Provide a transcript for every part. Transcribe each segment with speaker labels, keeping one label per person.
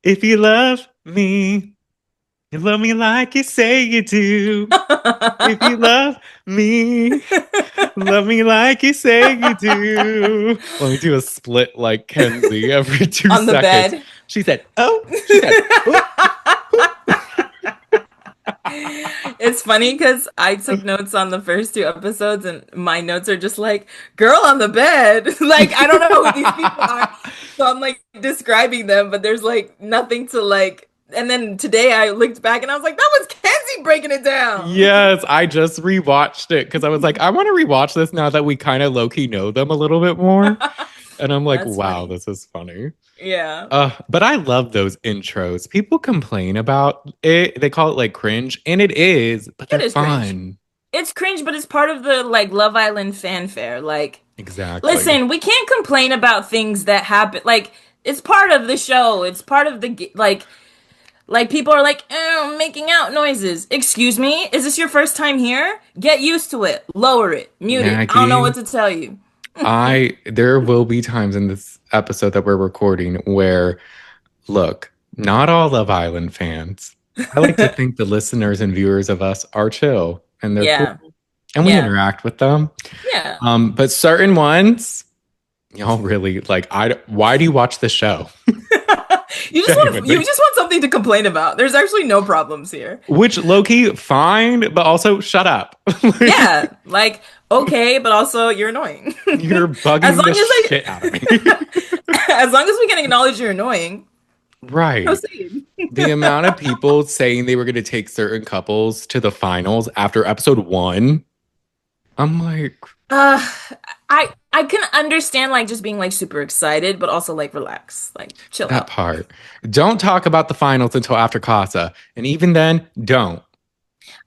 Speaker 1: If you love me like you say you do. If you me, love me like you say you do. Let me do a split like Kenzie every two
Speaker 2: On the
Speaker 1: seconds.
Speaker 2: bed.
Speaker 1: She said, oh, she said, oh.
Speaker 2: It's funny because I took notes on the first two episodes, and my notes are just like, girl on the bed. Like, I don't know who these people are. So I'm like describing them, but there's like nothing to like. And then today I looked back and I was like, that was Kenzie breaking it down.
Speaker 1: Yes, I just rewatched it because I was like, I want to rewatch this now that we kind of low key know them a little bit more. And I'm like,
Speaker 2: That's
Speaker 1: wow,
Speaker 2: funny.
Speaker 1: this is funny.
Speaker 2: Yeah,
Speaker 1: But I love those intros. People complain about it. They call it like cringe, and it is, but
Speaker 2: it
Speaker 1: they're
Speaker 2: is cringe.
Speaker 1: fun.
Speaker 2: It's cringe, but it's part of the like Love Island fanfare. Like,
Speaker 1: Exactly.
Speaker 2: listen, we can't complain about things that happen. Like, it's part of the show. It's part of the like people are like, making out noises. Excuse me, is this your first time here? Get used to it. Lower it. Mute it. I don't know
Speaker 1: Maggie,
Speaker 2: what to tell you.
Speaker 1: there will be times in this episode that we're recording where, look, not all Love Island fans. I like to think the listeners and viewers of us are chill and they're cool
Speaker 2: Yeah,
Speaker 1: and we
Speaker 2: yeah,
Speaker 1: interact with them.
Speaker 2: yeah.
Speaker 1: But certain ones, y'all really like, why do you watch the show?
Speaker 2: You
Speaker 1: Genuinely.
Speaker 2: just want something to complain about. There's actually no problems here.
Speaker 1: Which low key, fine, but also shut up. Like,
Speaker 2: Yeah, like okay, but also you're annoying.
Speaker 1: you're
Speaker 2: As
Speaker 1: bugging
Speaker 2: long
Speaker 1: the
Speaker 2: as
Speaker 1: shit out of me.
Speaker 2: as long as we can acknowledge you're annoying,
Speaker 1: Right.
Speaker 2: proceed.
Speaker 1: The amount of people saying they were going to take certain couples to the finals after episode one, I'm like,
Speaker 2: Uh, I can understand like just being like super excited, but also like relax, like chill
Speaker 1: that
Speaker 2: out.
Speaker 1: part. Don't talk about the finals until after Casa. And even then, don't.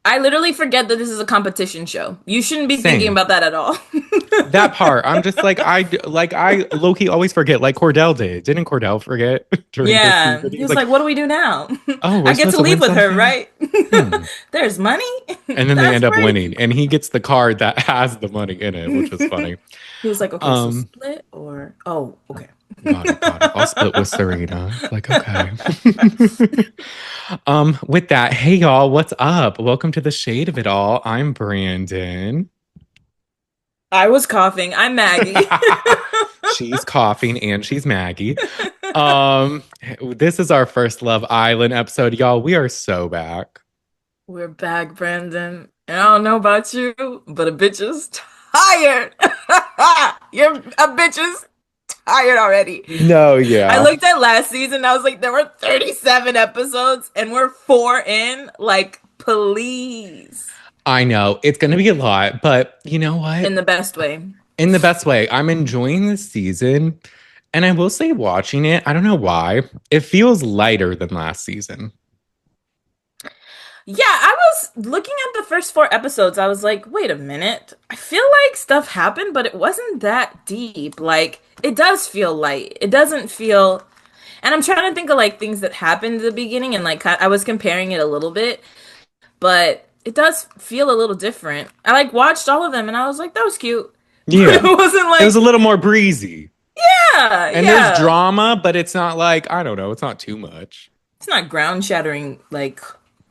Speaker 2: I literally forget that this is a competition show. You shouldn't be thinking
Speaker 1: Same.
Speaker 2: about that at all.
Speaker 1: That part. I'm just I low key always forget, like Cordell did. Didn't Cordell forget during this
Speaker 2: Yeah,
Speaker 1: season?
Speaker 2: he
Speaker 1: He's
Speaker 2: was
Speaker 1: like,
Speaker 2: like, "What do we do now?
Speaker 1: oh, we're
Speaker 2: I get
Speaker 1: supposed
Speaker 2: to
Speaker 1: to
Speaker 2: leave
Speaker 1: win
Speaker 2: with her,
Speaker 1: something?
Speaker 2: right?
Speaker 1: Hmm.
Speaker 2: There's money.
Speaker 1: And then they
Speaker 2: That's
Speaker 1: end up
Speaker 2: great."
Speaker 1: winning. And he gets the card that has the money in it, which was funny.
Speaker 2: He was like, "Okay, so
Speaker 1: Um,
Speaker 2: split or oh, okay."
Speaker 1: got it, got it. I'll split with Serena. Like, okay. With that, hey y'all, what's up? Welcome to the shade of it all. I'm Brandon.
Speaker 2: I was coughing. I'm Maggie.
Speaker 1: She's coughing and she's Maggie. Um, this is our first Love Island episode, y'all. We are so back.
Speaker 2: We're back, Brandon. And I don't know about you, but a bitch is tired. You're a bitch is tired already.
Speaker 1: No,
Speaker 2: I
Speaker 1: yeah.
Speaker 2: looked at last season. I was like, there were 37 episodes, and we're four in. Like, please,
Speaker 1: I know it's gonna be a lot, but you know
Speaker 2: in
Speaker 1: what?
Speaker 2: the best way.
Speaker 1: In the best way, I'm enjoying this season. And I will say, watching it, I don't know why, it feels lighter than last season.
Speaker 2: Yeah, I was looking at the first four episodes. I was like, wait a minute. I feel like stuff happened, but it wasn't that deep. Like, it does feel light. It doesn't feel. And I'm trying to think of like things that happened at the beginning, and like I was comparing it a little bit, but it does feel a little different. I like watched all of them, and I was like, that was cute, but it
Speaker 1: Yeah.
Speaker 2: wasn't
Speaker 1: It was
Speaker 2: like,
Speaker 1: a little more breezy.
Speaker 2: yeah,
Speaker 1: And there's
Speaker 2: yeah.
Speaker 1: drama, but it's not like, I don't know, it's not too much.
Speaker 2: It's not ground shattering, like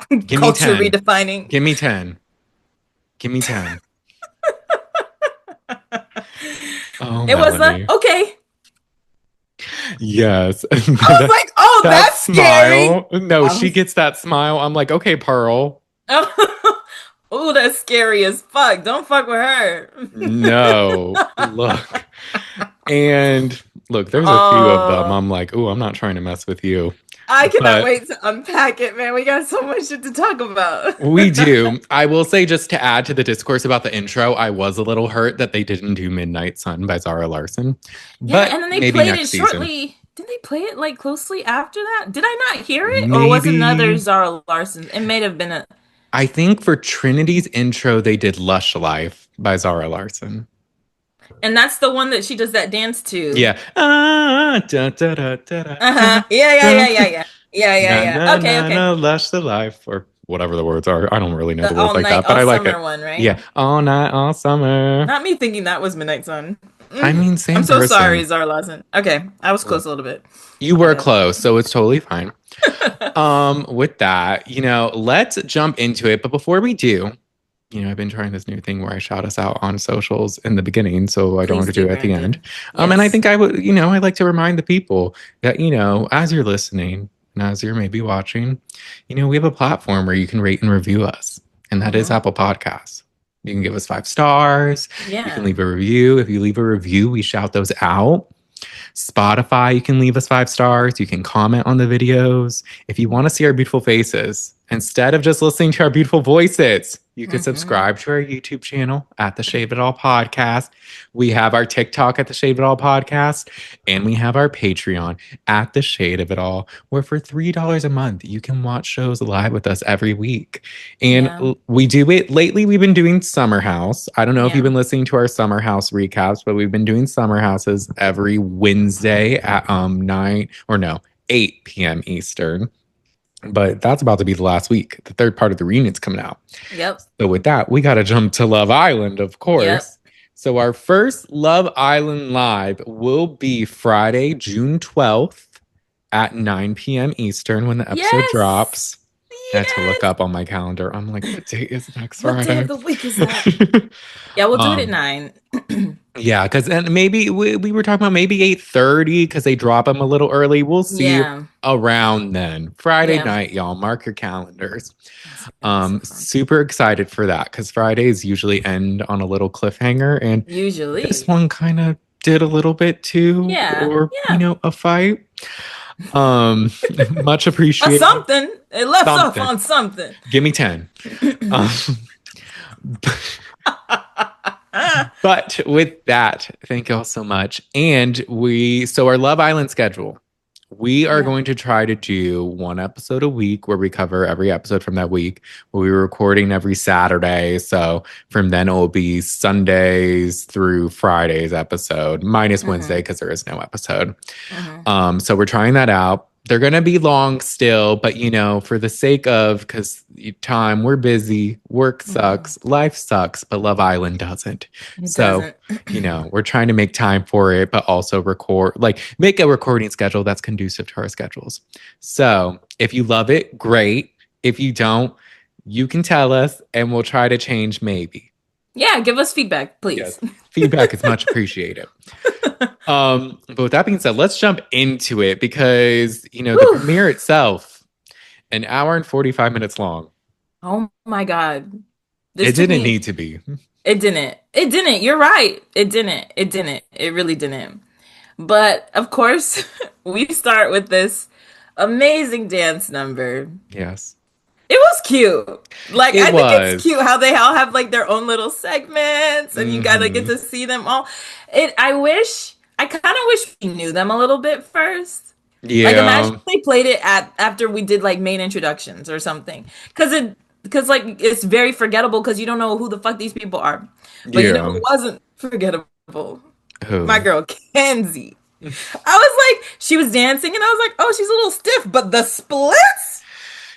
Speaker 1: Give me
Speaker 2: culture
Speaker 1: 10.
Speaker 2: redefining.
Speaker 1: Give me 10. Give me 10. Oh,
Speaker 2: It was like,
Speaker 1: Melanie.
Speaker 2: okay.
Speaker 1: Yes.
Speaker 2: I was like, oh,
Speaker 1: That
Speaker 2: that's scary.
Speaker 1: smile. No,
Speaker 2: I
Speaker 1: she
Speaker 2: was,
Speaker 1: gets that smile. I'm like, okay, Pearl.
Speaker 2: oh, that's scary as fuck. Don't fuck with her.
Speaker 1: No. Look. And look, there's a few of them.
Speaker 2: Oh,
Speaker 1: I'm like, oh, I'm not trying to mess with you.
Speaker 2: I cannot
Speaker 1: But
Speaker 2: wait to unpack it, man. We got so much shit to talk about.
Speaker 1: we do. I will say, just to add to the discourse about the intro, I was a little hurt that they didn't do Midnight Sun by Zara Larson.
Speaker 2: Yeah,
Speaker 1: But
Speaker 2: and then they
Speaker 1: maybe
Speaker 2: played it
Speaker 1: next season.
Speaker 2: shortly. Did they play it like closely after that? Did I not hear it? Or was it another
Speaker 1: Maybe.
Speaker 2: Zara Larson? It may have been a.
Speaker 1: I think for Trinity's intro, they did Lush Life by Zara Larson.
Speaker 2: And that's the one that she does that dance to.
Speaker 1: Yeah. Ah, da, da, da, da, da,
Speaker 2: Uh-huh.
Speaker 1: da,
Speaker 2: Yeah, yeah,
Speaker 1: da.
Speaker 2: yeah, yeah, yeah. Yeah, yeah,
Speaker 1: Na,
Speaker 2: yeah.
Speaker 1: na,
Speaker 2: Okay,
Speaker 1: na,
Speaker 2: okay.
Speaker 1: na, lush the life, or whatever the words are. I don't really know
Speaker 2: The
Speaker 1: the words
Speaker 2: all
Speaker 1: like
Speaker 2: night,
Speaker 1: that, but
Speaker 2: all
Speaker 1: I like
Speaker 2: summer
Speaker 1: it.
Speaker 2: one, right?
Speaker 1: Yeah. All night, all summer.
Speaker 2: Not me thinking that was Midnight Sun.
Speaker 1: I mean,
Speaker 2: I'm
Speaker 1: same
Speaker 2: so sorry,
Speaker 1: person.
Speaker 2: Zara Lawson. Okay, I was close
Speaker 1: Look,
Speaker 2: a little bit.
Speaker 1: you
Speaker 2: My
Speaker 1: were
Speaker 2: bad.
Speaker 1: close, so it's totally fine. With that, let's jump into it. But before we do, I've been trying this new thing where I shout us out on socials in the beginning, so I don't have
Speaker 2: Please
Speaker 1: to do
Speaker 2: do,
Speaker 1: it at the
Speaker 2: Brandon.
Speaker 1: end. And I
Speaker 2: Yes.
Speaker 1: think I would, I like to remind the people that, as you're listening and as you're maybe watching, we have a platform where you can rate and review us, and that is
Speaker 2: Hmm.
Speaker 1: Apple Podcasts. You can give us 5 stars. You can
Speaker 2: Yeah.
Speaker 1: leave a review. If you leave a review, we shout those out. Spotify, you can leave us 5 stars. You can comment on the videos. If you want to see our beautiful faces, instead of just listening to our beautiful voices, you can
Speaker 2: Hmm.
Speaker 1: subscribe to our YouTube channel at the Shave It All Podcast. We have our TikTok at the Shave It All Podcast, and we have our Patreon at the Shade of It All, where for $3 a month, you can watch shows live with us every week. And
Speaker 2: Yeah.
Speaker 1: we do it lately. We've been doing Summer House. I don't know if you've
Speaker 2: Yeah.
Speaker 1: been listening to our Summer House recaps, but we've been doing Summer Houses every Wednesday at 9 or no, 8 p.m. Eastern. But that's about to be the last week. The third part of the reunion's coming out.
Speaker 2: Yep.
Speaker 1: So with that, we got to jump to Love Island, of
Speaker 2: Yep.
Speaker 1: course. So our first Love Island live will be Friday, June 12th at 9 p.m. Eastern when the episode
Speaker 2: Yes.
Speaker 1: drops. I had to look
Speaker 2: Yes.
Speaker 1: up on my calendar. I'm like, what date is next
Speaker 2: What day of
Speaker 1: Friday?
Speaker 2: the week is that? Yeah, we'll do it at
Speaker 1: um,
Speaker 2: 9.
Speaker 1: yeah, because and maybe we were talking about maybe 8:30 because they drop them a little early. We'll see
Speaker 2: Yeah.
Speaker 1: around then. Friday
Speaker 2: Yeah.
Speaker 1: night, y'all. Mark your calendars.
Speaker 2: That's gonna be so fun.
Speaker 1: Super excited for that because Fridays usually end on a little cliffhanger, and this
Speaker 2: Usually.
Speaker 1: one kind of did a little bit too,
Speaker 2: Yeah.
Speaker 1: or
Speaker 2: Yeah.
Speaker 1: a fight. Um, much
Speaker 2: A
Speaker 1: appreciated.
Speaker 2: something. It left off
Speaker 1: Something.
Speaker 2: on something.
Speaker 1: Give me 10. Um, but with that, thank you all so much. And so our Love Island schedule, we are
Speaker 2: Yeah.
Speaker 1: going to try to do one episode a week where we cover every episode from that week. We're recording every Saturday. So from then it will be Sundays through Friday's episode, minus Wednesday
Speaker 2: Hmm.
Speaker 1: because there is no episode.
Speaker 2: Hmm.
Speaker 1: So we're trying that out. They're going to be long still, but for the sake of, because time, we're busy, work
Speaker 2: Hmm.
Speaker 1: sucks, life sucks, but Love Island doesn't.
Speaker 2: It
Speaker 1: So,
Speaker 2: doesn't.
Speaker 1: we're trying to make time for it, but also record, like make a recording schedule that's conducive to our schedules. So if you love it, great. If you don't, you can tell us and we'll try to change maybe.
Speaker 2: Yeah, give us feedback, please.
Speaker 1: Yes. Feedback is much appreciated. But with that being said, let's jump into it because the
Speaker 2: Whew.
Speaker 1: premiere itself, an hour and 45 minutes long.
Speaker 2: Oh my God. This
Speaker 1: It
Speaker 2: took
Speaker 1: didn't
Speaker 2: me.
Speaker 1: need to be.
Speaker 2: It didn't. It didn't. You're right. It didn't. It didn't. It really didn't. But of course, we start with this amazing dance number.
Speaker 1: Yes.
Speaker 2: It was cute. Like,
Speaker 1: It
Speaker 2: I think it's
Speaker 1: was.
Speaker 2: cute how they all have like their own little segments and you gotta get
Speaker 1: Hmm.
Speaker 2: to see them all. I kind of wish we knew them a little bit first. Like, imagine
Speaker 1: Yeah.
Speaker 2: if they played it after we did like main introductions or something. Because like it's very forgettable because you don't know who the fuck these people are. But you know
Speaker 1: Yeah.
Speaker 2: who wasn't forgettable? My
Speaker 1: Who?
Speaker 2: girl Kenzie. I was like, she was dancing and I was like, oh, she's a little stiff, but the splits?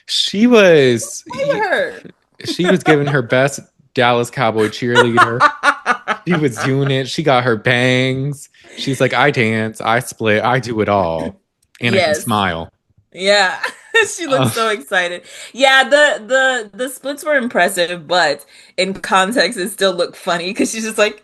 Speaker 1: She was
Speaker 2: Play with her.
Speaker 1: she was giving her best Dallas Cowboy cheerleader. She was doing it. She got her bangs. She's like, I dance, I split, I do it all. And I can
Speaker 2: Yes.
Speaker 1: smile.
Speaker 2: Yeah. She looked
Speaker 1: Uh,
Speaker 2: so excited. Yeah, the splits were impressive, but in context it still looked funny because she's just like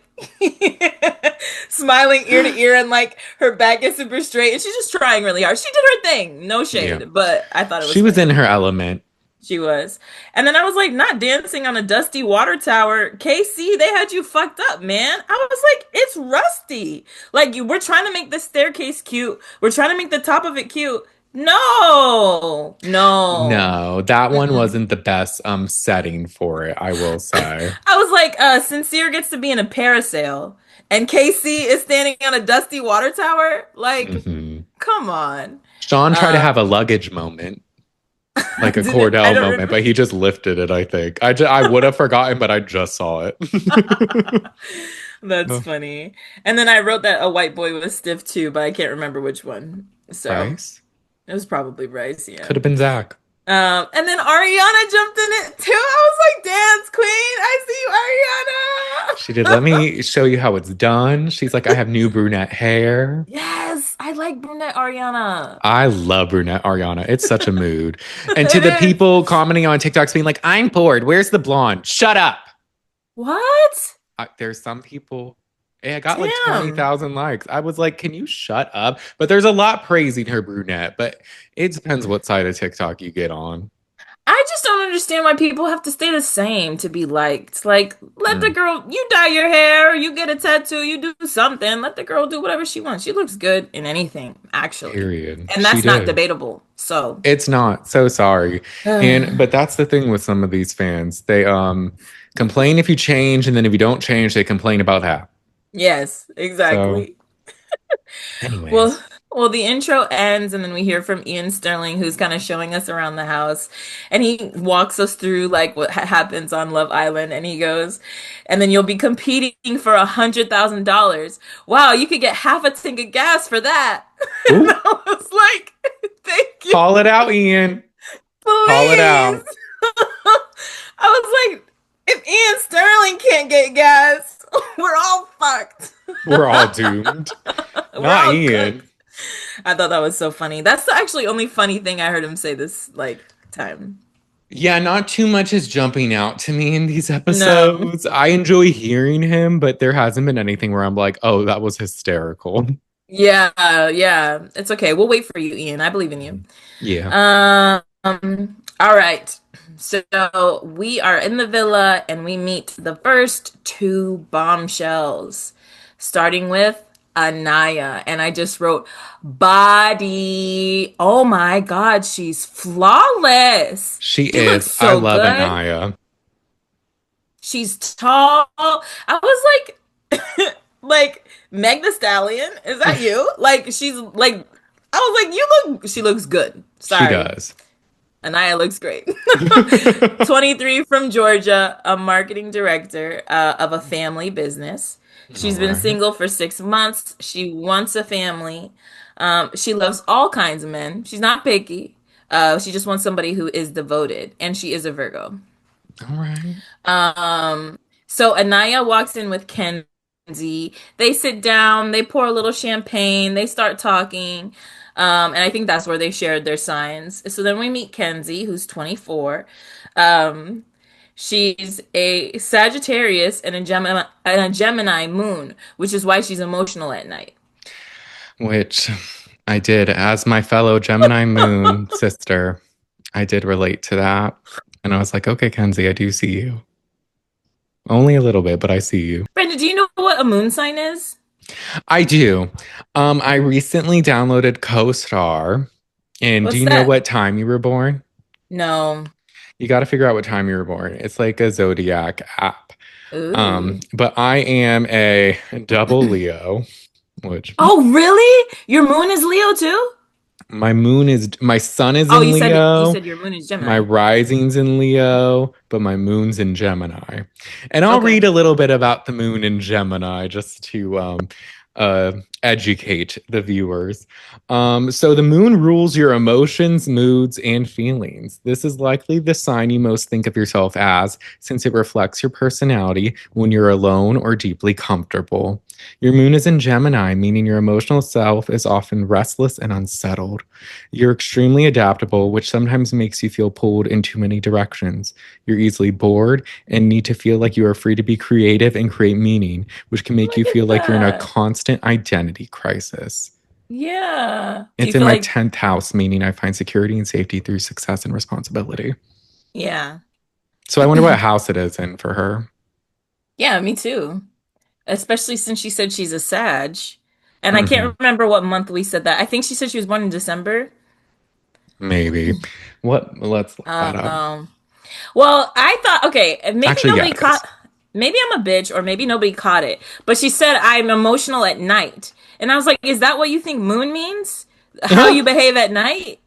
Speaker 2: smiling ear to ear and like her back is super straight and she's just trying really hard. She did her thing. No
Speaker 1: yeah.
Speaker 2: shade, but I thought it
Speaker 1: She
Speaker 2: was
Speaker 1: was
Speaker 2: funny.
Speaker 1: in her element.
Speaker 2: She was. And then I was like, not dancing on a dusty water tower. KC, they had you fucked up, man. I was like, it's rusty. Like, we're trying to make the staircase cute. We're trying to make the top of it cute. No, no.
Speaker 1: No, that one
Speaker 2: Mm-mm.
Speaker 1: wasn't the best setting for it, I will say.
Speaker 2: I was like, Sincere gets to be in a parasail, and KC is standing on a dusty water tower. Like,
Speaker 1: Hmm.
Speaker 2: come on.
Speaker 1: Sean tried to
Speaker 2: Uh,
Speaker 1: have a luggage moment, like a
Speaker 2: didn't I
Speaker 1: Cordell
Speaker 2: don't
Speaker 1: moment,
Speaker 2: remember.
Speaker 1: but he just lifted it, I think. I would have forgotten, but I just saw it.
Speaker 2: That's
Speaker 1: Oh,
Speaker 2: funny. And then I wrote that a white boy was stiff too, but I can't remember which one. So
Speaker 1: Bryce?
Speaker 2: it was probably Bryce, yeah.
Speaker 1: Could have been Zach.
Speaker 2: And then Ariana jumped in it too. I was like, dance queen,
Speaker 1: She did,
Speaker 2: I
Speaker 1: let
Speaker 2: see you, Ariana.
Speaker 1: me show you how it's done. She's like, I have new brunette hair.
Speaker 2: Yes, I like brunette Ariana.
Speaker 1: I love brunette Ariana. It's such a mood. And to
Speaker 2: It
Speaker 1: the
Speaker 2: is.
Speaker 1: people commenting on TikToks being like, I'm bored. Where's the blonde? Shut up.
Speaker 2: What?
Speaker 1: There's some people. It got like
Speaker 2: Damn.
Speaker 1: 20,000 likes. I was like, can you shut up? But there's a lot praising her brunette, but it depends what side of TikTok you get on.
Speaker 2: I just don't understand why people have to stay the same to be liked. Like, let the
Speaker 1: Mm,
Speaker 2: girl, you dye your hair, you get a tattoo, you do something. Let the girl do whatever she wants. She looks good in anything, actually.
Speaker 1: period.
Speaker 2: And
Speaker 1: She
Speaker 2: that's not
Speaker 1: did.
Speaker 2: debatable. So,
Speaker 1: It's not. So sorry. And but that's the thing with some of these fans. They complain if you change, and then if you don't change, they complain about that.
Speaker 2: yes,
Speaker 1: So,
Speaker 2: exactly. Well,
Speaker 1: anyways.
Speaker 2: well, the intro ends, and then we hear from Ian Sterling, who's kind of showing us around the house, and he walks us through like what happens on Love Island, and he goes, and then you'll be competing for $100,000. Wow, you could get half a tank of gas for that. And
Speaker 1: Ooh,
Speaker 2: I was like, thank you,
Speaker 1: call it out, Ian. Call it
Speaker 2: please.
Speaker 1: out.
Speaker 2: I was like, if Ian Sterling can't get gas, we're all fucked.
Speaker 1: We're all doomed.
Speaker 2: We're
Speaker 1: Not
Speaker 2: all cooked.
Speaker 1: Ian.
Speaker 2: I thought that was so funny. That's the actually only funny thing I heard him say this like time.
Speaker 1: Yeah, not too much is jumping out to me in these
Speaker 2: No.
Speaker 1: episodes. I enjoy hearing him, but there hasn't been anything where I'm like, oh, that was hysterical.
Speaker 2: Yeah, yeah. It's okay. We'll wait for you, Ian. I believe in you.
Speaker 1: Yeah.
Speaker 2: All right. So we are in the villa and we meet the first two bombshells, starting with Anaya. And I just wrote body. Oh my God, she's flawless.
Speaker 1: She
Speaker 2: She looks
Speaker 1: is. I
Speaker 2: so
Speaker 1: love
Speaker 2: good.
Speaker 1: Anaya.
Speaker 2: She's tall. I was like, like Meg the Stallion. Is that you? Like she's like, I was like, you look. She looks good.
Speaker 1: She
Speaker 2: Sorry,
Speaker 1: does.
Speaker 2: Anaya looks great. 23 from Georgia, a marketing director of a family business.
Speaker 1: All
Speaker 2: She's been
Speaker 1: right.
Speaker 2: single for 6 months. She wants a family. She loves all kinds of men. She's not picky. She just wants somebody who is devoted, and she is a Virgo.
Speaker 1: All right.
Speaker 2: Um, so Anaya walks in with Kenzie. They sit down, they pour a little champagne, they start talking. And I think that's where they shared their signs. So then we meet Kenzie, who's 24. Um, she's a Sagittarius and a Gemini moon, which is why she's emotional at night.
Speaker 1: Which I did, as my fellow Gemini moon sister, I did relate to that. And I was like, okay, Kenzie, I do see you. Only a little bit, but I see you.
Speaker 2: Brenda, do you know what a moon sign is?
Speaker 1: I do. I recently downloaded CoStar. And do
Speaker 2: What's
Speaker 1: you know
Speaker 2: that?
Speaker 1: what time you were born?
Speaker 2: No.
Speaker 1: You got to figure out what time you were born. It's like a zodiac app.
Speaker 2: Ooh.
Speaker 1: But I am a double Leo, which
Speaker 2: Oh, really? Your moon is Leo too?
Speaker 1: my sun is
Speaker 2: Oh,
Speaker 1: in
Speaker 2: you
Speaker 1: Leo,
Speaker 2: said your moon is
Speaker 1: my
Speaker 2: Gemini.
Speaker 1: rising's in Leo, but my moon's in Gemini. And I'll
Speaker 2: Okay.
Speaker 1: read a little bit about the moon in Gemini just to uh educate the viewers. So the moon rules your emotions, moods, and feelings. This is likely the sign you most think of yourself as, since it reflects your personality when you're alone or deeply comfortable. Your moon is in Gemini, meaning your emotional self is often restless and unsettled. You're extremely adaptable, which sometimes makes you feel pulled in too many directions. You're easily bored and need to feel like you are free to be creative and create meaning, which can make you
Speaker 2: Look
Speaker 1: feel
Speaker 2: at
Speaker 1: like you're in a
Speaker 2: that.
Speaker 1: constant identity crisis.
Speaker 2: Yeah. Do you
Speaker 1: It's in
Speaker 2: feel
Speaker 1: my
Speaker 2: like,
Speaker 1: 10th house, meaning I find security and safety through success and responsibility.
Speaker 2: yeah.
Speaker 1: So I wonder what house it is in for her.
Speaker 2: Yeah, me too. Especially since she said she's a Sag. And I
Speaker 1: Hmm.
Speaker 2: can't remember what month we said that. I think she said she was born in December.
Speaker 1: Maybe. What? Let's look that up.
Speaker 2: Um, well, I thought, okay, maybe
Speaker 1: Actually, yeah,
Speaker 2: nobody
Speaker 1: it is.
Speaker 2: caught, maybe I'm a bitch or maybe nobody caught it. But she said I'm emotional at night. And I was like, is that what you think moon means? How you behave at night?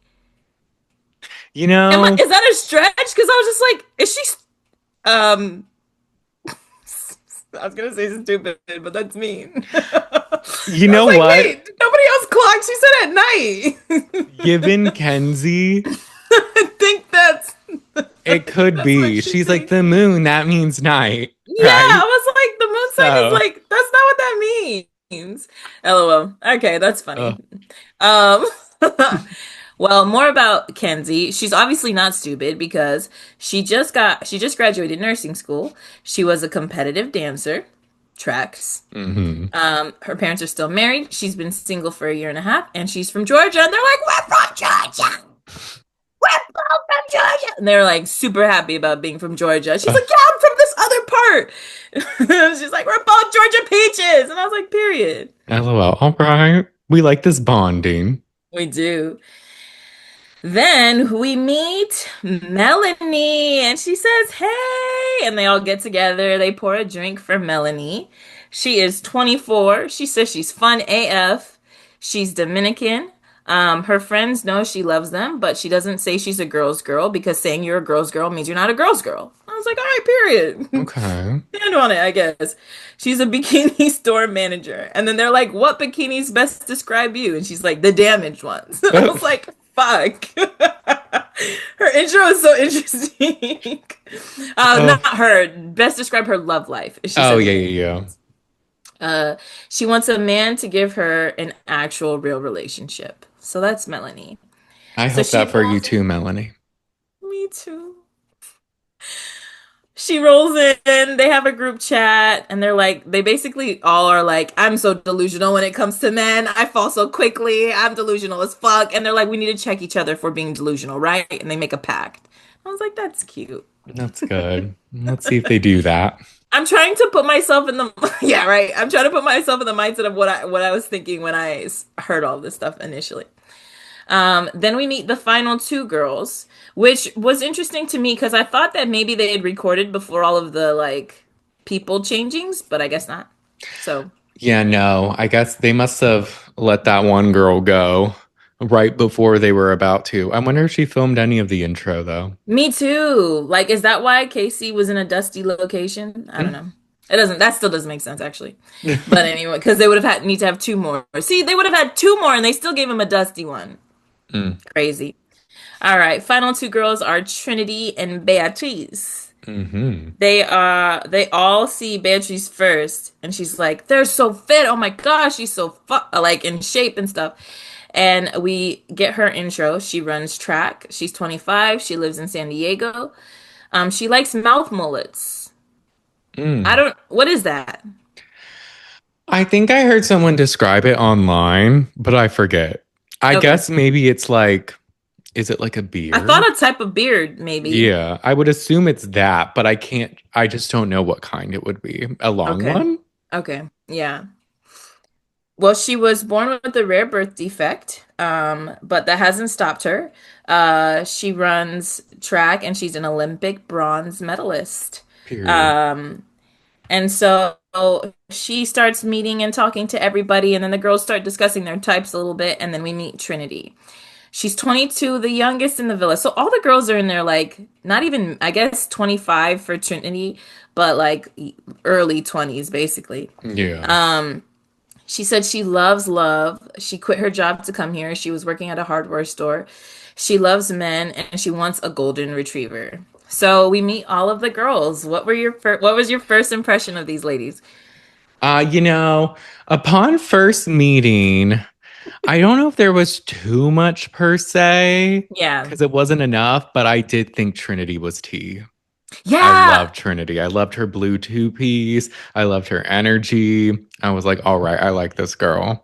Speaker 1: You know,
Speaker 2: Is that a stretch? Because I was just like, is she, um, I was gonna say stupid, but that's mean. I
Speaker 1: you
Speaker 2: was
Speaker 1: know
Speaker 2: like,
Speaker 1: what?
Speaker 2: wait, nobody else clocked. She said at night.
Speaker 1: Given Kenzie,
Speaker 2: I think
Speaker 1: It could
Speaker 2: That's what
Speaker 1: be.
Speaker 2: she
Speaker 1: She's like
Speaker 2: thinks.
Speaker 1: the moon. That means night,
Speaker 2: Yeah, I
Speaker 1: right?
Speaker 2: was like, the moon sign is
Speaker 1: So,
Speaker 2: like, that's not what that means. LOL. Okay, that's
Speaker 1: uh,
Speaker 2: funny. Um, well, more about Kenzie. She's obviously not stupid because she just graduated nursing school. She was a competitive dancer, tracks.
Speaker 1: mhm.
Speaker 2: Her parents are still married. She's been single for a year and a half, and she's from Georgia. And they're like, "We're from Georgia. We're both from Georgia." And they're like super happy about being from Georgia. She's
Speaker 1: Uh,
Speaker 2: like, "Yeah, I'm from this other part." She's like, "We're both Georgia peaches," and I was like, "Period."
Speaker 1: LOL. All right. We like this bonding.
Speaker 2: We do. Then we meet Melanie, and she says, "Hey," and they all get together. They pour a drink for Melanie. She is 24. She says she's fun AF. She's Dominican. Her friends know she loves them, but she doesn't say she's a girl's girl because saying you're a girl's girl means you're not a girl's girl. I was like, all right, period.
Speaker 1: Okay.
Speaker 2: Stand on it, I guess. She's a bikini store manager. And then they're like, what bikinis best describe you? And she's like, the damaged ones. And I was like, fuck. Her intro is so interesting.
Speaker 1: Oh,
Speaker 2: Not her. Best describe her love life. She
Speaker 1: oh
Speaker 2: said the
Speaker 1: yeah,
Speaker 2: damaged
Speaker 1: yeah, yeah.
Speaker 2: ones. She wants a man to give her an actual real relationship. So that's Melanie.
Speaker 1: I
Speaker 2: So
Speaker 1: hope
Speaker 2: she
Speaker 1: that for you
Speaker 2: rolls
Speaker 1: too,
Speaker 2: in.
Speaker 1: Melanie.
Speaker 2: Me too. She rolls in, they have a group chat, and they basically all are like, I'm so delusional when it comes to men. I fall so quickly. I'm delusional as fuck. And they're like, we need to check each other for being delusional, right? And they make a pact. I was like, that's cute.
Speaker 1: That's good. Let's see if they do that.
Speaker 2: I'm trying to put myself in the yeah, right. I'm trying to put myself in the mindset of what I was thinking when heard all this stuff initially. Then we meet the final two girls, which was interesting to me because I thought that maybe they had recorded before all of the like people changings, but I guess not. So
Speaker 1: Yeah, no, I guess they must have let that one girl go right before they were about to. I wonder if she filmed any of the intro though.
Speaker 2: me too. Like, is that why Casey was in a dusty location? I don't
Speaker 1: Mm.
Speaker 2: know. That still doesn't make sense actually. But anyway, because they would have had need to have two more. See, they would have had two more and they still gave him a dusty one.
Speaker 1: Mm.
Speaker 2: Crazy. All right, final two girls are Trinity and Beatrice.
Speaker 1: Hmm.
Speaker 2: They all see Beatrice first, and she's like, "They're so fit. Oh my gosh, she's so like in shape and stuff." And we get her intro. She runs track. She's 25. She lives in San Diego. She likes mouth mullets. I
Speaker 1: Mm.
Speaker 2: don't. What is that?
Speaker 1: I think I heard someone describe it online, but I forget. I
Speaker 2: Okay.
Speaker 1: guess maybe it's like, is it like a
Speaker 2: I thought
Speaker 1: beard?
Speaker 2: a type of beard, maybe.
Speaker 1: Yeah, I would assume it's that, but I can't, I just don't know what kind it would be. A long
Speaker 2: Okay.
Speaker 1: one?
Speaker 2: Okay. Yeah. Well, she was born with a rare birth defect, but that hasn't stopped her. She runs track and she's an Olympic bronze medalist.
Speaker 1: Period.
Speaker 2: Um, and so she starts meeting and talking to everybody, and then the girls start discussing their types a little bit, and then we meet Trinity. She's 22, the youngest in the villa. So all the girls are in there, like, not even, I guess, 25 for Trinity, but like early 20s, basically.
Speaker 1: Yeah.
Speaker 2: She said she loves love. She quit her job to come here. She was working at a hardware store. She loves men and she wants a golden retriever. So we meet all of the girls. What was your first impression of these ladies?
Speaker 1: You know, upon first meeting, I don't know if there was too much per se,
Speaker 2: Yeah.
Speaker 1: because it wasn't enough, but I did think Trinity was tea. I
Speaker 2: Yeah.
Speaker 1: loved Trinity. I loved her blue two piece. I loved her energy. I was like, all right, I like this girl.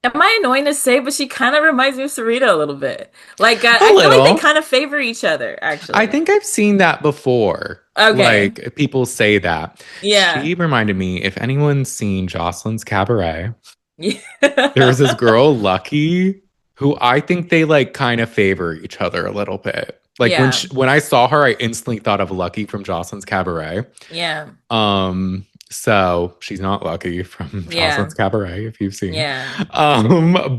Speaker 2: Am I annoying to say, but she kind of reminds me of Sarita a little bit. Like
Speaker 1: A
Speaker 2: I feel like they
Speaker 1: little.
Speaker 2: kind of favor each other,
Speaker 1: I
Speaker 2: actually.
Speaker 1: think I've seen that before.
Speaker 2: Okay.
Speaker 1: Like people say that.
Speaker 2: Yeah.
Speaker 1: She reminded me, if anyone's seen Jocelyn's Cabaret, there was this
Speaker 2: Yeah.
Speaker 1: girl, Lucky, who I think they like kind of favor each other a little bit. Like
Speaker 2: Yeah.
Speaker 1: when I saw her, I instantly thought of Lucky from Jocelyn's Cabaret.
Speaker 2: Yeah.
Speaker 1: So she's not Lucky from
Speaker 2: Yeah.
Speaker 1: Jocelyn's Cabaret, if you've seen.
Speaker 2: Yeah.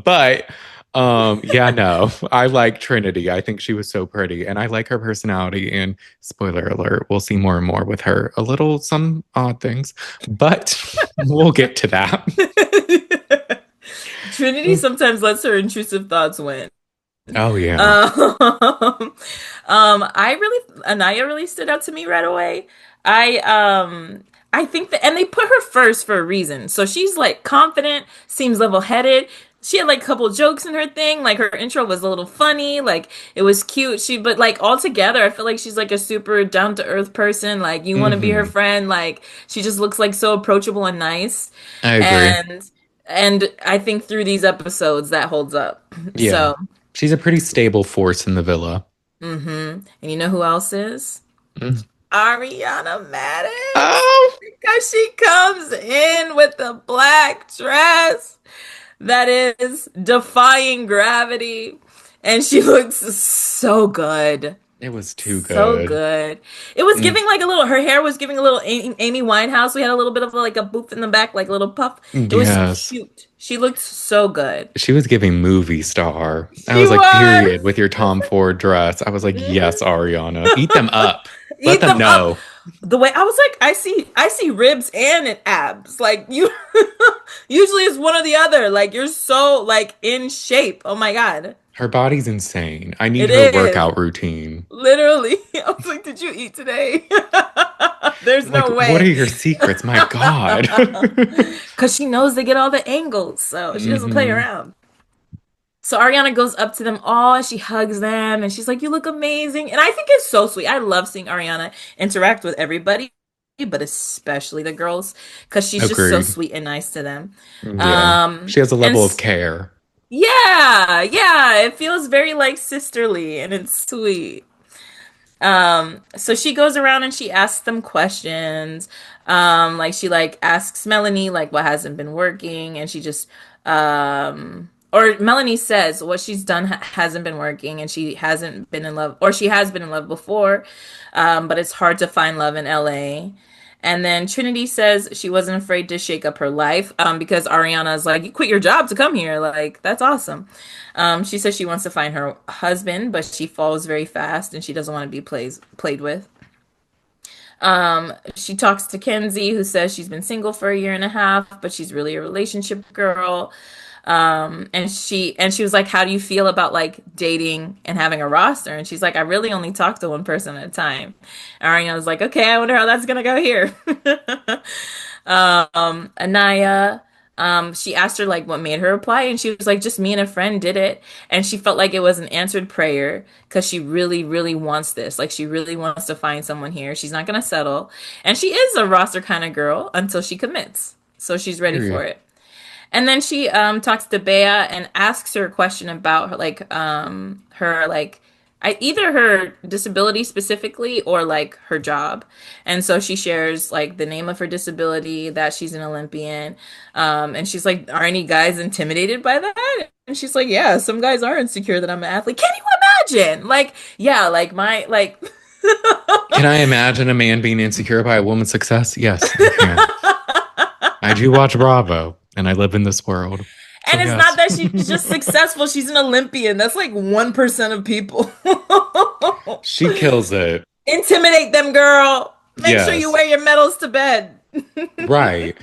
Speaker 1: But yeah, no, I like Trinity. I think she was so pretty, and I like her personality. And spoiler alert, we'll see more and more with her. A little some odd things, but we'll get to that.
Speaker 2: Trinity sometimes lets her intrusive thoughts win.
Speaker 1: Oh yeah.
Speaker 2: Um, I really Anaya really stood out to me right away. I think that, and they put her first for a reason. So she's like confident, seems level-headed. She had like a couple jokes in her thing. Like her intro was a little funny, like it was cute. But like altogether, I feel like she's like a super down-to-earth person. Like you want to be her
Speaker 1: Hmm.
Speaker 2: friend. Like she just looks like so approachable and nice.
Speaker 1: I agree.
Speaker 2: And and I think through these episodes that holds up.
Speaker 1: Yeah.
Speaker 2: So.
Speaker 1: She's a pretty stable force in the villa.
Speaker 2: And you know who else is?
Speaker 1: Mm.
Speaker 2: Ariana Madix.
Speaker 1: Oh,
Speaker 2: Because she comes in with the black dress that is defying gravity. And she looks so good.
Speaker 1: it was too
Speaker 2: So
Speaker 1: good.
Speaker 2: good. It was
Speaker 1: Mm.
Speaker 2: giving like a little, her hair was giving a little Amy Winehouse. We had a little bit of like a boof in the back, like a little puff. It was
Speaker 1: Yes.
Speaker 2: cute. She looked so good.
Speaker 1: She was giving movie star. I
Speaker 2: She
Speaker 1: was like, period,
Speaker 2: was.
Speaker 1: with your Tom Ford dress. I was like, yes,
Speaker 2: Mhm.
Speaker 1: Ariana. Eat them up. Let
Speaker 2: Eat
Speaker 1: them
Speaker 2: them up.
Speaker 1: know.
Speaker 2: The way I was like, I see ribs and abs. Like you usually it's one or the other. Like you're so like in shape. Oh my God.
Speaker 1: Her body's insane. I need
Speaker 2: It
Speaker 1: her
Speaker 2: is.
Speaker 1: workout routine.
Speaker 2: Literally. I was like, did you eat today? There's
Speaker 1: Like,
Speaker 2: no
Speaker 1: what are
Speaker 2: way.
Speaker 1: your secrets? My God.
Speaker 2: Cause she knows they get all the angles, so she doesn't play
Speaker 1: Hmm.
Speaker 2: around. So Ariana goes up to them all and she hugs them and she's like, "You look amazing." And I think it's so sweet. I love seeing Ariana interact with everybody, but especially the girls, because she's just so
Speaker 1: Agreed.
Speaker 2: sweet and nice to them.
Speaker 1: Yeah. She has a
Speaker 2: And
Speaker 1: level of care.
Speaker 2: yeah, yeah, it feels very like sisterly and it's sweet. So she goes around and she asks them questions. Like she like asks Melanie like what hasn't been working, and she just or Melanie says what she's done hasn't been working, and she hasn't been in love, or she has been in love before, but it's hard to find love in LA. And then Trinity says she wasn't afraid to shake up her life because Ariana's like, you quit your job to come here. Like, that's awesome. She says she wants to find her husband, but she falls very fast and she doesn't want to be played with. She talks to Kenzie, who says she's been single for a year and a half, but she's really a relationship girl. And she was like, "How do you feel about like dating and having a roster?" And she's like, "I really only talk to one person at a time." And Ariana was like, "Okay, I wonder how that's gonna go here." Anaya, she asked her like what made her apply, and she was like, "Just me and a friend did it." And she felt like it was an answered prayer because she really, really wants this. Like she really wants to find someone here. She's not gonna settle, and she is a roster kind of girl until she commits. So she's ready for
Speaker 1: Period.
Speaker 2: it. And then she talks to Bea and asks her a question about either her disability specifically or like her job. And so she shares like the name of her disability, that she's an Olympian. And she's like, "Are any guys intimidated by that?" And she's like, "Yeah, some guys are insecure that I'm an athlete." Can you imagine? Like, yeah, like my like
Speaker 1: Can I imagine a man being insecure by a woman's success? Yes, I can. I do watch Bravo and I live in this world. So,
Speaker 2: And it's not
Speaker 1: yes,
Speaker 2: that she's just successful, she's an Olympian. That's like 1% of people.
Speaker 1: she kills it.
Speaker 2: Intimidate them, girl. Make sure you
Speaker 1: Yes,
Speaker 2: wear your medals to bed.
Speaker 1: right.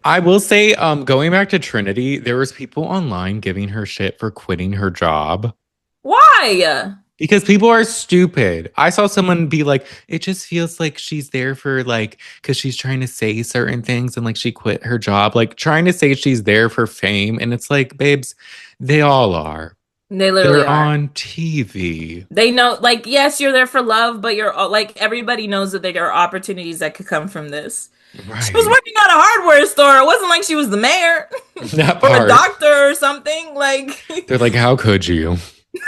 Speaker 1: I will say, going back to Trinity, there was people online giving her shit for quitting her job.
Speaker 2: Why?
Speaker 1: Because people are stupid. I saw someone be like, it just feels like she's there for like, because she's trying to say certain things and like she quit her job, like trying to say she's there for fame. And it's like, babes, they all are.
Speaker 2: They literally
Speaker 1: They're
Speaker 2: are.
Speaker 1: on TV.
Speaker 2: They know, like, yes, you're there for love, but like, everybody knows that there are opportunities that could come from this. She was
Speaker 1: Right.
Speaker 2: working at a hardware store. It wasn't like she was the mayor
Speaker 1: That
Speaker 2: or a
Speaker 1: part.
Speaker 2: doctor or something. Like,
Speaker 1: They're like, how could you?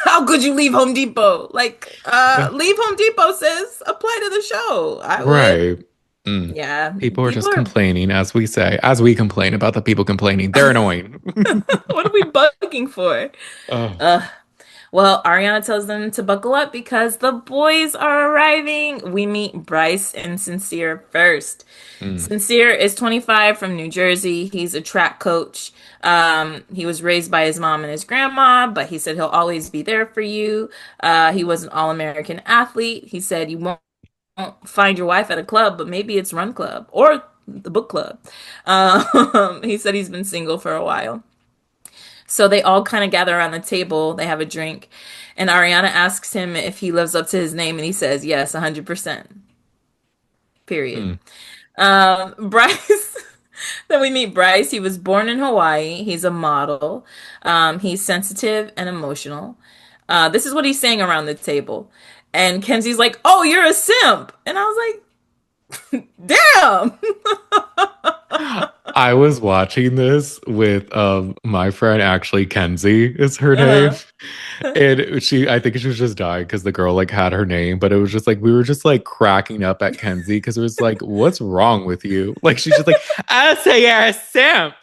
Speaker 2: how could you leave Home Depot? Like, leave Home Depot, sis. Apply to the show. I would.
Speaker 1: Right. Mm.
Speaker 2: Yeah,
Speaker 1: People are
Speaker 2: people
Speaker 1: just
Speaker 2: are.
Speaker 1: complaining, as we say, as we complain about the people complaining. They're annoying.
Speaker 2: What are we bugging for?
Speaker 1: Oh.
Speaker 2: Uh, well, Ariana tells them to buckle up because the boys are arriving. We meet Bryce and Sincere first.
Speaker 1: Mm.
Speaker 2: Sincere is 25 from New Jersey. He's a track coach. He was raised by his mom and his grandma, but he said he'll always be there for you. He was an all-American athlete. He said you won't find your wife at a club, but maybe it's Run Club or the book club. He said he's been single for a while. So they all kind of gather around the table, they have a drink, and Ariana asks him if he lives up to his name, and he says, yes, 100%. Period.
Speaker 1: Hmm.
Speaker 2: Bryce, then we meet Bryce. He was born in Hawaii. He's a model. He's sensitive and emotional. This is what he's saying around the table. And Kenzie's like, "Oh, you're a simp." And I was like, "Damn."
Speaker 1: I was watching this with my friend, actually Kenzie is her name.
Speaker 2: Uh-huh.
Speaker 1: And I think she was just dying because the girl like had her name, but it was just like we were just like cracking up at Kenzie because it was like, what's wrong with you? Like she's just like, I say you're a simp.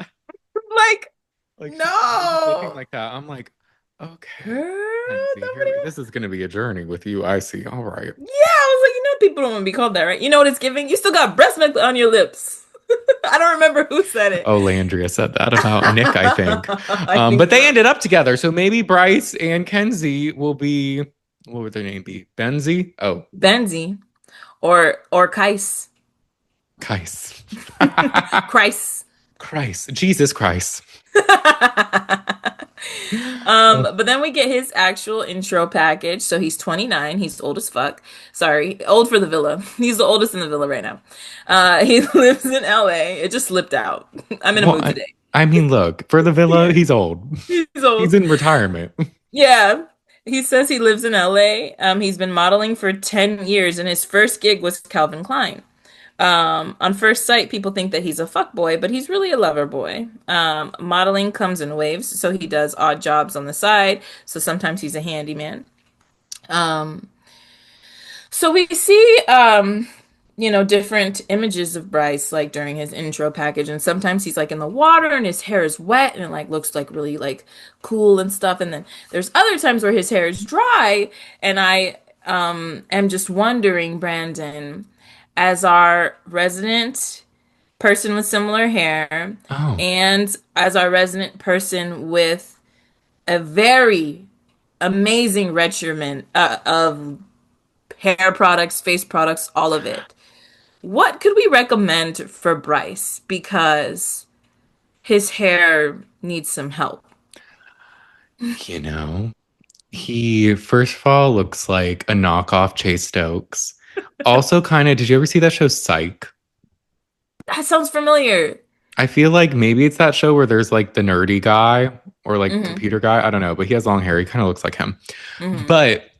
Speaker 2: Like,
Speaker 1: Like she's just looking
Speaker 2: no.
Speaker 1: like that. I'm like, okay,
Speaker 2: Girl,
Speaker 1: Kenzie,
Speaker 2: nobody.
Speaker 1: this is gonna be a journey with you. I see. All right.
Speaker 2: Yeah, I was like, people don't want to be called that, right? You know what it's giving? You still got breast milk on your lips. I don't remember who said it.
Speaker 1: Oh, Landria said that about Nick, I think.
Speaker 2: I think
Speaker 1: But they
Speaker 2: so.
Speaker 1: ended up together. So maybe Bryce and Kenzie will be, what would their name be? Benzie? Oh,
Speaker 2: Benzie or Kais.
Speaker 1: Kais.
Speaker 2: Christ.
Speaker 1: Christ. Jesus Christ.
Speaker 2: But then we get his actual intro package. So he's 29. He's old as fuck. Sorry, old for the villa. He's the oldest in the villa right now. He lives in LA. It just slipped out. I'm in a
Speaker 1: Well,
Speaker 2: mood today.
Speaker 1: I mean, look, for the villa,
Speaker 2: Yeah,
Speaker 1: he's old.
Speaker 2: he's
Speaker 1: He's
Speaker 2: old.
Speaker 1: in retirement.
Speaker 2: Yeah. He says he lives in LA. He's been modeling for 10 years, and his first gig was Calvin Klein. On first sight, people think that he's a fuckboy, but he's really a lover boy. Modeling comes in waves, so he does odd jobs on the side. So sometimes he's a handyman. Um, so we see, different images of Bryce like during his intro package, and sometimes he's like in the water and his hair is wet and it like looks like really like cool and stuff. And then there's other times where his hair is dry, and I am just wondering, Brandon, as our resident person with similar hair
Speaker 1: Oh,
Speaker 2: and as our resident person with a very amazing regimen of hair products, face products, all of it. What could we recommend for Bryce? Because his hair needs some help.
Speaker 1: you know, he first of all looks like a knockoff Chase Stokes. Also, kind of, did you ever see that show Psych?
Speaker 2: That sounds familiar.
Speaker 1: I feel like maybe it's that show where there's like the nerdy guy or like
Speaker 2: Mm-hmm.
Speaker 1: computer guy. I don't know, but he has long hair. He kind of looks like him.
Speaker 2: Mm-hmm.
Speaker 1: But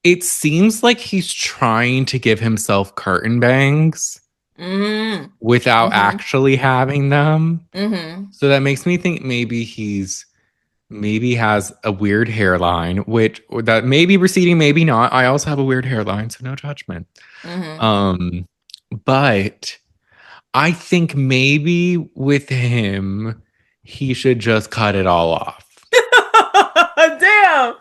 Speaker 1: it seems like he's trying to give himself curtain bangs
Speaker 2: Mm-hmm.
Speaker 1: without
Speaker 2: Mm-hmm.
Speaker 1: actually having them.
Speaker 2: Mm-hmm.
Speaker 1: So that makes me think maybe has a weird hairline, which that may be receding, maybe not. I also have a weird hairline, so no judgment.
Speaker 2: Mm-hmm.
Speaker 1: Um, but I think maybe with him, he should just cut it all off.
Speaker 2: Damn.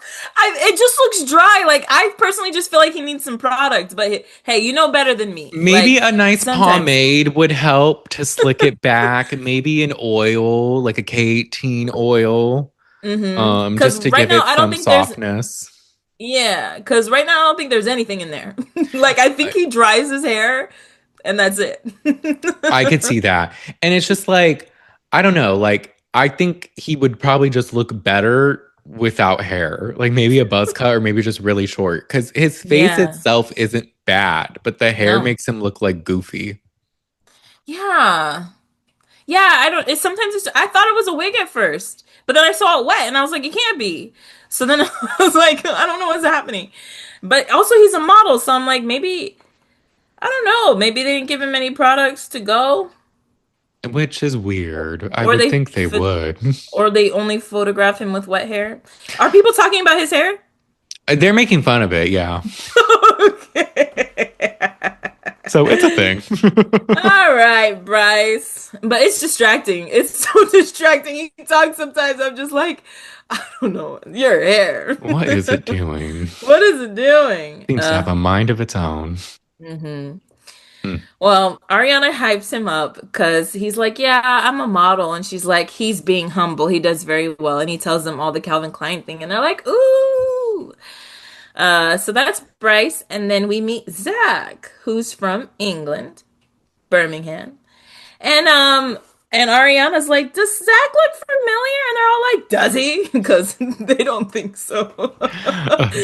Speaker 2: It just looks dry. Like I personally just feel like he needs some product. But hey, you know better than me.
Speaker 1: Maybe
Speaker 2: Like
Speaker 1: a nice
Speaker 2: sometimes.
Speaker 1: pomade would help to slick it back. Maybe an oil, like a K18 oil,
Speaker 2: Because
Speaker 1: just to
Speaker 2: right
Speaker 1: give
Speaker 2: now
Speaker 1: it
Speaker 2: I don't
Speaker 1: some
Speaker 2: think there's
Speaker 1: softness.
Speaker 2: yeah. Because right now I don't think there's anything in there. Like I think
Speaker 1: I,
Speaker 2: he dries his hair and that's it.
Speaker 1: I could see that. And it's just like, I don't know, like I think he would probably just look better without hair. Like maybe a buzz cut or maybe just really short. Because his face
Speaker 2: Yeah.
Speaker 1: itself isn't bad, but the hair
Speaker 2: No.
Speaker 1: makes him look like goofy.
Speaker 2: Yeah. Yeah. I don't. It sometimes it's. I thought it was a wig at first, but then I saw it wet and I was like, it can't be. So then I was like, I don't know what's happening. But also he's a model, so I'm like, maybe I don't know. Maybe they didn't give him any products to go,
Speaker 1: Which is weird. I
Speaker 2: or
Speaker 1: would
Speaker 2: they
Speaker 1: think they would.
Speaker 2: or they only photograph him with wet hair. Are people talking about his hair?
Speaker 1: They're making fun of it, yeah.
Speaker 2: Okay.
Speaker 1: So it's a thing.
Speaker 2: All right, Bryce. But it's distracting. It's so distracting. He talks sometimes. I'm just like, I don't know. Your hair.
Speaker 1: What is it doing?
Speaker 2: What is it doing?
Speaker 1: Seems to have a mind of its own.
Speaker 2: hmm
Speaker 1: Hmm.
Speaker 2: Well, Ariana hypes him up because he's like, yeah, I'm a model. And she's like, he's being humble. He does very well. And he tells them all the Calvin Klein thing. And they're like, ooh. So that's Bryce. And then we meet Zach, who's from England, Birmingham. And And Ariana's like, does Zach look familiar? And they're all like, does he? Because they don't think so.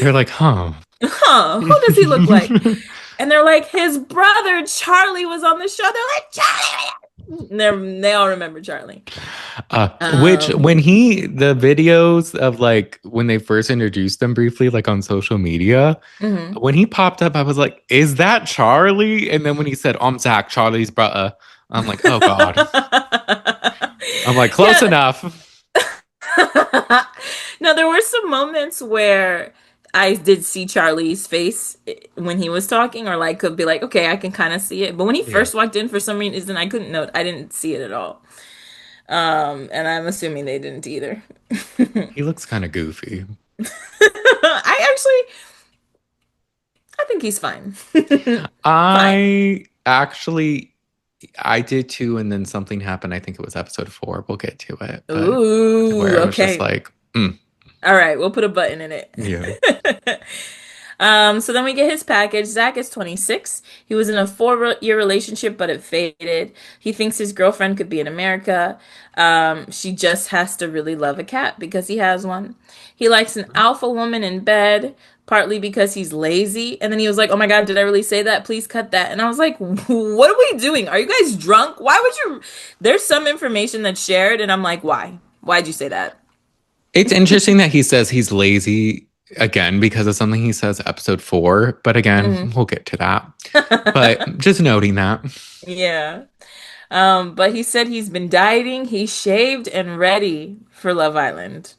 Speaker 1: They're like, huh.
Speaker 2: Huh, who does he look like? And they're like, his brother Charlie was on the show. They're like, Charlie. They all remember Charlie.
Speaker 1: Which
Speaker 2: Um,
Speaker 1: when the videos of like when they first introduced them briefly, like on social media,
Speaker 2: mhm.
Speaker 1: when he popped up, I was like, is that Charlie? And then when he said, I'm Zach, Charlie's brother, I'm like, oh God. I'm like, close
Speaker 2: Yeah.
Speaker 1: enough.
Speaker 2: No, there were some moments where I did see Charlie's face when he was talking, or like could be like, okay, I can kind of see it. But when he
Speaker 1: Yeah.
Speaker 2: first walked in, for some reason, I couldn't note. I didn't see it at all. And I'm assuming they didn't either.
Speaker 1: He looks kind of goofy.
Speaker 2: I think he's fine. Fine.
Speaker 1: I actually, I did too, and then something happened. I think it was episode 4. We'll get to it, but
Speaker 2: Ooh,
Speaker 1: where I was just
Speaker 2: okay.
Speaker 1: like,
Speaker 2: All right, we'll put a button in
Speaker 1: yeah.
Speaker 2: it. So then we get his package. Zach is 26. He was in a 4-year relationship, but it faded. He thinks his girlfriend could be in America. She just has to really love a cat because he has one. He likes an alpha woman in bed, partly because he's lazy. And then he was like, "Oh my God, did I really say that? Please cut that." And I was like, "What are we doing? Are you guys drunk? Why would you?" There's some information that's shared, and I'm like, "Why? Why'd you say that?"
Speaker 1: It's interesting that he says he's lazy again because of something he says episode 4. But again,
Speaker 2: Hmm.
Speaker 1: we'll get to that. But just noting that.
Speaker 2: Yeah. But he said he's been dieting, he's shaved and ready for Love Island.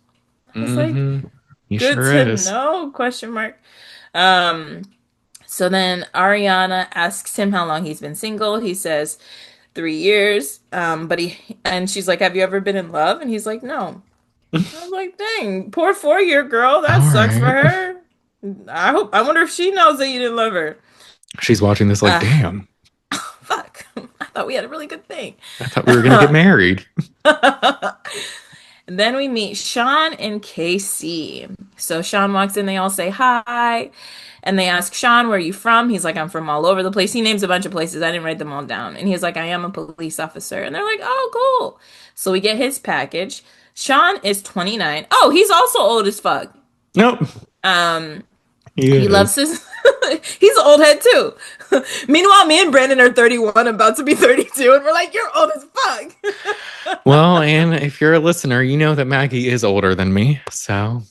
Speaker 2: I was like,
Speaker 1: Mm-hmm. He
Speaker 2: good
Speaker 1: sure
Speaker 2: to
Speaker 1: is.
Speaker 2: know, question mark. Um, so then Ariana asks him how long he's been single. He says 3 years. And she's like, have you ever been in love? And he's like, no. I was like, dang, poor 4-year girl. That
Speaker 1: All
Speaker 2: sucks for
Speaker 1: right.
Speaker 2: her. I wonder if she knows that you didn't love her.
Speaker 1: She's watching this like,
Speaker 2: Uh,
Speaker 1: damn,
Speaker 2: fuck. I thought we had a really good thing.
Speaker 1: I thought we were going to get married.
Speaker 2: And then we meet Sean and Casey. So Sean walks in, they all say hi. And they ask Sean, where are you from? He's like, I'm from all over the place. He names a bunch of places. I didn't write them all down. And he's like, I am a police officer. And they're like, oh, cool. So we get his package. Sean is 29. Oh, he's also old as fuck.
Speaker 1: Nope.
Speaker 2: Um,
Speaker 1: He
Speaker 2: he loves
Speaker 1: is.
Speaker 2: his. He's an old head too. Meanwhile, me and Brandon are 31, about to be 32, and we're like, "You're old as fuck."
Speaker 1: Well, and if you're a listener, you know that Maggie is older than me. So,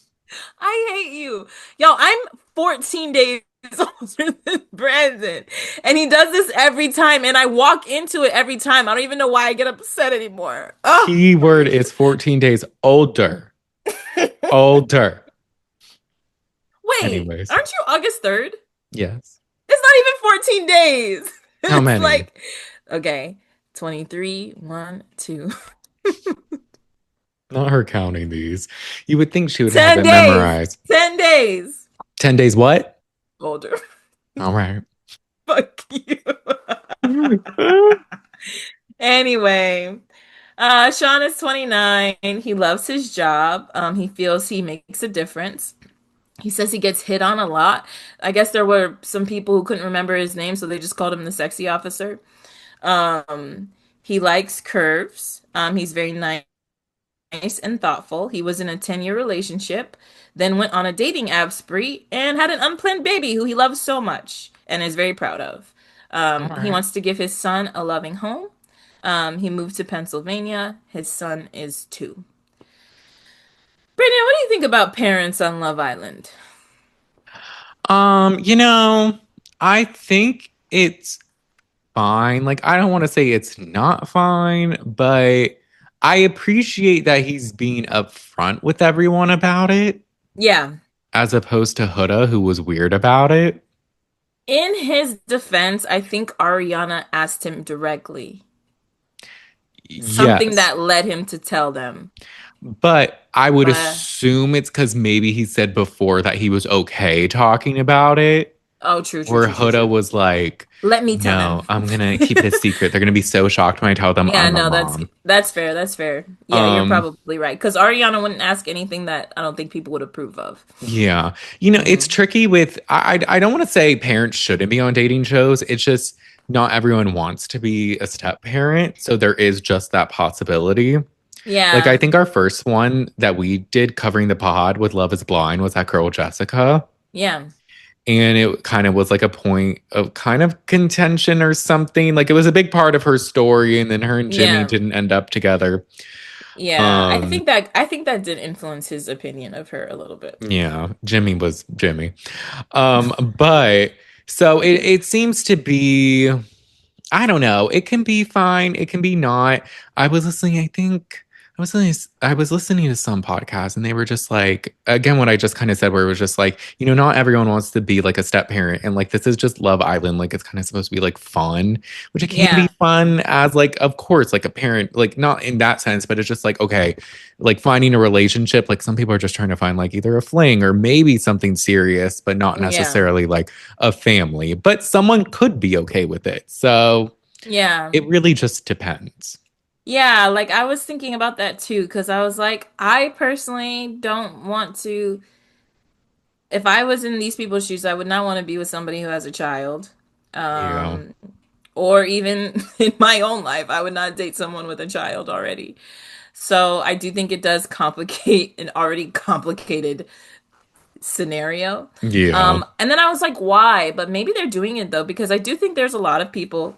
Speaker 2: I hate you. Yo, I'm 14 days older than Brandon. And he does this every time. And I walk into it every time. I don't even know why I get upset anymore. Oh,
Speaker 1: keyword is 14 days older. Older.
Speaker 2: wait.
Speaker 1: Anyways,
Speaker 2: Aren't you August 3rd?
Speaker 1: yes.
Speaker 2: It's not even 14 days.
Speaker 1: How
Speaker 2: It's
Speaker 1: many?
Speaker 2: like, okay, 23, 1, 2,
Speaker 1: Not her counting these. You would think she would have
Speaker 2: 10
Speaker 1: it
Speaker 2: days.
Speaker 1: memorized.
Speaker 2: 10 days
Speaker 1: 10 days what?
Speaker 2: older.
Speaker 1: All right.
Speaker 2: Fuck you. Anyway, Sean is 29. He loves his job. He feels he makes a difference. He says he gets hit on a lot. I guess there were some people who couldn't remember his name, so they just called him the sexy officer. He likes curves. He's very nice and thoughtful. He was in a 10-year relationship, then went on a dating app spree and had an unplanned baby who he loves so much and is very proud of.
Speaker 1: All
Speaker 2: He
Speaker 1: right.
Speaker 2: wants to give his son a loving home. He moved to Pennsylvania. His son is 2. Brandon, what do you think about parents on Love Island?
Speaker 1: You know, I think it's fine. Like, I don't want to say it's not fine, but I appreciate that he's being upfront with everyone about it,
Speaker 2: Yeah.
Speaker 1: as opposed to Huda, who was weird about it.
Speaker 2: In his defense, I think Ariana asked him directly something
Speaker 1: Yes.
Speaker 2: that led him to tell them.
Speaker 1: But I would
Speaker 2: But
Speaker 1: assume it's because maybe he said before that he was okay talking about it.
Speaker 2: oh, true, true,
Speaker 1: Or
Speaker 2: true, true,
Speaker 1: Huda
Speaker 2: true.
Speaker 1: was like,
Speaker 2: Let me tell
Speaker 1: no,
Speaker 2: them.
Speaker 1: I'm gonna keep it a secret. They're gonna be so shocked when I tell them
Speaker 2: Yeah,
Speaker 1: I'm a
Speaker 2: no,
Speaker 1: mom.
Speaker 2: that's fair. That's fair. Yeah, you're
Speaker 1: Um,
Speaker 2: probably right. Because Ariana wouldn't ask anything that I don't think people would approve of.
Speaker 1: yeah. You know, it's
Speaker 2: Hmm.
Speaker 1: tricky with I don't want to say parents shouldn't be on dating shows. It's just not everyone wants to be a step parent. So there is just that possibility. Like, I
Speaker 2: Yeah.
Speaker 1: think our first one that we did covering the pod with Love is Blind was that girl, Jessica.
Speaker 2: Yeah.
Speaker 1: And it kind of was like a point of kind of contention or something. Like, it was a big part of her story. And then her and Jimmy
Speaker 2: Yeah.
Speaker 1: didn't end up together.
Speaker 2: Yeah.
Speaker 1: Um,
Speaker 2: I think that did influence his opinion of her a little bit.
Speaker 1: yeah, Jimmy was Jimmy. But so it seems to be. I don't know. It can be fine. It can be not. I was listening, I think I was listening to some podcast and they were just like, again, what I just kind of said, where it was just like, not everyone wants to be like a step parent. And like, this is just Love Island. Like, it's kind of supposed to be like fun, which it can be
Speaker 2: Yeah.
Speaker 1: fun as like, of course, like a parent, like not in that sense, but it's just like, okay, like finding a relationship. Like, some people are just trying to find like either a fling or maybe something serious, but not
Speaker 2: Yeah.
Speaker 1: necessarily like a family. But someone could be okay with it. So,
Speaker 2: Yeah.
Speaker 1: it really just depends.
Speaker 2: Yeah, like I was thinking about that too, because I was like, I personally don't want to, if I was in these people's shoes, I would not want to be with somebody who has a child.
Speaker 1: Yeah.
Speaker 2: Um, or even in my own life, I would not date someone with a child already. So I do think it does complicate an already complicated scenario.
Speaker 1: Yeah.
Speaker 2: And then I was like, why? But maybe they're doing it though, because I do think there's a lot of people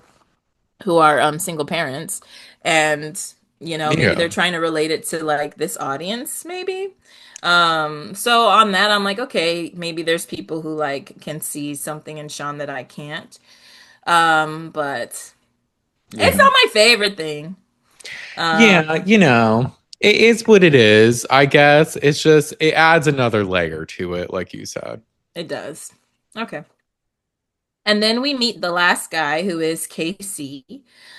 Speaker 2: who are single parents and maybe
Speaker 1: Yeah.
Speaker 2: they're trying to relate it to like this audience maybe. So on that I'm like, okay, maybe there's people who like can see something in Sean that I can't. But it's
Speaker 1: Yeah.
Speaker 2: not my favorite thing.
Speaker 1: Yeah.
Speaker 2: um
Speaker 1: It is what it is, I guess. It's just, it adds another layer to it, like you said.
Speaker 2: it does. Okay. And then we meet the last guy who is KC,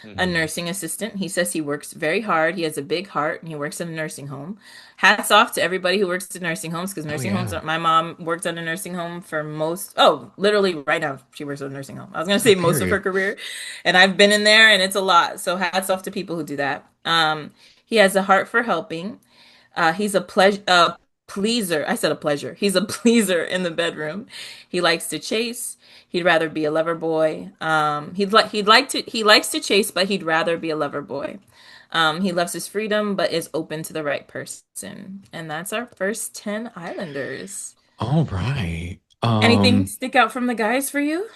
Speaker 2: a
Speaker 1: Hmm.
Speaker 2: nursing assistant. He says he works very hard. He has a big heart and he works in a nursing home. Hats off to everybody who works in nursing homes because
Speaker 1: Oh,
Speaker 2: nursing homes
Speaker 1: yeah.
Speaker 2: are, my mom worked at a nursing home for literally right now she works at a nursing home. I was going to
Speaker 1: Oh,
Speaker 2: say most of her
Speaker 1: period.
Speaker 2: career and I've been in there and it's a lot. So hats off to people who do that. He has a heart for helping. He's a pleaser. I said a pleasure. He's a pleaser in the bedroom. He likes to chase. He'd rather be a lover boy. He likes to chase, but he'd rather be a lover boy. He loves his freedom, but is open to the right person. And that's our first 10 Islanders.
Speaker 1: All right.
Speaker 2: Anything stick out from the guys for you?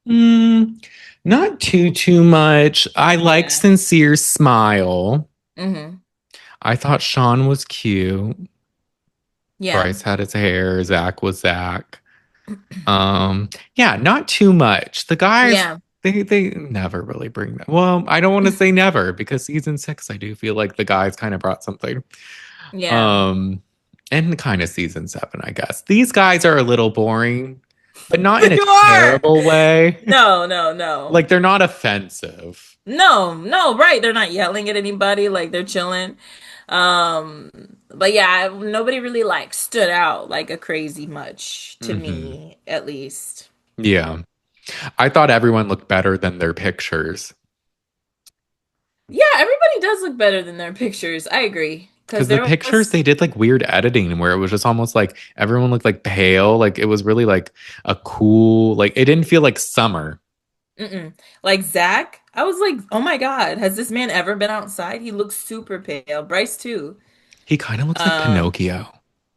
Speaker 1: Mm, not too much. I like
Speaker 2: Yeah.
Speaker 1: Sincere's smile.
Speaker 2: Mm-hmm.
Speaker 1: I thought Sean was cute.
Speaker 2: Yeah.
Speaker 1: Bryce had his hair. Zach was Zach. Yeah, not too much. The guys,
Speaker 2: Yeah.
Speaker 1: they never really bring that. Well, I don't want to say never because season 6, I do feel like the guys kind of brought something.
Speaker 2: Yeah.
Speaker 1: Um, and kind of season 7, I guess. These guys are a little boring, but not in a
Speaker 2: You are.
Speaker 1: terrible way.
Speaker 2: No, no, no.
Speaker 1: Like, they're not offensive.
Speaker 2: No, no, right. They're not yelling at anybody, like they're chilling. Um, but yeah, nobody really like stood out like a crazy much to
Speaker 1: Hmm.
Speaker 2: me, at least.
Speaker 1: Yeah. I thought everyone looked better than their pictures.
Speaker 2: Yeah, everybody does look better than their pictures. I agree. Because
Speaker 1: Because the
Speaker 2: there
Speaker 1: pictures,
Speaker 2: was,
Speaker 1: they did like weird editing where it was just almost like everyone looked like pale. Like, it was really like a cool, like, it didn't feel like summer.
Speaker 2: like Zach. I was like, oh my God, has this man ever been outside? He looks super pale. Bryce too.
Speaker 1: He kind of looks like
Speaker 2: Um,
Speaker 1: Pinocchio.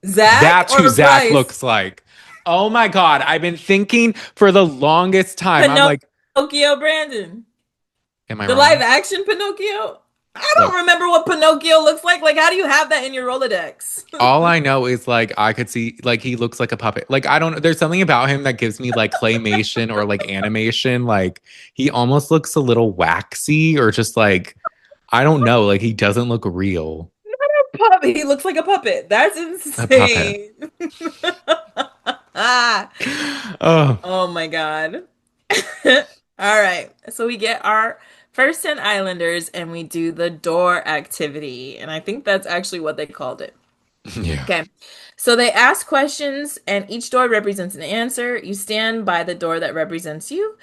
Speaker 2: Zach
Speaker 1: That's who
Speaker 2: or
Speaker 1: Zach
Speaker 2: Bryce?
Speaker 1: looks like. Oh my God. I've been thinking for the longest time. I'm like,
Speaker 2: Pinocchio Brandon.
Speaker 1: am I
Speaker 2: The live
Speaker 1: wrong?
Speaker 2: action Pinocchio? I don't
Speaker 1: Look,
Speaker 2: remember what Pinocchio looks like. Like, how do you have that in your Rolodex?
Speaker 1: all I know is like I could see like he looks like a puppet. Like, I don't know. There's something about him that gives me like claymation or like animation. Like, he almost looks a little waxy or just like, I don't know. Like, he doesn't look real.
Speaker 2: Puppet. He looks like a puppet. That's
Speaker 1: A puppet.
Speaker 2: insane. Ah.
Speaker 1: Oh,
Speaker 2: Oh my God. All right. So we get our first 10 Islanders and we do the door activity. And I think that's actually what they called it.
Speaker 1: yeah.
Speaker 2: Okay. So they ask questions, and each door represents an answer. You stand by the door that represents you.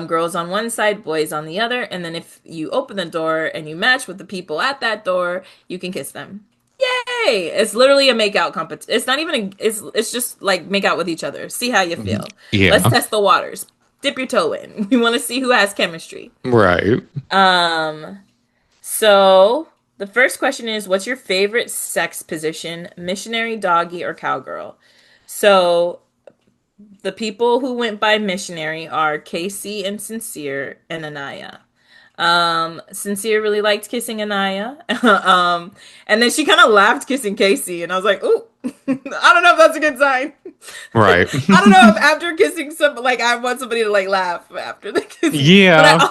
Speaker 2: Girls on one side, boys on the other. And then if you open the door and you match with the people at that door, you can kiss them. Yay! It's literally a makeout competition. It's not even it's just like make out with each other. See how you feel. Let's
Speaker 1: Yeah.
Speaker 2: test the waters. dip your toe in. We want to see who has chemistry.
Speaker 1: Right.
Speaker 2: Um, so the first question is, what's your favorite sex position? Missionary, doggy, or cowgirl? So the people who went by missionary are Casey and Sincere and Anaya. Sincere really liked kissing Anaya. And then she kind of laughed kissing Casey, and I was like, "Ooh, I don't know if that's a good sign.
Speaker 1: Right.
Speaker 2: I don't know if after kissing some, like, I want somebody to like laugh after the kissing, but
Speaker 1: Yeah.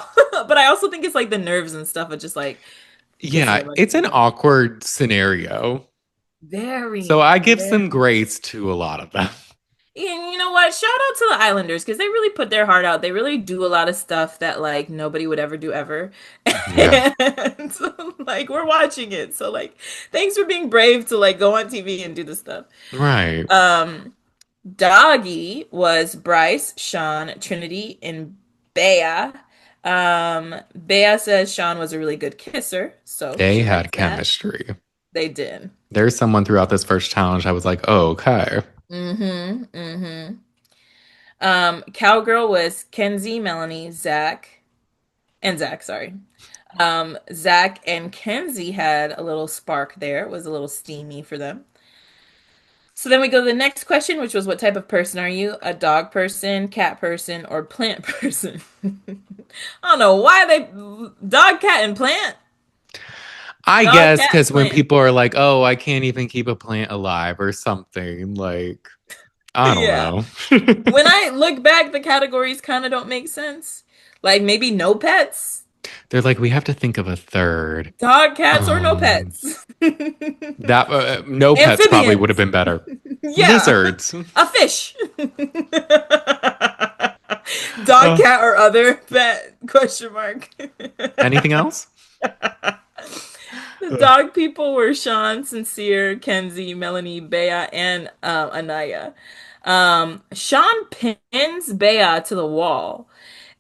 Speaker 2: but I also think it's like the nerves and stuff of just like kissing
Speaker 1: Yeah.
Speaker 2: a bunch of
Speaker 1: It's an
Speaker 2: people.
Speaker 1: awkward scenario. So
Speaker 2: Very,
Speaker 1: I give
Speaker 2: very.
Speaker 1: some grace to a lot of them.
Speaker 2: And you know what? Shout out to the Islanders because they really put their heart out. They really do a lot of stuff that like nobody would ever do ever.
Speaker 1: Yeah.
Speaker 2: And so, like we're watching it. So like thanks for being brave to like go on TV and do this stuff.
Speaker 1: Right.
Speaker 2: Um Doggy was Bryce, Sean, Trinity, and Bea. Bea says Sean was a really good kisser, so
Speaker 1: They
Speaker 2: she likes
Speaker 1: had
Speaker 2: that.
Speaker 1: chemistry.
Speaker 2: They did.
Speaker 1: There's someone throughout this first challenge I was like, oh, okay.
Speaker 2: Mm-hmm. Mm-hmm. Cowgirl was Kenzie, Melanie, Zach, sorry. Zach and Kenzie had a little spark there. It was a little steamy for them. So then we go to the next question, which was what type of person are you? A dog person, cat person, or plant person? I don't know why they dog, cat, and plant.
Speaker 1: I
Speaker 2: Dog,
Speaker 1: guess
Speaker 2: cat,
Speaker 1: because when
Speaker 2: plant.
Speaker 1: people are like, oh, I can't even keep a plant alive or something, like, I don't
Speaker 2: Yeah.
Speaker 1: know.
Speaker 2: When I look back, the categories kind of don't make sense. Like maybe no pets,
Speaker 1: They're like, we have to think of a third.
Speaker 2: dog, cats, or no
Speaker 1: Um,
Speaker 2: pets.
Speaker 1: that no pets probably would have
Speaker 2: Amphibians.
Speaker 1: been better.
Speaker 2: Yeah.
Speaker 1: Lizards.
Speaker 2: A fish. Dog,
Speaker 1: Uh,
Speaker 2: cat, or other pet? Question mark.
Speaker 1: anything else?
Speaker 2: The dog people were Sean, Sincere, Kenzie, Melanie, Bea, and Anaya. Sean pins Bea to the wall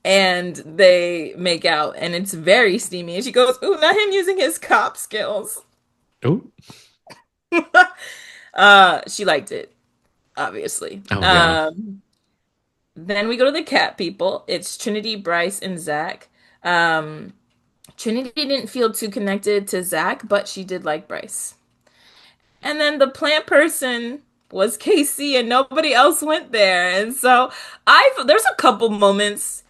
Speaker 2: and they make out, and it's very steamy. And she goes, "Ooh, not him using his cop skills."
Speaker 1: Oh,
Speaker 2: She liked it, obviously.
Speaker 1: oh yeah.
Speaker 2: Then we go to the cat people. It's Trinity, Bryce, and Zach. Um, Trinity didn't feel too connected to Zach, but she did like Bryce. And then the plant person was Casey, and nobody else went there. And so there's a couple moments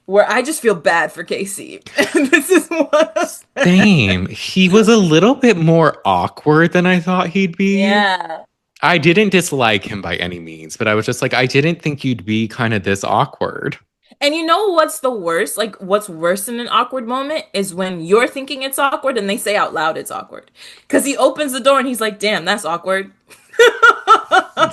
Speaker 2: where I just feel bad for Casey. And this is one of them.
Speaker 1: Same. He was a little bit more awkward than I thought he'd be.
Speaker 2: Yeah.
Speaker 1: I didn't dislike him by any means, but I was just like, I didn't think you'd be kind of this awkward.
Speaker 2: And you know what's the worst? Like, what's worse than an awkward moment is when you're thinking it's awkward and they say out loud it's awkward. Because he opens the door and he's like, damn, that's awkward.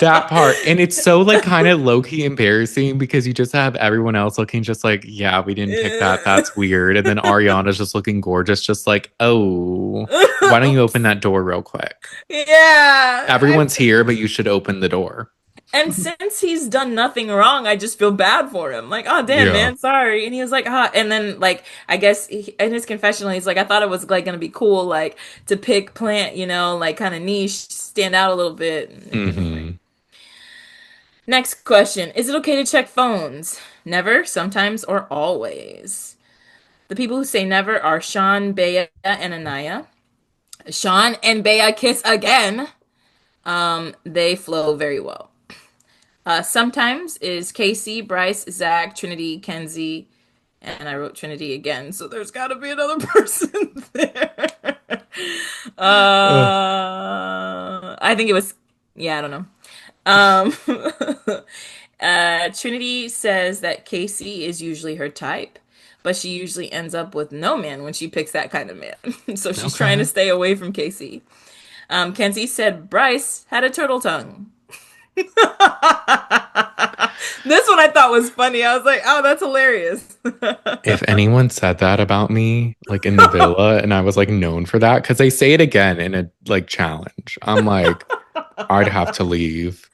Speaker 1: That part. And it's so like kind of low-key embarrassing because you just have everyone else looking just like, yeah, we didn't pick that. That's weird. And then Ariana's just looking gorgeous, just like, oh, why don't you open that door real quick?
Speaker 2: Yeah.
Speaker 1: Everyone's here, but you should open the door.
Speaker 2: And since he's done nothing wrong, I just feel bad for him. Like, oh damn,
Speaker 1: Yeah.
Speaker 2: man, sorry. And he was like, ah. And then like, I guess in his confessional, he's like, I thought it was like gonna be cool, like to pick plant, like kind of niche, stand out a little bit. And it didn't work.
Speaker 1: Hmm.
Speaker 2: Next question: is it okay to check phones? Never, sometimes, or always? The people who say never are Sean, Bea, and Anaya. Sean and Bea kiss again. They flow very well. Sometimes is Casey, Bryce, Zach, Trinity, Kenzie, and I wrote Trinity again, so there's got to be another person there.
Speaker 1: Uh,
Speaker 2: I think it was, yeah, I don't know. Um, Trinity says that Casey is usually her type, but she usually ends up with no man when she picks that kind of man. So she's trying to
Speaker 1: okay.
Speaker 2: stay away from Casey. Kenzie said Bryce had a turtle tongue. This one I thought was funny. I was like, oh, that's hilarious.
Speaker 1: If anyone said that about me, like in the villa, and I was like known for that, because they say it again in a like challenge, I'm like, I'd have to leave.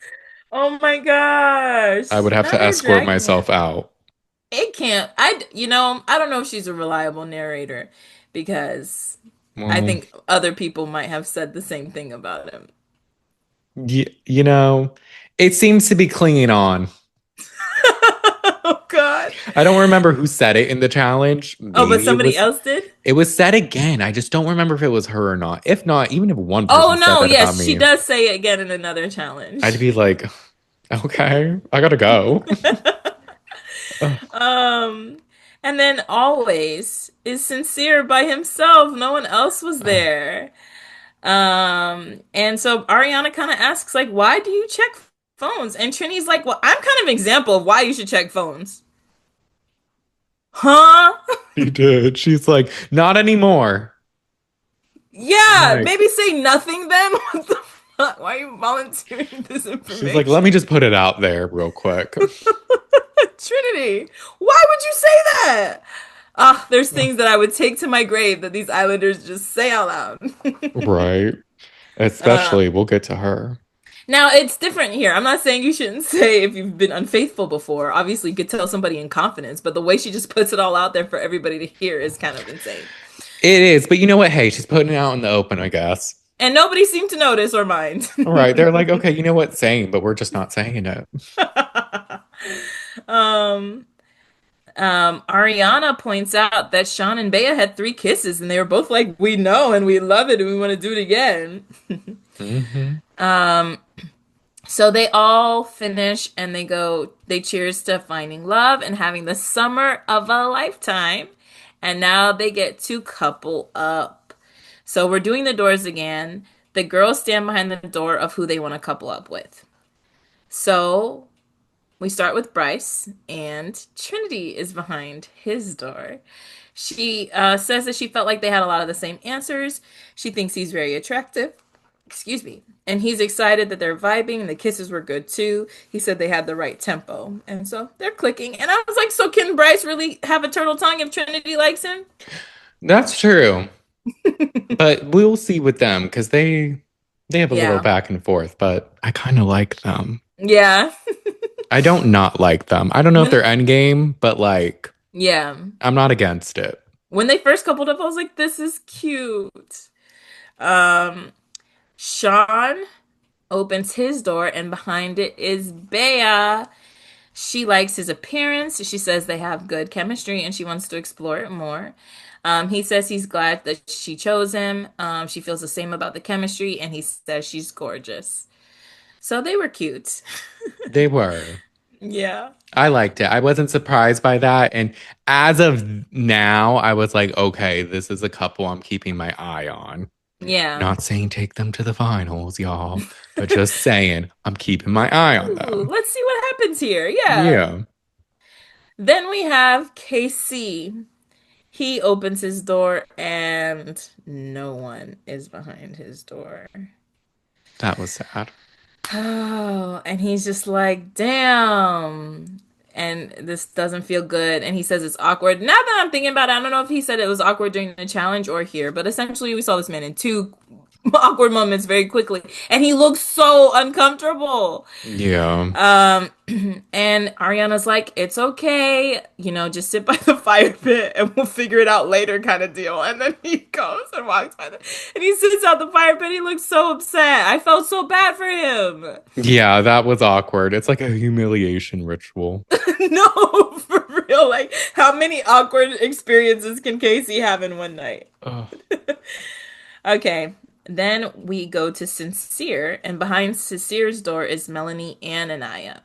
Speaker 2: Oh my gosh.
Speaker 1: I would have
Speaker 2: Now
Speaker 1: to
Speaker 2: you're
Speaker 1: escort
Speaker 2: dragging it.
Speaker 1: myself out.
Speaker 2: It can't. I don't know if she's a reliable narrator because I
Speaker 1: Well,
Speaker 2: think other people might have said the same thing about him.
Speaker 1: you know, it seems to be clinging on.
Speaker 2: Oh God. god.
Speaker 1: I don't remember who said it in the challenge.
Speaker 2: Oh, but
Speaker 1: Maybe it
Speaker 2: somebody
Speaker 1: was
Speaker 2: else did?
Speaker 1: it was said again. I just don't remember if it was her or not. If not, even if one
Speaker 2: Oh
Speaker 1: person said
Speaker 2: no,
Speaker 1: that about
Speaker 2: yes, she
Speaker 1: me,
Speaker 2: does say it again in another
Speaker 1: I'd
Speaker 2: challenge.
Speaker 1: be like, okay, I gotta go. Ugh.
Speaker 2: Um, and then always is sincere by himself. No one else was
Speaker 1: Ugh.
Speaker 2: there. And so Ariana kind of asks, like, why do you check phones? And Trinity's like, well, I'm kind of an example of why you should check phones. Huh?
Speaker 1: She did. She's like, not anymore. I'm
Speaker 2: Yeah,
Speaker 1: like,
Speaker 2: maybe say nothing then. What the fuck? Why are you volunteering this
Speaker 1: she's like, let
Speaker 2: information?
Speaker 1: me just put it out there real quick.
Speaker 2: Trinity, why would you say that? Ah, there's things that I would take to my grave that these Islanders just say out loud.
Speaker 1: Right.
Speaker 2: uh,
Speaker 1: Especially, we'll get to her.
Speaker 2: Now it's different here. I'm not saying you shouldn't say if you've been unfaithful before. Obviously, you could tell somebody in confidence, but the way she just puts it all out there for everybody to hear is kind of insane.
Speaker 1: It is, but you know what? Hey, she's putting it out in the open, I guess.
Speaker 2: And nobody seemed to notice or mind.
Speaker 1: All right. They're like, okay, you know what? Same, but we're just not saying it.
Speaker 2: um, Ariana points out that Sean and Bea had 3 kisses, and they were both like, "We know and we love it, and we want to do it again."
Speaker 1: Hmm.
Speaker 2: So they all finish and they cheers to finding love and having the summer of a lifetime. And now they get to couple up. So we're doing the doors again. The girls stand behind the door of who they want to couple up with. So we start with Bryce, and Trinity is behind his door. She says that she felt like they had a lot of the same answers. She thinks he's very attractive. Excuse me. And he's excited that they're vibing and the kisses were good too. He said they had the right tempo. And so they're clicking. And I was like, so can Bryce really have a turtle tongue if Trinity likes him?
Speaker 1: That's true. But we'll see with them because they have a little
Speaker 2: Yeah.
Speaker 1: back and forth, but I kind of like them.
Speaker 2: Yeah.
Speaker 1: I don't not like them. I don't know if they're
Speaker 2: When
Speaker 1: endgame, but like
Speaker 2: yeah.
Speaker 1: I'm not against it.
Speaker 2: When they first coupled up, I was like, this is cute. Um, Sean opens his door and behind it is Bea. She likes his appearance. She says they have good chemistry and she wants to explore it more. He says he's glad that she chose him. She feels the same about the chemistry and he says she's gorgeous. So they were cute.
Speaker 1: They were.
Speaker 2: Yeah.
Speaker 1: I liked it. I wasn't surprised by that. And as of now, I was like, okay, this is a couple I'm keeping my eye on.
Speaker 2: Yeah.
Speaker 1: Not saying take them to the finals, y'all, but just saying I'm keeping my eye on
Speaker 2: Ooh,
Speaker 1: them.
Speaker 2: let's see what happens here. Yeah.
Speaker 1: Yeah,
Speaker 2: Then we have KC. He opens his door and no one is behind his door.
Speaker 1: that was sad.
Speaker 2: Oh, and he's just like, damn. And this doesn't feel good. And he says it's awkward. Now that I'm thinking about it, I don't know if he said it was awkward during the challenge or here, but essentially we saw this man in 2 awkward moments very quickly. And he looks so uncomfortable.
Speaker 1: Yeah.
Speaker 2: Um, and Ariana's like, it's okay, just sit by the fire pit and we'll figure it out later, kind of deal. And then he goes and walks by and he sits out the fire pit. He looks so upset. I felt so bad for him.
Speaker 1: Yeah, that was awkward. It's like a humiliation ritual.
Speaker 2: No, for real. Like, how many awkward experiences can Casey have in one night?
Speaker 1: Ugh.
Speaker 2: Okay. Then we go to Sincere, and behind Sincere's door is Melanie and Anaya.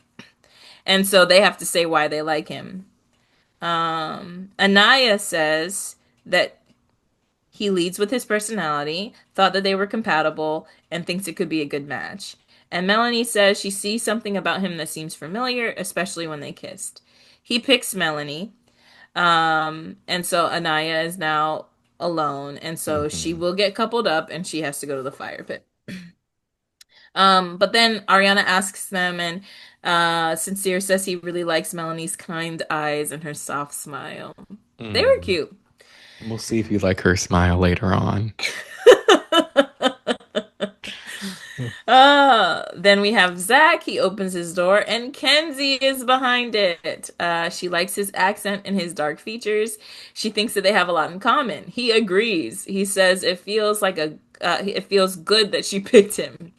Speaker 2: And so they have to say why they like him. Anaya says that he leads with his personality, thought that they were compatible, and thinks it could be a good match. And Melanie says she sees something about him that seems familiar, especially when they kissed. He picks Melanie, and so Anaya is now alone, and so she
Speaker 1: Mhm.
Speaker 2: will get coupled up, and she has to go to the fire pit. But then Ariana asks them, and Sincere says he really likes Melanie's kind eyes and her soft smile. They were
Speaker 1: Mm.
Speaker 2: cute.
Speaker 1: We'll see if you like her smile later on.
Speaker 2: Then we have Zach. He opens his door, and Kenzie is behind it. She likes his accent and his dark features. She thinks that they have a lot in common. He agrees. He says it feels good that she picked him.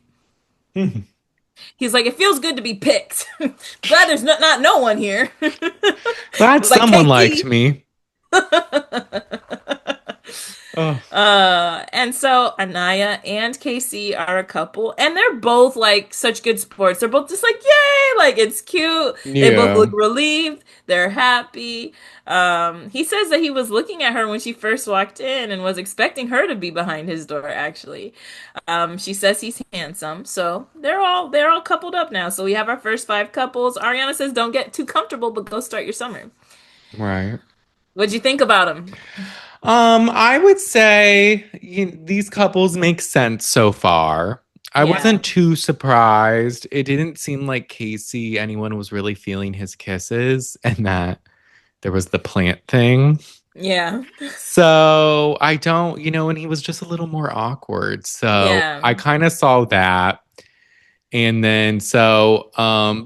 Speaker 2: He's like, it feels good to be picked. Glad there's not no one here.
Speaker 1: Glad
Speaker 2: Like
Speaker 1: someone liked
Speaker 2: KT.
Speaker 1: me. Oh,
Speaker 2: And so Anaya and Casey are a couple, and they're both like such good sports. They're both just like, yay, like it's cute. They both look
Speaker 1: yeah.
Speaker 2: relieved. They're happy. He says that he was looking at her when she first walked in and was expecting her to be behind his door, actually. She says he's handsome, so they're all coupled up now. So we have our first five couples. Ariana says, don't get too comfortable, but go start your summer.
Speaker 1: Right.
Speaker 2: What'd you think about him?
Speaker 1: I would say these couples make sense so far. I
Speaker 2: Yeah.
Speaker 1: wasn't too surprised. It didn't seem like Casey, anyone was really feeling his kisses, and that there was the plant thing.
Speaker 2: Yeah.
Speaker 1: So I don't, and he was just a little more awkward. So
Speaker 2: Yeah.
Speaker 1: I kind of saw that. And then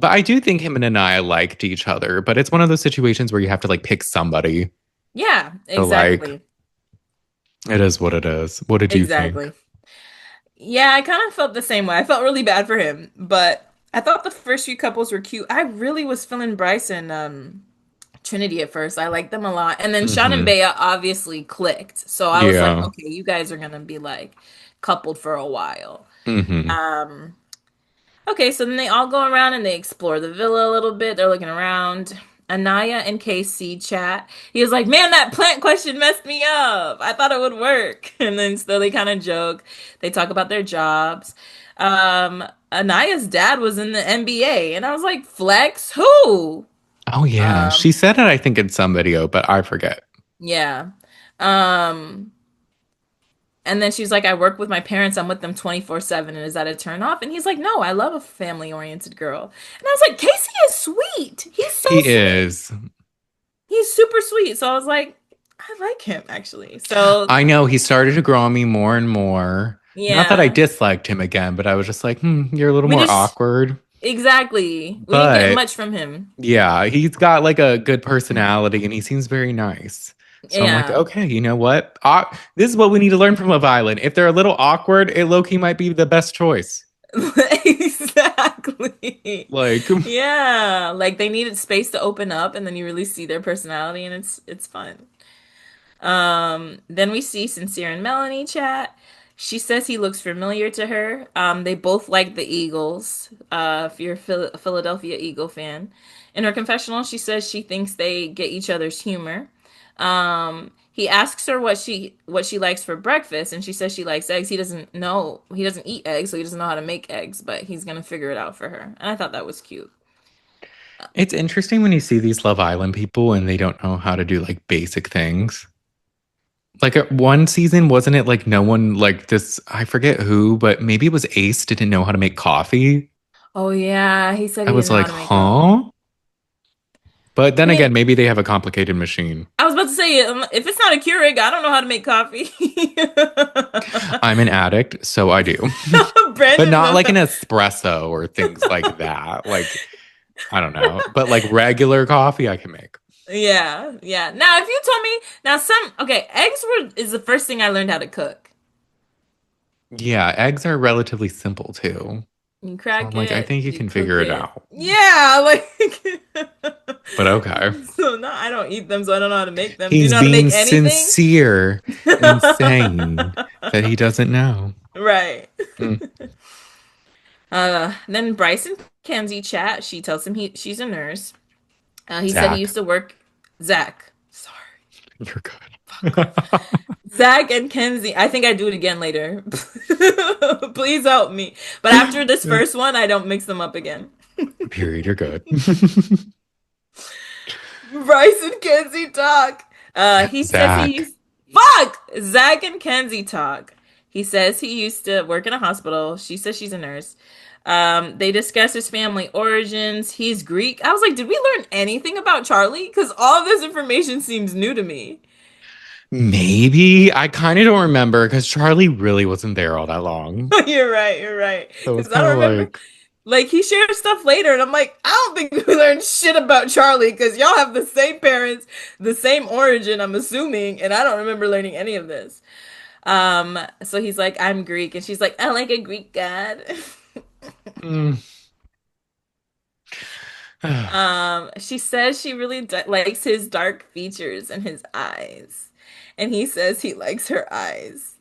Speaker 1: but I do think him and Anaya liked each other, but it's one of those situations where you have to like pick somebody.
Speaker 2: Yeah,
Speaker 1: So like
Speaker 2: exactly.
Speaker 1: it is what it is. What did you think?
Speaker 2: Exactly. Yeah, I kind of felt the same way. I felt really bad for him, but I thought the first few couples were cute. I really was feeling Bryce and Trinity at first. I liked them a lot. And then Sean and
Speaker 1: Hmm.
Speaker 2: Bea obviously clicked. So I was like,
Speaker 1: Yeah.
Speaker 2: okay, you guys are gonna be like coupled for a while.
Speaker 1: Hmm.
Speaker 2: Um, okay, so then they all go around and they explore the villa a little bit. They're looking around. Anaya and KC chat. He was like, "Man, that plant question messed me up. I thought it would work." And then so they kind of joke. They talk about their jobs. Anaya's dad was in the NBA, and I was like, "Flex? Who?"
Speaker 1: Oh yeah.
Speaker 2: Um,
Speaker 1: She said it, I think, in some video, but I forget.
Speaker 2: yeah. Um, And then she's like, I work with my parents. I'm with them 24/7. And is that a turn off? And he's like, no, I love a family oriented girl. And I was like, Casey is sweet. He's so
Speaker 1: He
Speaker 2: sweet.
Speaker 1: is.
Speaker 2: He's super sweet. So I was like, I like him actually. So
Speaker 1: I know he started to grow on me more and more. Not that I
Speaker 2: yeah,
Speaker 1: disliked him again, but I was just like, you're a little
Speaker 2: we
Speaker 1: more
Speaker 2: just,
Speaker 1: awkward.
Speaker 2: exactly. We didn't get
Speaker 1: But
Speaker 2: much from him.
Speaker 1: yeah, he's got like a good personality and he seems very nice. So I'm like,
Speaker 2: Yeah,
Speaker 1: okay, you know what? This is what we need to learn from Love Island. If they're a little awkward, it low key might be the best choice.
Speaker 2: exactly.
Speaker 1: Like,
Speaker 2: Yeah, like they needed space to open up and then you really see their personality and it's fun. Then we see Sincere and Melanie chat. She says he looks familiar to her. They both like the Eagles. If you're a Philadelphia Eagle fan. In her confessional, she says she thinks they get each other's humor. He asks her what she likes for breakfast, and she says she likes eggs. He doesn't know. He doesn't eat eggs, so he doesn't know how to make eggs, but he's gonna figure it out for her. And I thought that was cute.
Speaker 1: it's interesting when you see these Love Island people and they don't know how to do like basic things. Like at one season, wasn't it like no one like this? I forget who, but maybe it was Ace didn't know how to make coffee.
Speaker 2: Oh yeah, he said
Speaker 1: I
Speaker 2: he
Speaker 1: was
Speaker 2: didn't know how
Speaker 1: like,
Speaker 2: to make coffee.
Speaker 1: huh? But
Speaker 2: I
Speaker 1: then
Speaker 2: mean,
Speaker 1: again, maybe they have a complicated machine.
Speaker 2: I was about to say, if it's not a Keurig, I don't know how to make coffee.
Speaker 1: I'm an addict, so I do. But
Speaker 2: Brandon
Speaker 1: not
Speaker 2: knows.
Speaker 1: like an espresso or things like that. Like, I don't know. But like regular coffee, I can make.
Speaker 2: Yeah, yeah. Now, if you told me now, okay, eggs is the first thing I learned how to cook.
Speaker 1: Yeah, eggs are relatively simple too.
Speaker 2: You
Speaker 1: So
Speaker 2: crack
Speaker 1: I'm like, I
Speaker 2: it,
Speaker 1: think you
Speaker 2: you
Speaker 1: can
Speaker 2: cook
Speaker 1: figure it
Speaker 2: it.
Speaker 1: out.
Speaker 2: Yeah, like.
Speaker 1: But okay.
Speaker 2: So no, I don't eat them, so I don't know how to make them. Do you
Speaker 1: He's
Speaker 2: know how to
Speaker 1: being
Speaker 2: make anything?
Speaker 1: sincere and saying that he doesn't know.
Speaker 2: Right.
Speaker 1: Mm,
Speaker 2: Then Bryce and Kenzie chat. She tells him she's a nurse. He said he
Speaker 1: Zach,
Speaker 2: used to work. Zach. Sorry.
Speaker 1: you're
Speaker 2: Fuck.
Speaker 1: good.
Speaker 2: Zach and Kenzie. I think I do it again later. Please help me. But after this first one, I don't mix them up again.
Speaker 1: Period, you're good.
Speaker 2: Bryce and Kenzie talk. He says he
Speaker 1: Zach.
Speaker 2: used. Fuck! Zach and Kenzie talk. He says he used to work in a hospital. She says she's a nurse. They discuss his family origins. He's Greek. I was like, did we learn anything about Charlie? Because all of this information seems new to me.
Speaker 1: Maybe. I kind of don't remember because Charlie really wasn't there all that long.
Speaker 2: You're right. You're right.
Speaker 1: So it's
Speaker 2: Because I
Speaker 1: kind
Speaker 2: don't
Speaker 1: of
Speaker 2: remember.
Speaker 1: like,
Speaker 2: Like he shared stuff later, and I'm like, I don't think we learned shit about Charlie because y'all have the same parents, the same origin, I'm assuming, and I don't remember learning any of this. So he's like, I'm Greek, and she's like, I like a Greek god.
Speaker 1: mm.
Speaker 2: She says she really likes his dark features and his eyes. And he says he likes her eyes,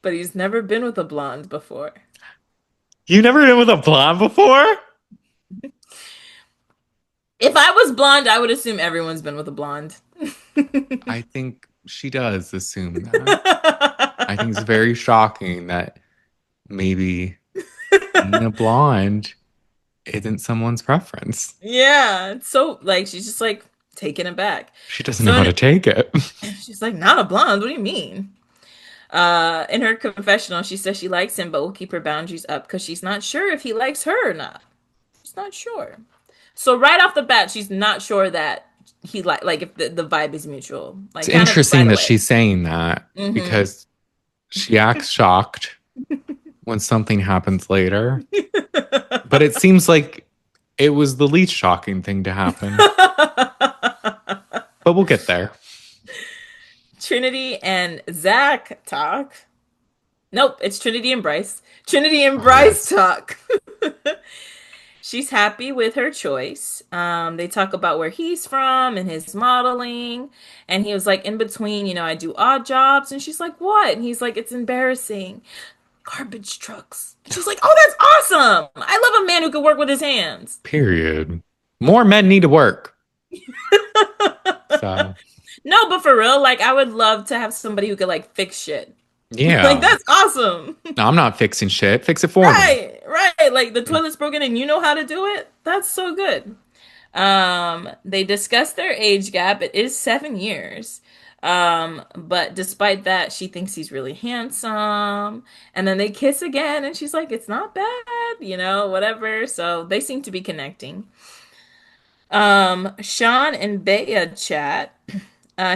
Speaker 2: but he's never been with a blonde before.
Speaker 1: You never been with a blonde before?
Speaker 2: If I was blonde, I would assume everyone's been with a blonde.
Speaker 1: I think she does assume that. I think it's very shocking that maybe being a blonde isn't someone's preference.
Speaker 2: Yeah, so like she's just like taken aback.
Speaker 1: She doesn't know
Speaker 2: So
Speaker 1: how to take it.
Speaker 2: she's like, not a blonde. What do you mean? In her confessional, she says she likes him, but will keep her boundaries up because she's not sure if he likes her or not. She's not sure. So right off the bat, she's not sure that he like if the vibe is mutual.
Speaker 1: It's
Speaker 2: Like kind of
Speaker 1: interesting
Speaker 2: right
Speaker 1: that
Speaker 2: away.
Speaker 1: she's saying that
Speaker 2: Hmm.
Speaker 1: because she acts shocked when something happens later. But it seems like it was the least shocking thing to happen. But we'll get there.
Speaker 2: Trinity and Zach talk. Nope, it's Trinity and Bryce. Trinity and
Speaker 1: Oh,
Speaker 2: Bryce
Speaker 1: yes.
Speaker 2: talk. She's happy with her choice. They talk about where he's from and his modeling. And he was like, in between, I do odd jobs. And she's like, what? And he's like, it's embarrassing. Garbage trucks. And she's like, oh, that's awesome. I love a man who can work with his hands.
Speaker 1: Period. More men need to work. So,
Speaker 2: No, but for real, like, I would love to have somebody who could, like, fix shit. Like,
Speaker 1: yeah.
Speaker 2: that's awesome.
Speaker 1: No, I'm not fixing shit. Fix it for me.
Speaker 2: Right, right. Like, the toilet's broken and you know how to do it. That's so good. They discuss their age gap. It is 7 years. But despite that, she thinks he's really handsome. And then they kiss again, and she's like, it's not bad, whatever. So they seem to be connecting. Sean and Bea chat.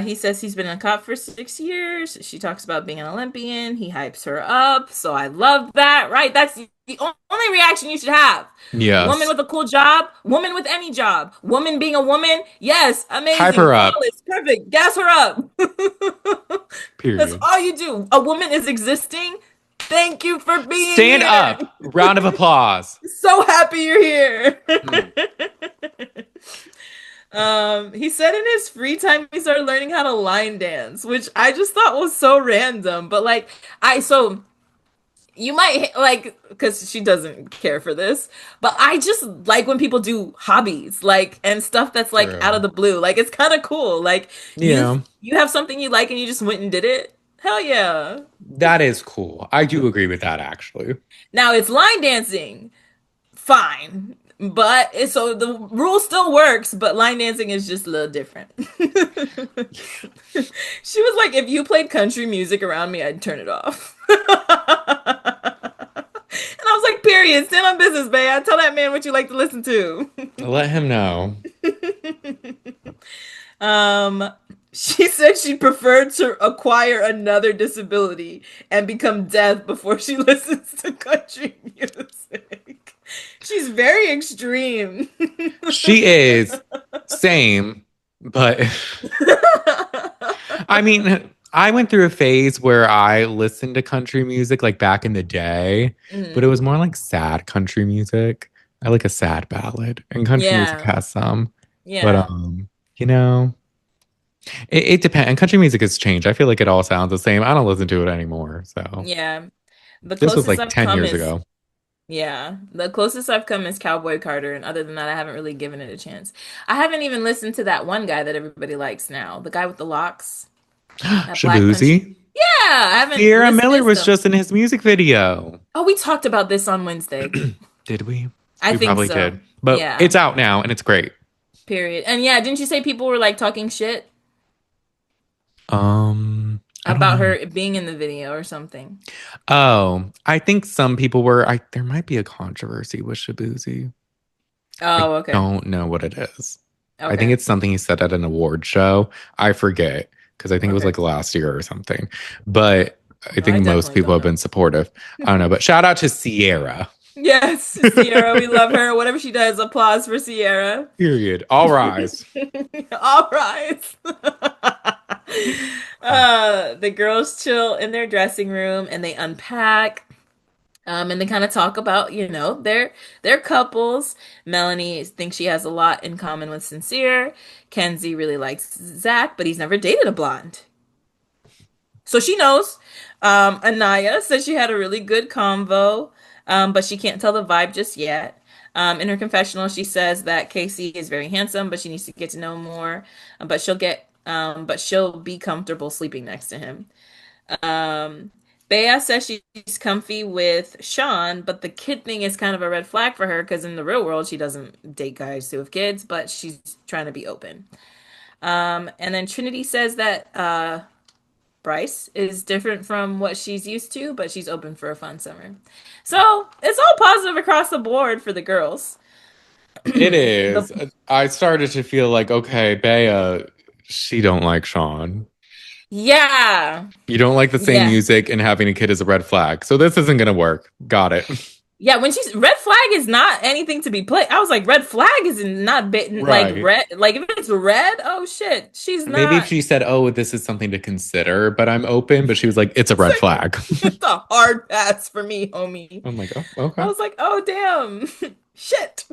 Speaker 2: He says he's been a cop for 6 years. She talks about being an Olympian. He hypes her up. So I love that, right? That's the only reaction you should have. Woman
Speaker 1: Yes.
Speaker 2: with a cool job, woman with any job, woman being a woman. Yes,
Speaker 1: Hype
Speaker 2: amazing,
Speaker 1: her up.
Speaker 2: flawless, perfect. Gas her up. That's
Speaker 1: Period.
Speaker 2: all you do. A woman is existing. Thank you for being
Speaker 1: Stand
Speaker 2: here.
Speaker 1: up. Round of applause.
Speaker 2: So happy you're here.
Speaker 1: Hmm.
Speaker 2: He said in his free time he started learning how to line dance, which I just thought was so random. But like, so you might like because she doesn't care for this, but I just like when people do hobbies like and stuff that's like out of
Speaker 1: True.
Speaker 2: the blue. Like it's kind of cool. Like you
Speaker 1: Yeah.
Speaker 2: you have something you like and you just went and did it. Hell yeah.
Speaker 1: That is cool. I do agree with that actually.
Speaker 2: Now it's line dancing. Fine. But so the rule still works, but line dancing is just a little different. She was like, if you played country music around me, I'd turn it off. And I was like, period. Stand on business, babe. Tell that man what you like to listen to.
Speaker 1: Let him know.
Speaker 2: Um, she said she preferred to acquire another disability and become deaf before she listens to country music. She's very extreme.
Speaker 1: She is same, but I mean, I went through a phase where I listened to country music like back in the day, but it
Speaker 2: Mhm.
Speaker 1: was more like sad country music. I like a sad ballad, and country music
Speaker 2: Yeah,
Speaker 1: has some, but
Speaker 2: yeah,
Speaker 1: you know, it depends. And country music has changed. I feel like it all sounds the same. I don't listen to it anymore. So
Speaker 2: yeah. The
Speaker 1: this was
Speaker 2: closest
Speaker 1: like
Speaker 2: I've
Speaker 1: 10
Speaker 2: come
Speaker 1: years
Speaker 2: is
Speaker 1: ago.
Speaker 2: Yeah, the closest I've come is Cowboy Carter, and other than that, I haven't really given it a chance. I haven't even listened to that one guy that everybody likes now, the guy with the locks, that black country.
Speaker 1: Shabuzi.
Speaker 2: Yeah, I haven't
Speaker 1: Sierra
Speaker 2: listened to
Speaker 1: Miller
Speaker 2: his
Speaker 1: was
Speaker 2: stuff.
Speaker 1: just in his music video.
Speaker 2: Oh, we talked about this on Wednesday.
Speaker 1: Did we?
Speaker 2: I
Speaker 1: We
Speaker 2: think
Speaker 1: probably
Speaker 2: so.
Speaker 1: did. But
Speaker 2: Yeah,
Speaker 1: it's out now and it's great.
Speaker 2: period. And yeah, didn't you say people were like talking shit
Speaker 1: I don't
Speaker 2: about
Speaker 1: know.
Speaker 2: her being in the video or something?
Speaker 1: Oh, I think some people were. There might be a controversy with Shabuzi. I
Speaker 2: Oh, okay.
Speaker 1: don't know what it is. I think
Speaker 2: Okay.
Speaker 1: it's something he said at an award show. I forget because I think it was
Speaker 2: Okay.
Speaker 1: like last year or something. But I
Speaker 2: Well, I
Speaker 1: think most
Speaker 2: definitely
Speaker 1: people
Speaker 2: don't
Speaker 1: have
Speaker 2: know.
Speaker 1: been supportive. I don't know, but shout out to Sierra.
Speaker 2: Yes, Sierra, we love her. Whatever she does, applause for Sierra.
Speaker 1: Period. All rise.
Speaker 2: All right. The girls chill in their dressing room and they unpack. And they kind of talk about, their couples. Melanie thinks she has a lot in common with Sincere. Kenzie really likes Zach, but he's never dated a blonde. So she knows. Anaya says she had a really good convo, but she can't tell the vibe just yet. In her confessional, she says that Casey is very handsome, but she needs to get to know more. But she'll be comfortable sleeping next to him. Um, Bea says she's comfy with Sean, but the kid thing is kind of a red flag for her because in the real world, she doesn't date guys who have kids, but she's trying to be open. And then Trinity says that Bryce is different from what she's used to, but she's open for a fun summer. So it's all positive across the board for the girls.
Speaker 1: It
Speaker 2: The,
Speaker 1: is. I started to feel like, okay, Bea, she don't like Sean.
Speaker 2: yeah,
Speaker 1: You don't like the same
Speaker 2: yeah.
Speaker 1: music, and having a kid is a red flag. So this isn't gonna work. Got it.
Speaker 2: Yeah, when she's red flag is not anything to be played. I was like, red flag is not bitten like
Speaker 1: Right.
Speaker 2: red. Like if it's red, oh shit, she's
Speaker 1: Maybe if
Speaker 2: not.
Speaker 1: she said, "Oh, this is something to consider," but I'm open, but she was like, "It's a
Speaker 2: It's
Speaker 1: red
Speaker 2: like
Speaker 1: flag."
Speaker 2: it's a hard pass for me, homie.
Speaker 1: I'm like, "Oh,
Speaker 2: I
Speaker 1: okay."
Speaker 2: was like, oh damn, shit.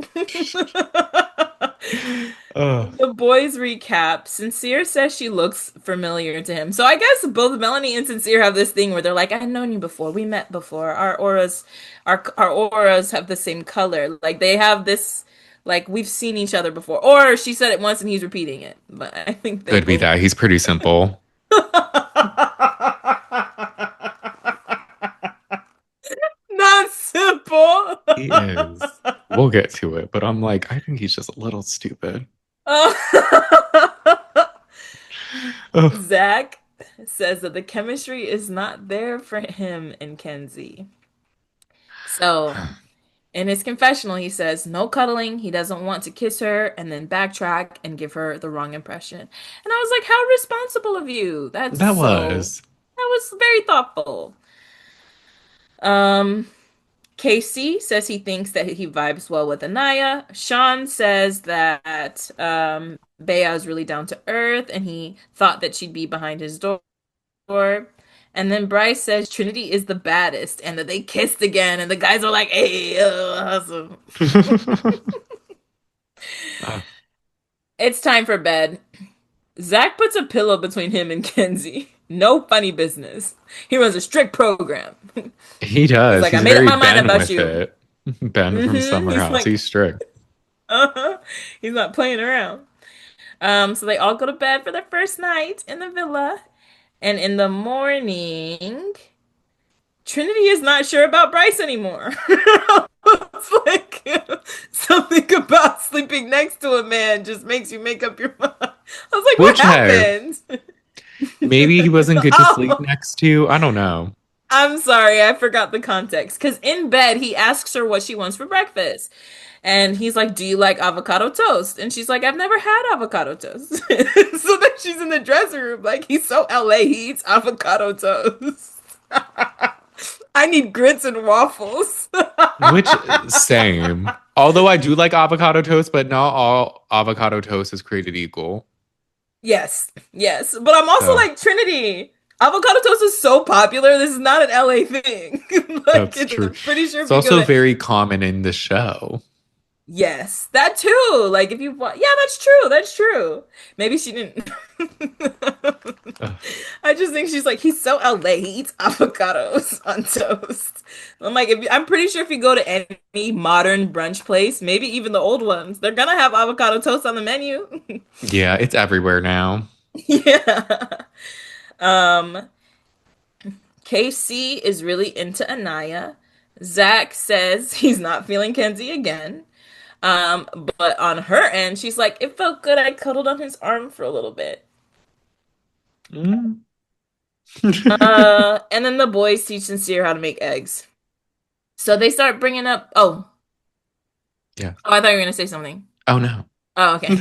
Speaker 1: Ugh.
Speaker 2: The boys recap. Sincere says she looks familiar to him. So I guess both Melanie and Sincere have this thing where they're like, I've known you before. We met before. Our auras have the same color. Like they have this, like we've seen each other before. Or she said it once and he's repeating it. But I think they
Speaker 1: Could be
Speaker 2: both.
Speaker 1: that. He's pretty simple.
Speaker 2: Not simple.
Speaker 1: He is. We'll get to it, but I'm like, I think he's just a little stupid. Ugh.
Speaker 2: Zach says that the chemistry is not there for him and Kenzie. So, in his confessional, he says no cuddling. He doesn't want to kiss her and then backtrack and give her the wrong impression. And I was like, how responsible of you.
Speaker 1: That was.
Speaker 2: That was very thoughtful. Um, Casey says he thinks that he vibes well with Anaya. Sean says that Bea is really down to earth and he thought that she'd be behind his door. And then Bryce says Trinity is the baddest and that they kissed again. And the guys are like, hey, awesome.
Speaker 1: Uh,
Speaker 2: It's time for bed. Zach puts a pillow between him and Kenzie. No funny business. He runs a strict program.
Speaker 1: he
Speaker 2: He's
Speaker 1: does.
Speaker 2: like, I
Speaker 1: He's
Speaker 2: made up
Speaker 1: very
Speaker 2: my mind
Speaker 1: Ben
Speaker 2: about
Speaker 1: with
Speaker 2: you.
Speaker 1: it. Ben from Summer
Speaker 2: He's
Speaker 1: House.
Speaker 2: like,
Speaker 1: He's strict.
Speaker 2: uh-huh. He's not playing around. So they all go to bed for their first night in the villa. And in the morning, Trinity is not sure about Bryce anymore. It's like something about sleeping next to a man just makes you make up your mind. I was like, what
Speaker 1: Which, hey,
Speaker 2: happened?
Speaker 1: maybe he wasn't good to sleep
Speaker 2: Oh,
Speaker 1: next to. I don't know.
Speaker 2: I'm sorry, I forgot the context. Because in bed, he asks her what she wants for breakfast. And he's like, do you like avocado toast? And she's like, I've never had avocado toast. So then she's in the dressing room, like, he's so LA, he eats avocado toast. I need grits and waffles.
Speaker 1: Which, same. Although I do like avocado toast, but not all avocado toast is created equal.
Speaker 2: Yes, yes. But I'm also
Speaker 1: So
Speaker 2: like, Trinity, avocado toast is so popular. This is not an LA thing. Like,
Speaker 1: that's true.
Speaker 2: I'm pretty sure
Speaker 1: It's
Speaker 2: if you go
Speaker 1: also
Speaker 2: to
Speaker 1: very common in the show.
Speaker 2: yes, that too. Like if you want, yeah, that's true. That's true. Maybe she didn't.
Speaker 1: Ugh.
Speaker 2: I just think she's like he's so LA. He eats avocados on toast. I'm like, I'm pretty sure if you go to any modern brunch place, maybe even the old ones, they're gonna have avocado toast on the menu.
Speaker 1: Yeah, it's everywhere now.
Speaker 2: Yeah. Um, KC is really into Anaya. Zach says he's not feeling Kenzie again. Um, but on her end, she's like, it felt good. I cuddled on his arm for a little bit.
Speaker 1: Mm.
Speaker 2: And then the boys teach Sincere how to make eggs. So they start bringing up,
Speaker 1: Yeah.
Speaker 2: oh, I thought you were gonna say something.
Speaker 1: Oh no.
Speaker 2: Oh, okay.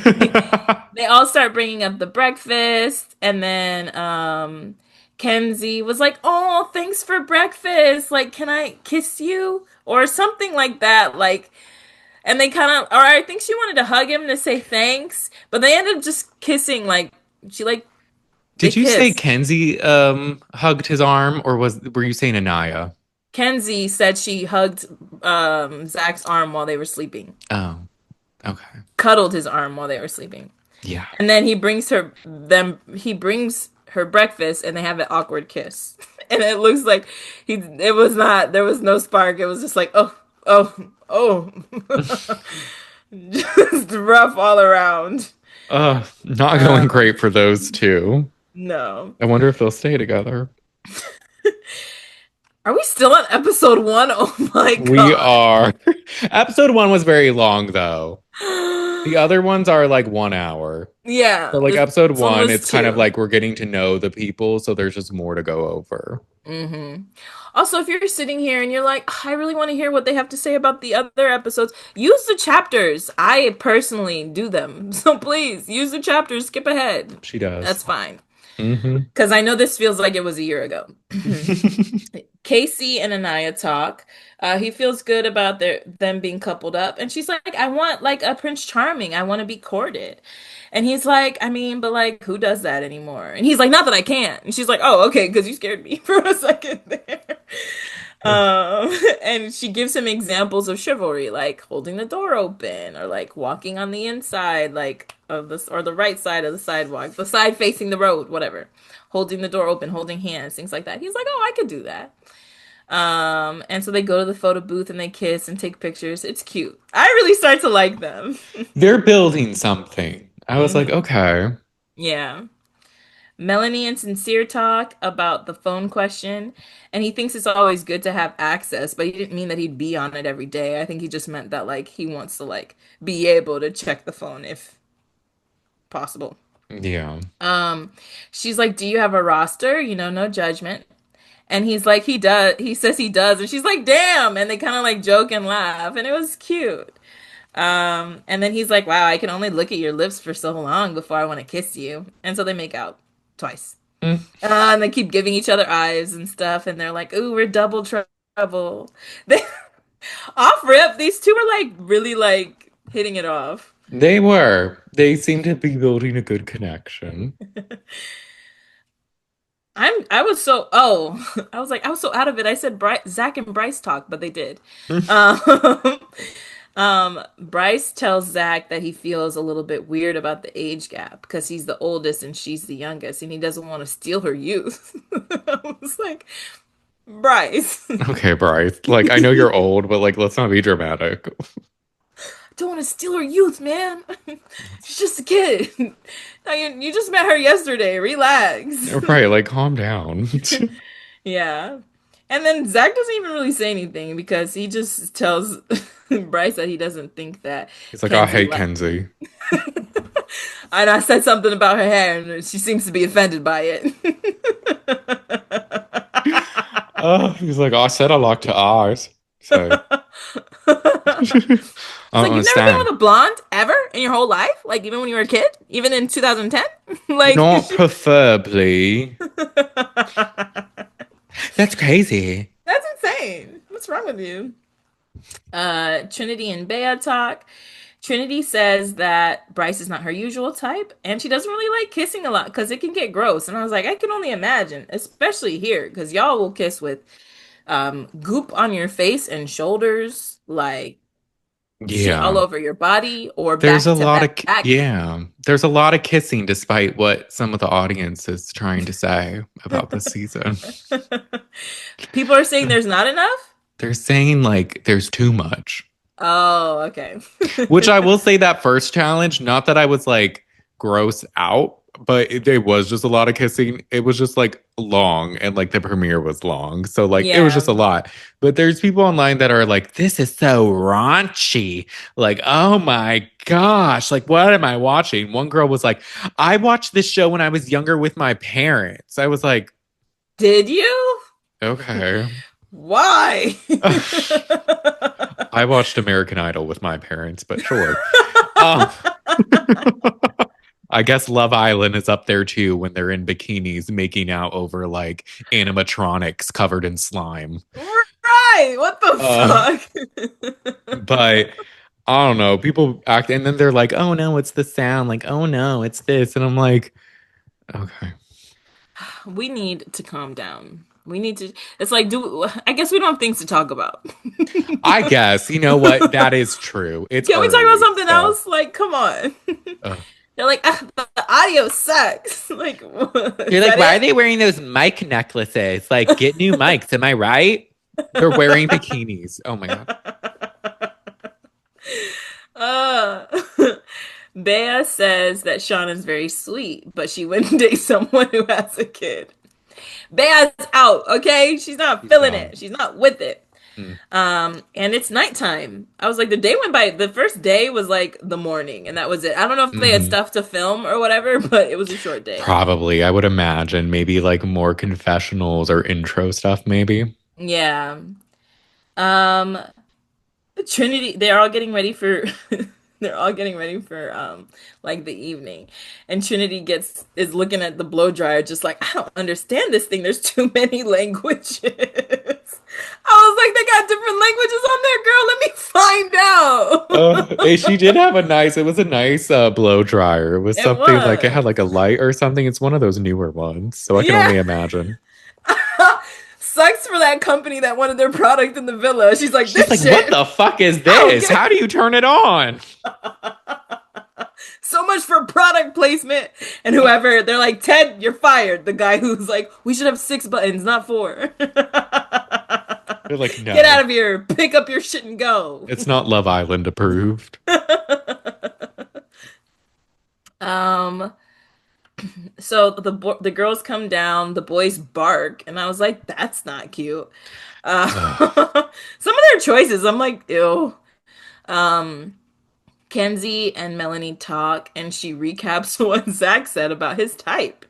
Speaker 2: They all start bringing up the breakfast, and then Kenzie was like, "Oh, thanks for breakfast. Like, can I kiss you?" or something like that. Like, and they kind of, or I think she wanted to hug him to say thanks, but they ended up just kissing. Like, she like they
Speaker 1: Did you say
Speaker 2: kissed.
Speaker 1: Kenzie hugged his arm, or were you saying Anaya?
Speaker 2: Kenzie said she hugged Zach's arm while they were sleeping,
Speaker 1: Oh, okay.
Speaker 2: cuddled his arm while they were sleeping.
Speaker 1: Yeah.
Speaker 2: And then he brings her breakfast and they have an awkward kiss. And it looks like it was not there was no spark. It was just like, oh, oh, oh. Just rough all around.
Speaker 1: Not going
Speaker 2: Um,
Speaker 1: great for those two.
Speaker 2: no.
Speaker 1: I wonder if they'll stay together.
Speaker 2: Are we still on episode 1? Oh my
Speaker 1: We
Speaker 2: God.
Speaker 1: are. Episode one was very long, though. The other ones are like 1 hour.
Speaker 2: Yeah,
Speaker 1: So, like,
Speaker 2: this
Speaker 1: episode
Speaker 2: one
Speaker 1: one,
Speaker 2: was
Speaker 1: it's kind of
Speaker 2: 2.
Speaker 1: like we're getting to know the people, so there's just more to go over.
Speaker 2: Hmm. Also, if you're sitting here and you're like, "Ah, I really want to hear what they have to say about the other episodes, use the chapters. I personally do them. So please use the chapters, skip ahead.
Speaker 1: She does.
Speaker 2: That's fine.
Speaker 1: Hmm.
Speaker 2: Because I know this feels like it was a year ago. Casey and Anaya talk. He feels good about them being coupled up, and she's like, "I want like a Prince Charming. I want to be courted." And he's like, "I mean, but like, who does that anymore?" And he's like, "Not that I can't." And she's like, "Oh, okay, because you scared me for a second there." And she gives him examples of chivalry, like holding the door open, or like walking on the inside, like of this, or the right side of the sidewalk, the side facing the road, whatever. Holding the door open, holding hands, things like that. He's like, "Oh, I could do that." And so they go to the photo booth and they kiss and take pictures. It's cute. I really start to like them.
Speaker 1: They're building something. I was like,
Speaker 2: Hmm.
Speaker 1: okay.
Speaker 2: Yeah. Melanie and Sincere talk about the phone question, and he thinks it's always good to have access, but he didn't mean that he'd be on it every day. I think he just meant that like he wants to like be able to check the phone if possible.
Speaker 1: Yeah.
Speaker 2: Um, she's like, "Do you have a roster? No judgment." And he's like, "He does." He says he does, and she's like, "Damn!" And they kind of like joke and laugh, and it was cute. And then he's like, "Wow, I can only look at your lips for so long before I want to kiss you." And so they make out twice.
Speaker 1: Mm.
Speaker 2: And they keep giving each other eyes and stuff, and they're like, "Ooh, we're double trouble." They off rip, these two are like really like hitting it off.
Speaker 1: They were. They seem to be building a good connection.
Speaker 2: I was so I was so out of it. I said Zach and Bryce talk, but they did.
Speaker 1: Mm.
Speaker 2: Um, Bryce tells Zach that he feels a little bit weird about the age gap because he's the oldest and she's the youngest, and he doesn't want to steal her youth. I was like, Bryce,
Speaker 1: Okay, Bryce. Like, I know you're old, but like, let's not be dramatic.
Speaker 2: don't want to steal her youth, man. She's just a kid. No, you just met her yesterday. Relax.
Speaker 1: Right, like, calm down.
Speaker 2: Yeah. And then Zach doesn't even really say anything because he just tells Bryce that he doesn't think that
Speaker 1: He's like, I
Speaker 2: Kenzie
Speaker 1: hate
Speaker 2: like.
Speaker 1: Kenzie.
Speaker 2: And I said something about her hair, and she seems to be offended by it.
Speaker 1: Oh, he's like, I said I like to eyes. So, I
Speaker 2: It's
Speaker 1: don't
Speaker 2: like, you've never been
Speaker 1: understand.
Speaker 2: with a blonde ever in your whole life? Like, even when you were a kid? Even in 2010? Like,
Speaker 1: Not preferably. That's crazy.
Speaker 2: that's insane. What's wrong with you? Trinity and Bea talk. Trinity says that Bryce is not her usual type, and she doesn't really like kissing a lot because it can get gross. And I was like, I can only imagine, especially here, because y'all will kiss with goop on your face and shoulders, like shit all
Speaker 1: Yeah.
Speaker 2: over your body, or
Speaker 1: There's a
Speaker 2: back to
Speaker 1: lot of,
Speaker 2: back.
Speaker 1: yeah. There's a lot of kissing despite what some of the audience is trying to say about this season.
Speaker 2: People are saying there's not enough.
Speaker 1: They're saying like there's too much.
Speaker 2: Oh, okay.
Speaker 1: Which I will say that first challenge, not that I was like gross out, but it was just a lot of kissing. It was just like long and like the premiere was long. So like it was just
Speaker 2: Yeah.
Speaker 1: a lot. But there's people online that are like, this is so raunchy. Like, oh my gosh, like what am I watching? One girl was like, I watched this show when I was younger with my parents. I was like,
Speaker 2: Did you?
Speaker 1: okay.
Speaker 2: Why?
Speaker 1: I watched American Idol with my parents, but sure. Um, I guess Love Island is up there too when they're in bikinis making out over like animatronics covered in slime.
Speaker 2: Right. What
Speaker 1: Uh,
Speaker 2: the fuck?
Speaker 1: but I don't know. People act and then they're like, oh no, it's the sound. Like, oh no, it's this. And I'm like, okay.
Speaker 2: We need to calm down. We need to. It's like, do I guess we don't have things to talk about.
Speaker 1: I guess, you know what? That is true. It's
Speaker 2: Can we talk about
Speaker 1: early,
Speaker 2: something
Speaker 1: so.
Speaker 2: else? Like, come on.
Speaker 1: Ugh.
Speaker 2: They're like, ah, the audio sucks. Like,
Speaker 3: You're
Speaker 2: is
Speaker 3: like,
Speaker 2: that
Speaker 3: why are
Speaker 2: it?
Speaker 3: they wearing those mic necklaces? Like, get new mics. Am I right?
Speaker 1: They're wearing bikinis. Oh my God.
Speaker 2: uh, Bea says that Shauna's very sweet, but she wouldn't date someone who has a kid. Bea's out, okay? She's not
Speaker 1: She's
Speaker 2: feeling
Speaker 1: gone.
Speaker 2: it. She's not with it.
Speaker 1: Mm.
Speaker 2: And it's nighttime. I was like, the day went by. The first day was like the morning, and that was it. I don't know if they had
Speaker 1: Hmm.
Speaker 2: stuff to film or whatever, but it was a short day.
Speaker 1: Probably, I would imagine. Maybe like more confessionals or intro stuff, maybe.
Speaker 2: Yeah. Um, Trinity, they're all getting ready for they're all getting ready for like the evening. And Trinity gets is looking at the blow dryer just like, I don't understand this thing. There's too many languages. I was like, they got different languages on there, girl. Let me find out.
Speaker 1: She did have it was a nice blow dryer. It was
Speaker 2: It
Speaker 1: something like it had
Speaker 2: was.
Speaker 1: like a light or something. It's one of those newer ones, so I can
Speaker 2: Yeah.
Speaker 1: only imagine.
Speaker 2: Sucks for that company that wanted their product in the villa. She's like,
Speaker 1: She's
Speaker 2: this
Speaker 1: like, what
Speaker 2: shit,
Speaker 1: the fuck is
Speaker 2: I don't
Speaker 1: this?
Speaker 2: get
Speaker 1: How do you turn it on?
Speaker 2: so much for product placement. And whoever, they're like, Ted, you're fired. The guy who's like, we should have 6 buttons, not four.
Speaker 1: They're like,
Speaker 2: Get out
Speaker 1: no,
Speaker 2: of here. Pick up your shit and go.
Speaker 1: it's not Love Island approved.
Speaker 2: um, so the girls come down, the boys bark, and I was like, that's not cute.
Speaker 1: Ugh.
Speaker 2: Some of their choices, I'm like, ew. Um, Kenzie and Melanie talk, and she recaps what Zach said about his type.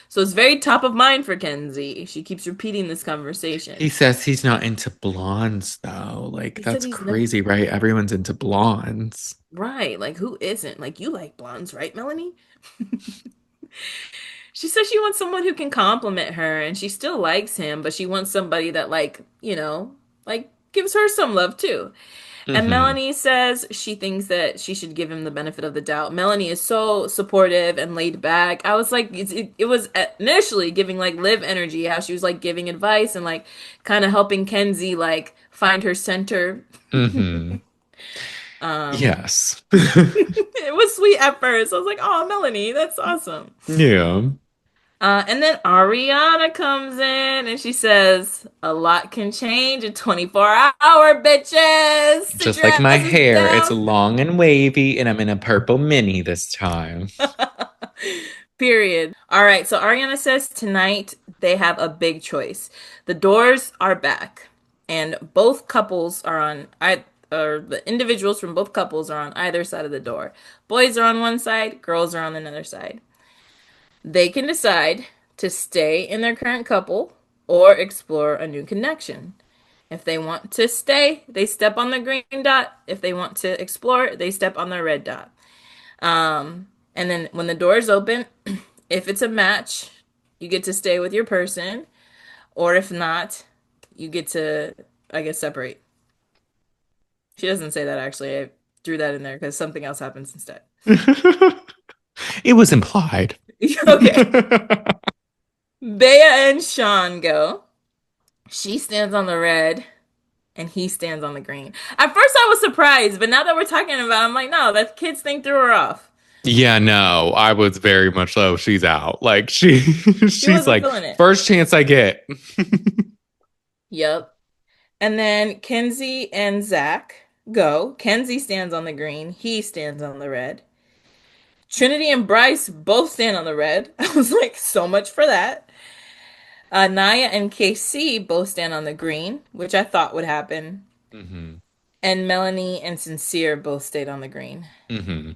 Speaker 2: So it's very top of mind for Kenzie. She keeps repeating this
Speaker 1: He
Speaker 2: conversation.
Speaker 1: says he's not into blondes though. Like
Speaker 2: He said
Speaker 1: that's
Speaker 2: he's never
Speaker 1: crazy, right? Everyone's into blondes.
Speaker 2: right. Like, who isn't? Like, you like blondes, right, Melanie? She says she wants someone who can compliment her, and she still likes him, but she wants somebody that, like, like gives her some love too. And
Speaker 1: Hmm.
Speaker 2: Melanie says she thinks that she should give him the benefit of the doubt. Melanie is so supportive and laid back. I was like, it was initially giving like Liv energy, how she was like giving advice and like kind of helping Kenzie like find her center.
Speaker 1: Hmm.
Speaker 2: Um,
Speaker 1: Yes.
Speaker 2: it was sweet at first. I was like, oh, Melanie, that's awesome.
Speaker 1: Yeah.
Speaker 2: And then Ariana comes in and she says, a lot can change in 24-hour, bitches. Sit
Speaker 1: Just
Speaker 2: your
Speaker 1: like my
Speaker 2: asses
Speaker 1: hair, it's
Speaker 2: down.
Speaker 1: long and wavy, and I'm in a purple mini this time.
Speaker 2: Period. All right, so Ariana says tonight they have a big choice. The doors are back, and both couples are on I or the individuals from both couples are on either side of the door. Boys are on one side, girls are on another side. They can decide to stay in their current couple or explore a new connection. If they want to stay, they step on the green dot. If they want to explore, they step on the red dot. And then when the doors open, if it's a match, you get to stay with your person, or if not, you get to, I guess, separate. She doesn't say that actually. I threw that in there because something else happens instead.
Speaker 1: It was implied.
Speaker 2: Okay. Bea and Sean go. She stands on the red and he stands on the green. At first I was surprised, but now that we're talking about it, I'm like, no, that kid's thing threw her off.
Speaker 1: Yeah, no, I was very much low. She's out. Like
Speaker 2: She
Speaker 1: she's
Speaker 2: wasn't
Speaker 1: like,
Speaker 2: feeling it.
Speaker 1: first chance I get.
Speaker 2: Yep. And then Kenzie and Zach go. Kenzie stands on the green. He stands on the red. Trinity and Bryce both stand on the red. I was like, so much for that. Naya and KC both stand on the green, which I thought would happen.
Speaker 1: Hmm.
Speaker 2: And Melanie and Sincere both stayed on the green.
Speaker 1: Hmm.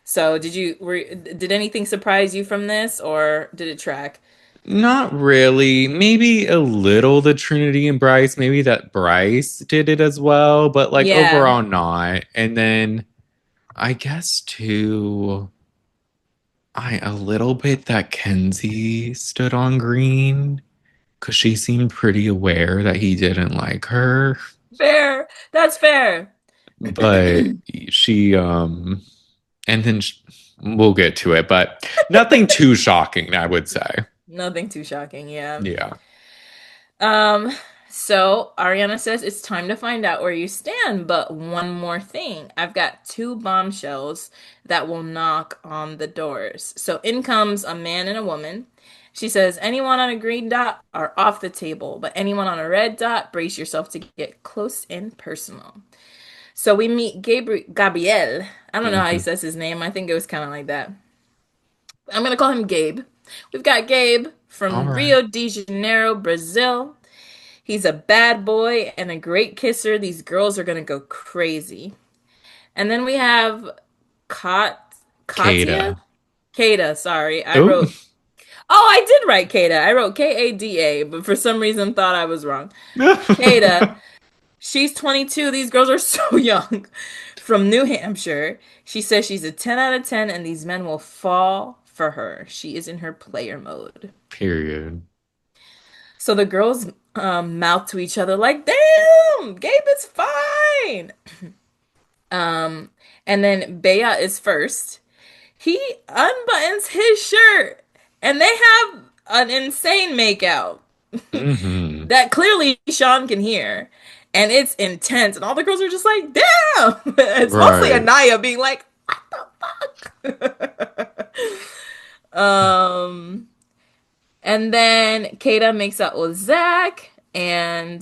Speaker 2: So did anything surprise you from this, or did it track?
Speaker 1: Not really. Maybe a little the Trinity and Bryce. Maybe that Bryce did it as well, but like
Speaker 2: Yeah,
Speaker 1: overall not. And then I guess too, I a little bit that Kenzie stood on green because she seemed pretty aware that he didn't like her.
Speaker 2: fair. That's fair.
Speaker 1: But she and then we'll get to it, but nothing too shocking, I would say.
Speaker 2: Nothing too shocking. Yeah.
Speaker 1: Yeah.
Speaker 2: Um, so Ariana says it's time to find out where you stand, but one more thing. I've got two bombshells that will knock on the doors. So in comes a man and a woman. She says, anyone on a green dot are off the table, but anyone on a red dot, brace yourself to get close and personal. So we meet Gabriel. I don't know how he
Speaker 1: Mhm.
Speaker 2: says his name. I think it was kind of like that. I'm gonna call him Gabe. We've got Gabe
Speaker 1: All
Speaker 2: from
Speaker 1: right.
Speaker 2: Rio de Janeiro, Brazil. He's a bad boy and a great kisser. These girls are gonna go crazy. And then we have Katya?
Speaker 1: Kayda.
Speaker 2: Kayda, sorry. I
Speaker 1: Oh.
Speaker 2: wrote, oh, I did write Kayda. I wrote Kada, but for some reason thought I was wrong. Kayda, she's 22. These girls are so young. From New Hampshire. She says she's a 10 out of 10 and these men will fall for her. She is in her player mode.
Speaker 1: Period.
Speaker 2: So the girls mouth to each other like, "Damn, Gabe is fine." Um, and then Bea is first. He unbuttons his shirt, and they have an insane makeout
Speaker 1: Hmm.
Speaker 2: that clearly Sean can hear, and it's intense. And all the girls are just like, "Damn!" It's mostly
Speaker 1: Right.
Speaker 2: Anaya being like, "What the fuck?" um, And then Kayda makes out with Zach, and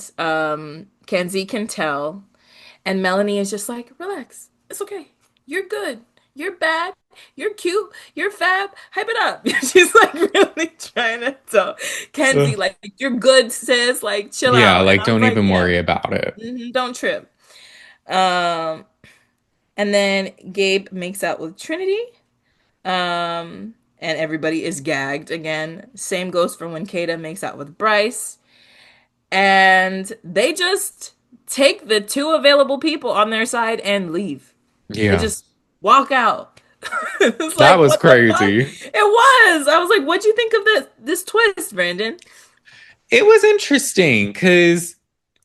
Speaker 2: Kenzie can tell. And Melanie is just like, relax. It's okay. You're good. You're bad. You're cute. You're fab. Hype it up. She's like really trying to tell
Speaker 1: Uh,
Speaker 2: Kenzie, like, you're good, sis. Like, chill
Speaker 1: yeah,
Speaker 2: out. And
Speaker 1: like
Speaker 2: I was
Speaker 1: don't
Speaker 2: like,
Speaker 1: even
Speaker 2: yeah,
Speaker 1: worry about it.
Speaker 2: don't trip. Um, and then Gabe makes out with Trinity. And everybody is gagged again. Same goes for when Kayda makes out with Bryce. And they just take the two available people on their side and leave. They
Speaker 1: Yeah.
Speaker 2: just walk out. It's
Speaker 1: That
Speaker 2: like,
Speaker 1: was
Speaker 2: what the fuck?
Speaker 1: crazy.
Speaker 2: It was. I was like, what'd you think of this twist, Brandon?
Speaker 1: It was interesting because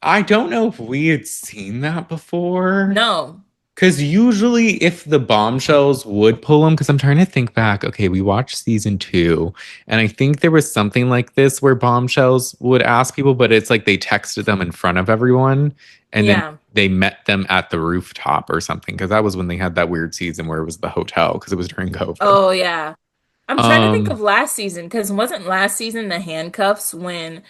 Speaker 1: I don't know if we had seen that before.
Speaker 2: No.
Speaker 1: Because usually, if the bombshells would pull them, because I'm trying to think back, okay, we watched season two, and I think there was something like this where bombshells would ask people, but it's like they texted them in front of everyone, and then
Speaker 2: Yeah.
Speaker 1: they met them at the rooftop or something. Because that was when they had that weird season where it was the hotel, because it was during COVID.
Speaker 2: Oh yeah. I'm trying to think
Speaker 1: Um,
Speaker 2: of last season because wasn't last season the handcuffs when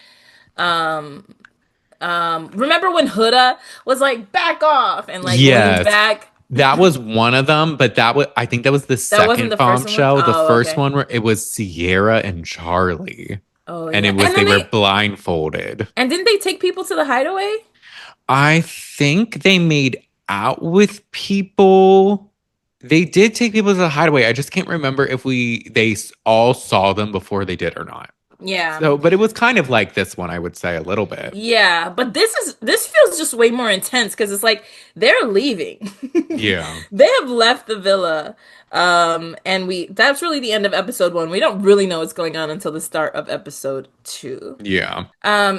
Speaker 2: um remember when Huda was like back off and like leaned
Speaker 1: yes,
Speaker 2: back?
Speaker 1: that was one of them, but that was I think that was the
Speaker 2: That wasn't
Speaker 1: second
Speaker 2: the first one?
Speaker 1: bombshell. The
Speaker 2: Oh,
Speaker 1: first
Speaker 2: okay.
Speaker 1: one where it was Sierra and Charlie.
Speaker 2: Oh
Speaker 1: And
Speaker 2: yeah.
Speaker 1: it was
Speaker 2: And
Speaker 1: they
Speaker 2: then
Speaker 1: were
Speaker 2: they
Speaker 1: blindfolded.
Speaker 2: and didn't they take people to the hideaway?
Speaker 1: I think they made out with people. They did take people to the hideaway. I just can't remember if all saw them before they did or not.
Speaker 2: Yeah.
Speaker 1: So, but it was kind of like this one, I would say a little bit.
Speaker 2: Yeah, but this feels just way more intense because it's like they're leaving.
Speaker 1: Yeah.
Speaker 2: They have left the villa. And we that's really the end of episode 1. We don't really know what's going on until the start of episode 2.
Speaker 1: Yeah.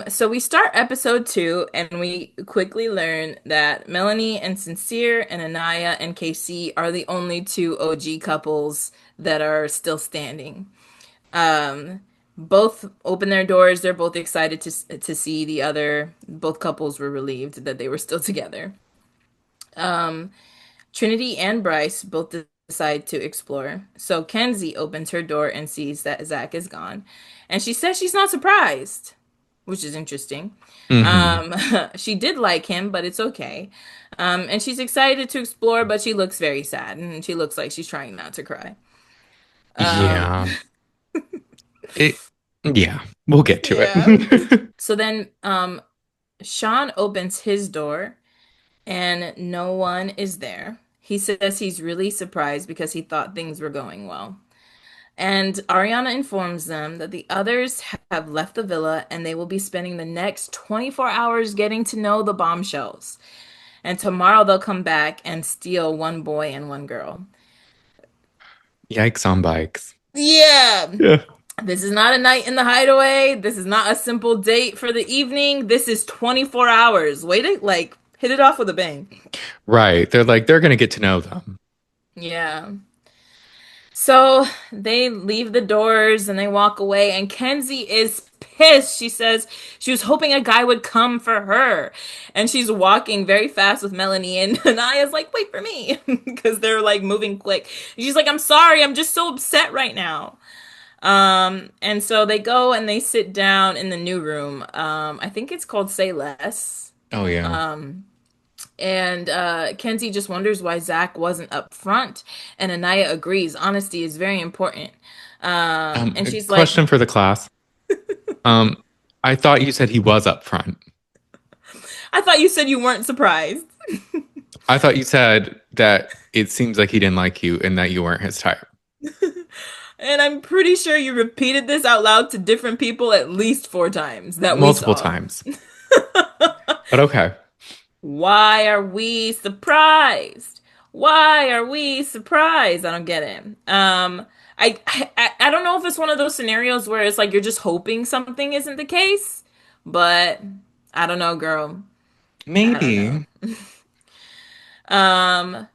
Speaker 2: So we start episode 2 and we quickly learn that Melanie and Sincere and Anaya and KC are the only two OG couples that are still standing. Um, both open their doors. They're both excited to see the other. Both couples were relieved that they were still together. Trinity and Bryce both decide to explore. So Kenzie opens her door and sees that Zach is gone, and she says she's not surprised, which is interesting.
Speaker 1: Hmm.
Speaker 2: She did like him, but it's okay. And she's excited to explore, but she looks very sad, and she looks like she's trying not to cry. Um,
Speaker 1: Yeah. It yeah. We'll get to
Speaker 2: yeah.
Speaker 1: it.
Speaker 2: So then, Sean opens his door and no one is there. He says he's really surprised because he thought things were going well. And Ariana informs them that the others have left the villa and they will be spending the next 24 hours getting to know the bombshells. And tomorrow they'll come back and steal one boy and one girl.
Speaker 1: Yikes on bikes.
Speaker 2: Yeah.
Speaker 1: Yeah.
Speaker 2: This is not a night in the hideaway. This is not a simple date for the evening. This is 24 hours. Wait it, like, hit it off with a bang.
Speaker 1: Right. They're gonna get to know them.
Speaker 2: Yeah. So they leave the doors and they walk away, and Kenzie is pissed. She says she was hoping a guy would come for her. And she's walking very fast with Melanie, and Anaya's like, wait for me, because they're like moving quick. She's like, I'm sorry, I'm just so upset right now. And so they go and they sit down in the new room. I think it's called Say Less.
Speaker 1: Oh yeah.
Speaker 2: And Kenzie just wonders why Zach wasn't up front, and Anaya agrees. Honesty is very important. And
Speaker 1: A
Speaker 2: she's like,
Speaker 1: question for the class. Um, I thought you said he was up front.
Speaker 2: I thought you said you weren't surprised.
Speaker 1: I thought you said that it seems like he didn't like you and that you weren't his type.
Speaker 2: And I'm pretty sure you repeated this out loud to different people at least 4 times that we
Speaker 1: Multiple
Speaker 2: saw.
Speaker 1: times. But okay.
Speaker 2: Why are we surprised? Why are we surprised? I don't get it. I don't know if it's one of those scenarios where it's like you're just hoping something isn't the case, but I don't know, girl. I don't know.
Speaker 1: Maybe.
Speaker 2: Um,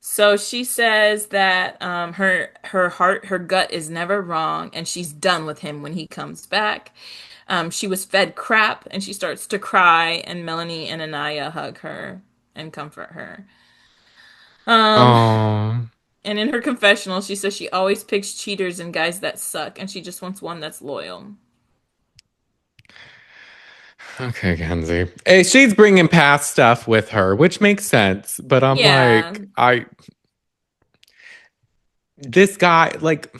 Speaker 2: so she says that her heart, her gut is never wrong, and she's done with him when he comes back. She was fed crap, and she starts to cry, and Melanie and Anaya hug her and comfort her. Um,
Speaker 1: Oh,
Speaker 2: and in her confessional, she says she always picks cheaters and guys that suck, and she just wants one that's loyal.
Speaker 1: okay, Kenzie. Hey, she's bringing past stuff with her, which makes sense. But I'm
Speaker 2: Yeah,
Speaker 1: like, this guy, like,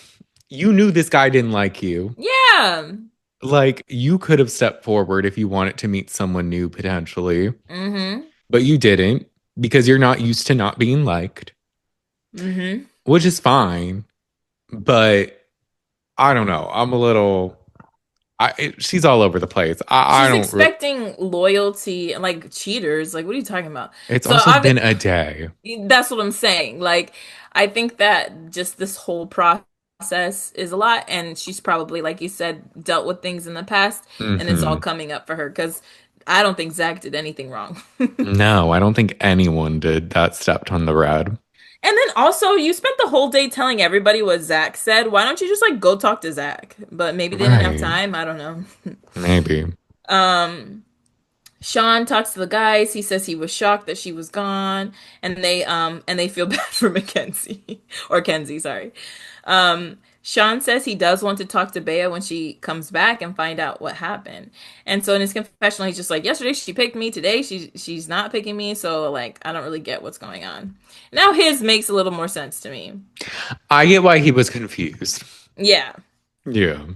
Speaker 1: you knew this guy didn't like you.
Speaker 2: yeah.
Speaker 1: Like, you could have stepped forward if you wanted to meet someone new potentially,
Speaker 2: Mm-hmm.
Speaker 1: but you didn't because you're not used to not being liked,
Speaker 2: Mm-hmm.
Speaker 1: which is fine. But I don't know. I'm a little. She's all over the place. I
Speaker 2: She's
Speaker 1: don't.
Speaker 2: expecting loyalty, like cheaters. Like, what are you talking about?
Speaker 1: It's
Speaker 2: So
Speaker 1: also been a day.
Speaker 2: that's what I'm saying. Like, I think that just this whole process is a lot, and she's probably, like you said, dealt with things in the past, and it's all
Speaker 1: Hmm.
Speaker 2: coming up for her because I don't think Zach did anything wrong.
Speaker 1: No, I don't think anyone did that stepped on the red.
Speaker 2: And then also, you spent the whole day telling everybody what Zach said. Why don't you just like go talk to Zach? But maybe they didn't have
Speaker 1: Right.
Speaker 2: time. I don't know.
Speaker 1: Maybe.
Speaker 2: Um, Sean talks to the guys. He says he was shocked that she was gone, and they feel bad for Mackenzie or Kenzie, sorry. Sean says he does want to talk to Bea when she comes back and find out what happened. And so in his confessional, he's just like, yesterday she picked me, today she's not picking me, so like I don't really get what's going on. Now his makes a little more sense to me.
Speaker 1: I get why he was confused.
Speaker 2: Yeah.
Speaker 1: Yeah.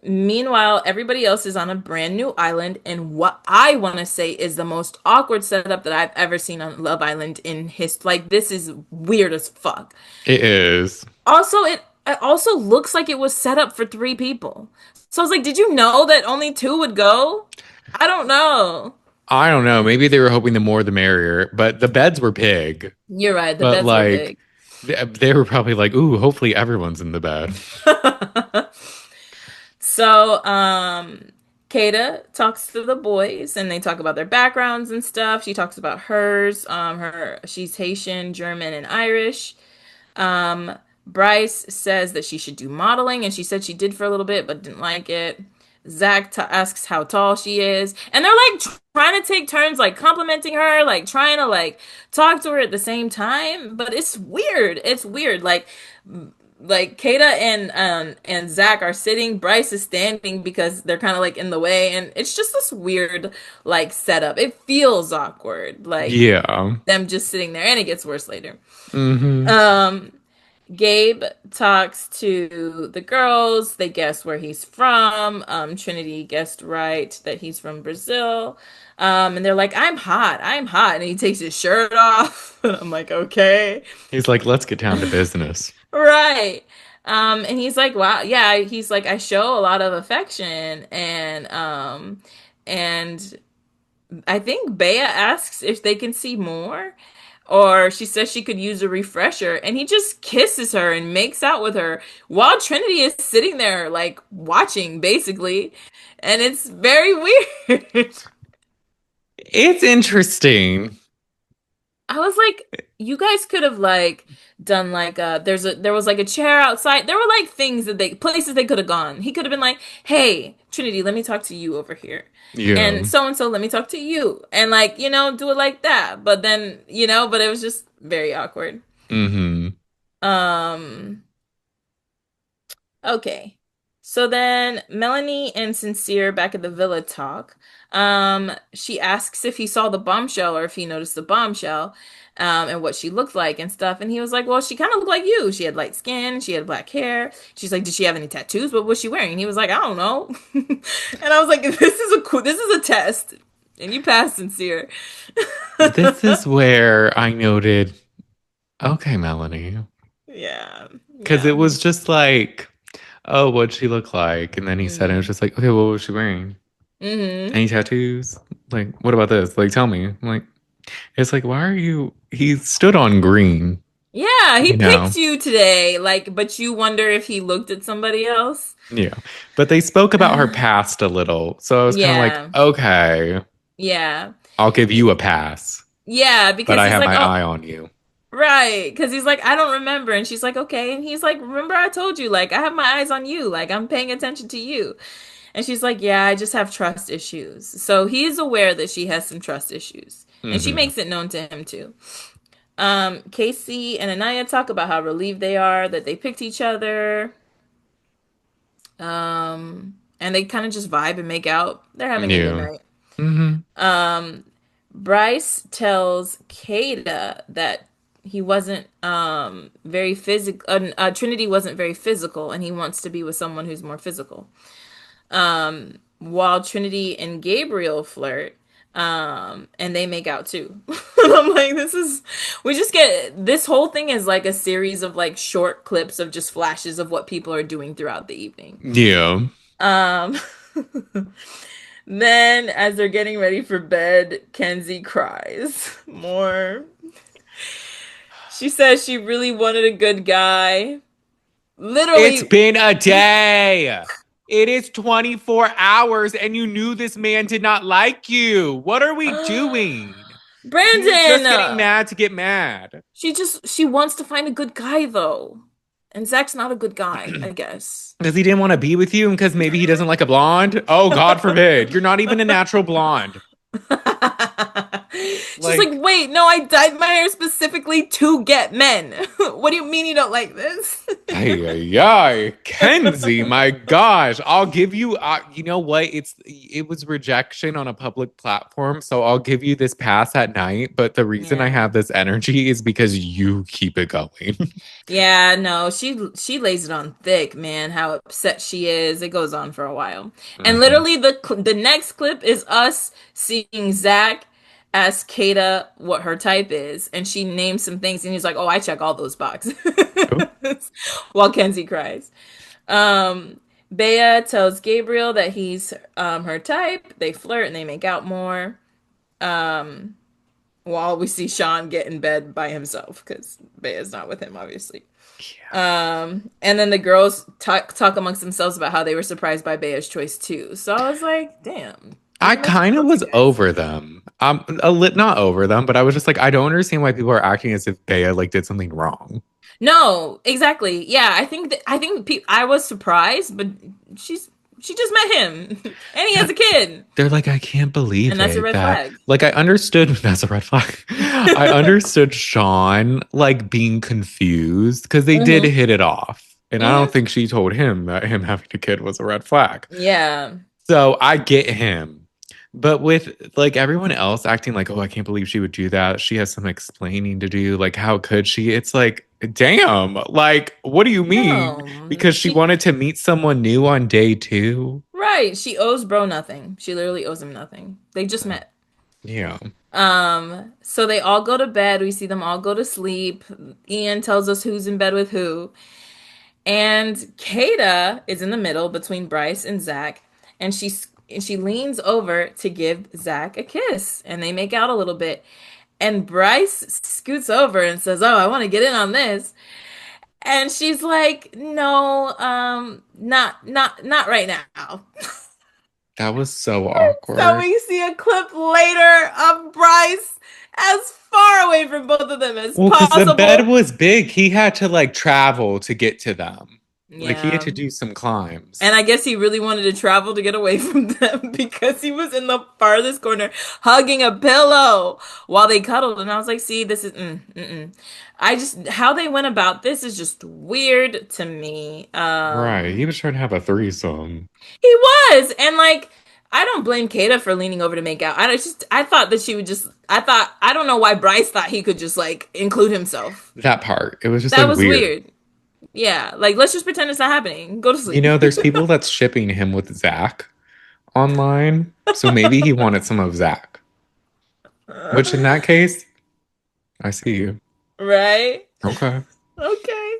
Speaker 2: Meanwhile, everybody else is on a brand new island, and what I want to say is the most awkward setup that I've ever seen on Love Island in his like this is weird as fuck.
Speaker 1: It is.
Speaker 2: Also, it also looks like it was set up for 3 people. So I was like, did you know that only 2 would go? I don't know.
Speaker 1: I don't know. Maybe they were hoping the more the merrier, but the beds were big.
Speaker 2: You're right, the
Speaker 1: But
Speaker 2: beds were
Speaker 1: like,
Speaker 2: big.
Speaker 1: they were probably like, ooh, hopefully everyone's in the bed.
Speaker 2: So, Kayda talks to the boys and they talk about their backgrounds and stuff. She talks about hers. She's Haitian, German, and Irish. Um, Bryce says that she should do modeling, and she said she did for a little bit but didn't like it. Zach asks how tall she is, and they're like trying to take turns, like complimenting her, like trying to like talk to her at the same time. But it's weird. It's weird. Like Kayda and Zach are sitting, Bryce is standing because they're kind of like in the way, and it's just this weird like setup. It feels awkward, like
Speaker 1: Yeah.
Speaker 2: them just sitting there, and it gets worse later.
Speaker 1: Hmm.
Speaker 2: Um, Gabe talks to the girls. They guess where he's from. Trinity guessed right that he's from Brazil. And they're like, I'm hot. I'm hot. And he takes his shirt off. I'm like, okay.
Speaker 1: He's like, let's get down to business.
Speaker 2: Right. And he's like, wow, yeah, he's like, I show a lot of affection and I think Bea asks if they can see more, or she says she could use a refresher, and he just kisses her and makes out with her while Trinity is sitting there, like watching, basically. And it's very weird.
Speaker 1: It's interesting.
Speaker 2: I was like, you guys could have like done like there was like a chair outside. There were like things that they places they could have gone. He could have been like, "Hey, Trinity, let me talk to you over here."
Speaker 1: Yeah.
Speaker 2: And so, let me talk to you. And like, do it like that. But then, but it was just very awkward.
Speaker 1: Mm-hmm.
Speaker 2: Um Okay. So then Melanie and Sincere back at the villa talk. She asks if he saw the bombshell or if he noticed the bombshell, and what she looked like and stuff. And he was like, well, she kind of looked like you. She had light skin, she had black hair. She's like, did she have any tattoos? What was she wearing? And he was like, I don't know. And I was like, this is a test. And you passed, Sincere.
Speaker 1: This is where I noted, okay, Melanie.
Speaker 2: Yeah.
Speaker 1: Because it
Speaker 2: Yeah.
Speaker 1: was just like, oh, what'd she look like? And then he said, it was
Speaker 2: Mm-hmm.
Speaker 1: just like, okay, what was she wearing?
Speaker 2: Mm-hmm.
Speaker 1: Any tattoos? Like, what about this? Like, tell me. I'm like, it's like, why are you? He stood on green,
Speaker 2: Yeah, he
Speaker 1: you
Speaker 2: picked
Speaker 1: know?
Speaker 2: you today, like, but you wonder if he looked at somebody else.
Speaker 1: Yeah. But they spoke about her past a little. So I was kind of like,
Speaker 2: Yeah,
Speaker 1: okay,
Speaker 2: yeah,
Speaker 1: I'll give you a pass,
Speaker 2: yeah,
Speaker 1: but
Speaker 2: because
Speaker 1: I
Speaker 2: he's
Speaker 1: have
Speaker 2: like,
Speaker 1: my
Speaker 2: oh,
Speaker 1: eye on you.
Speaker 2: right, because he's like, I don't remember, and she's like, okay, and he's like, remember I told you, like, I have my eyes on you, like, I'm paying attention to you, and she's like, yeah, I just have trust issues. So he is aware that she has some trust issues, and she
Speaker 1: Hmm.
Speaker 2: makes it known to him too. Casey and Anaya talk about how relieved they are that they picked each other. And they kind of just vibe and make out. They're having a good
Speaker 1: Yeah.
Speaker 2: night.
Speaker 1: Hmm.
Speaker 2: Bryce tells Kayda that he wasn't very physical. Trinity wasn't very physical, and he wants to be with someone who's more physical. While Trinity and Gabriel flirt, and they make out too. I'm like, we just get this whole thing is like a series of like short clips of just flashes of what people are doing throughout the evening.
Speaker 1: Yeah.
Speaker 2: Um, Then, as they're getting ready for bed, Kenzie cries more. She says she really wanted a good guy.
Speaker 3: It's
Speaker 2: Literally,
Speaker 3: been a day. It is 24 hours and you knew this man did not like you. What are we doing? You're
Speaker 2: Brandon.
Speaker 3: just getting mad to get mad.
Speaker 2: She wants to find a good guy though, and Zach's not a good guy, I guess.
Speaker 3: Because he didn't want to be with you and because maybe he doesn't like a blonde? Oh, God forbid. You're not even a natural blonde.
Speaker 2: She's like,
Speaker 3: Like,
Speaker 2: wait, no, I dyed my hair specifically to get men. What do you mean you don't like this?
Speaker 1: Ay, ay, ay. Kenzie, my gosh. I'll give you, you know what? It was rejection on a public platform. So I'll give you this pass at night. But the reason I
Speaker 2: Yeah.
Speaker 1: have this energy is because you keep it going.
Speaker 2: Yeah, no, she lays it on thick, man. How upset she is. It goes on for a while, and
Speaker 1: Mhm.
Speaker 2: literally the next clip is us seeing Zach ask Kayda what her type is, and she names some things, and he's like, "Oh, I check all those boxes."
Speaker 1: Oh,
Speaker 2: While Kenzie cries. Um, Bea tells Gabriel that he's her type. They flirt and they make out more. Um, while we see Sean get in bed by himself because Bea's not with him, obviously.
Speaker 1: yeah.
Speaker 2: And then the girls talk amongst themselves about how they were surprised by Bea's choice too. So I was like, damn,
Speaker 1: I
Speaker 2: pretty much
Speaker 1: kind of
Speaker 2: both you
Speaker 1: was
Speaker 2: guys.
Speaker 1: over them. Not over them, but I was just like, I don't understand why people are acting as if Bea like did something wrong.
Speaker 2: No, exactly. Yeah, I was surprised, but she's she just met him, and he has a kid,
Speaker 1: They're like, I can't
Speaker 2: and
Speaker 1: believe
Speaker 2: that's a
Speaker 1: it
Speaker 2: red
Speaker 1: that
Speaker 2: flag.
Speaker 1: like I understood that's a red flag. I understood Sean like being confused because they did
Speaker 2: Mm-hmm.
Speaker 1: hit it off. And I don't
Speaker 2: Mm-hmm.
Speaker 1: think she told him that him having a kid was a red flag.
Speaker 2: Yeah.
Speaker 1: So I get him. But with like everyone else acting like, oh, I can't believe she would do that. She has some explaining to do. Like, how could she? It's like, damn. Like, what do you mean?
Speaker 2: No,
Speaker 1: Because she wanted to meet someone new on day two.
Speaker 2: right. She owes bro nothing. She literally owes him nothing. They just
Speaker 1: Uh,
Speaker 2: met.
Speaker 1: Yeah.
Speaker 2: So they all go to bed. We see them all go to sleep. Ian tells us who's in bed with who. And Kayda is in the middle between Bryce and Zach, and she leans over to give Zach a kiss, and they make out a little bit. And Bryce scoots over and says, "Oh, I want to get in on this." And she's like, "No, not right now."
Speaker 1: That was so
Speaker 2: So
Speaker 1: awkward.
Speaker 2: we see a clip later of Bryce as far away from both of them as
Speaker 1: Well, because the bed
Speaker 2: possible.
Speaker 1: was big, he had to like travel to get to them. Like he had
Speaker 2: Yeah.
Speaker 1: to do some climbs.
Speaker 2: And I guess he really wanted to travel to get away from them because he was in the farthest corner hugging a pillow while they cuddled. And I was like, see, this is, I just, how they went about this is just weird to me.
Speaker 1: Right. He was trying to have a threesome.
Speaker 2: He was. And like, I don't blame Kayda for leaning over to make out. I thought that she would just, I don't know why Bryce thought he could just like include himself.
Speaker 1: That part. It was just
Speaker 2: That
Speaker 1: like
Speaker 2: was
Speaker 1: weird.
Speaker 2: weird. Yeah. Like, let's just pretend it's not happening. Go to
Speaker 1: You
Speaker 2: sleep.
Speaker 1: know, there's people that's shipping him with Zach online. So maybe he wanted some of Zach. Which in that case, I see you.
Speaker 2: Right?
Speaker 1: Okay.
Speaker 2: Okay.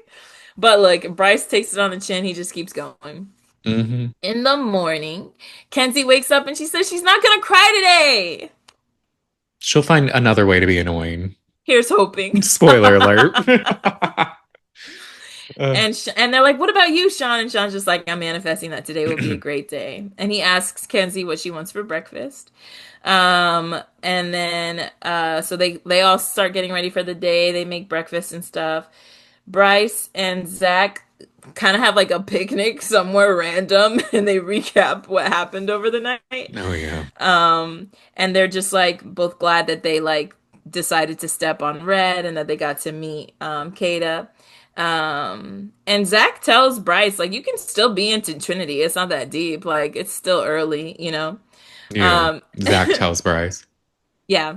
Speaker 2: But look, Bryce takes it on the chin. He just keeps going.
Speaker 1: Mm-hmm.
Speaker 2: In the morning, Kenzie wakes up and she says she's not going to cry today.
Speaker 1: She'll find another way to be annoying.
Speaker 2: Here's hoping.
Speaker 1: Spoiler alert.
Speaker 2: And they're like, "What about you, Sean?" And Sean's just like, "I'm manifesting that today will be a great day." And he asks Kenzie what she wants for breakfast. And then so they all start getting ready for the day. They make breakfast and stuff. Bryce and Zach kind of have like a picnic somewhere random and they recap what happened over the night.
Speaker 1: Oh yeah.
Speaker 2: And they're just like both glad that they like decided to step on red and that they got to meet Kayda. And Zach tells Bryce, like, you can still be into Trinity. It's not that deep. Like, it's still early, you know?
Speaker 1: Yeah. Zach tells Bryce.
Speaker 2: Yeah.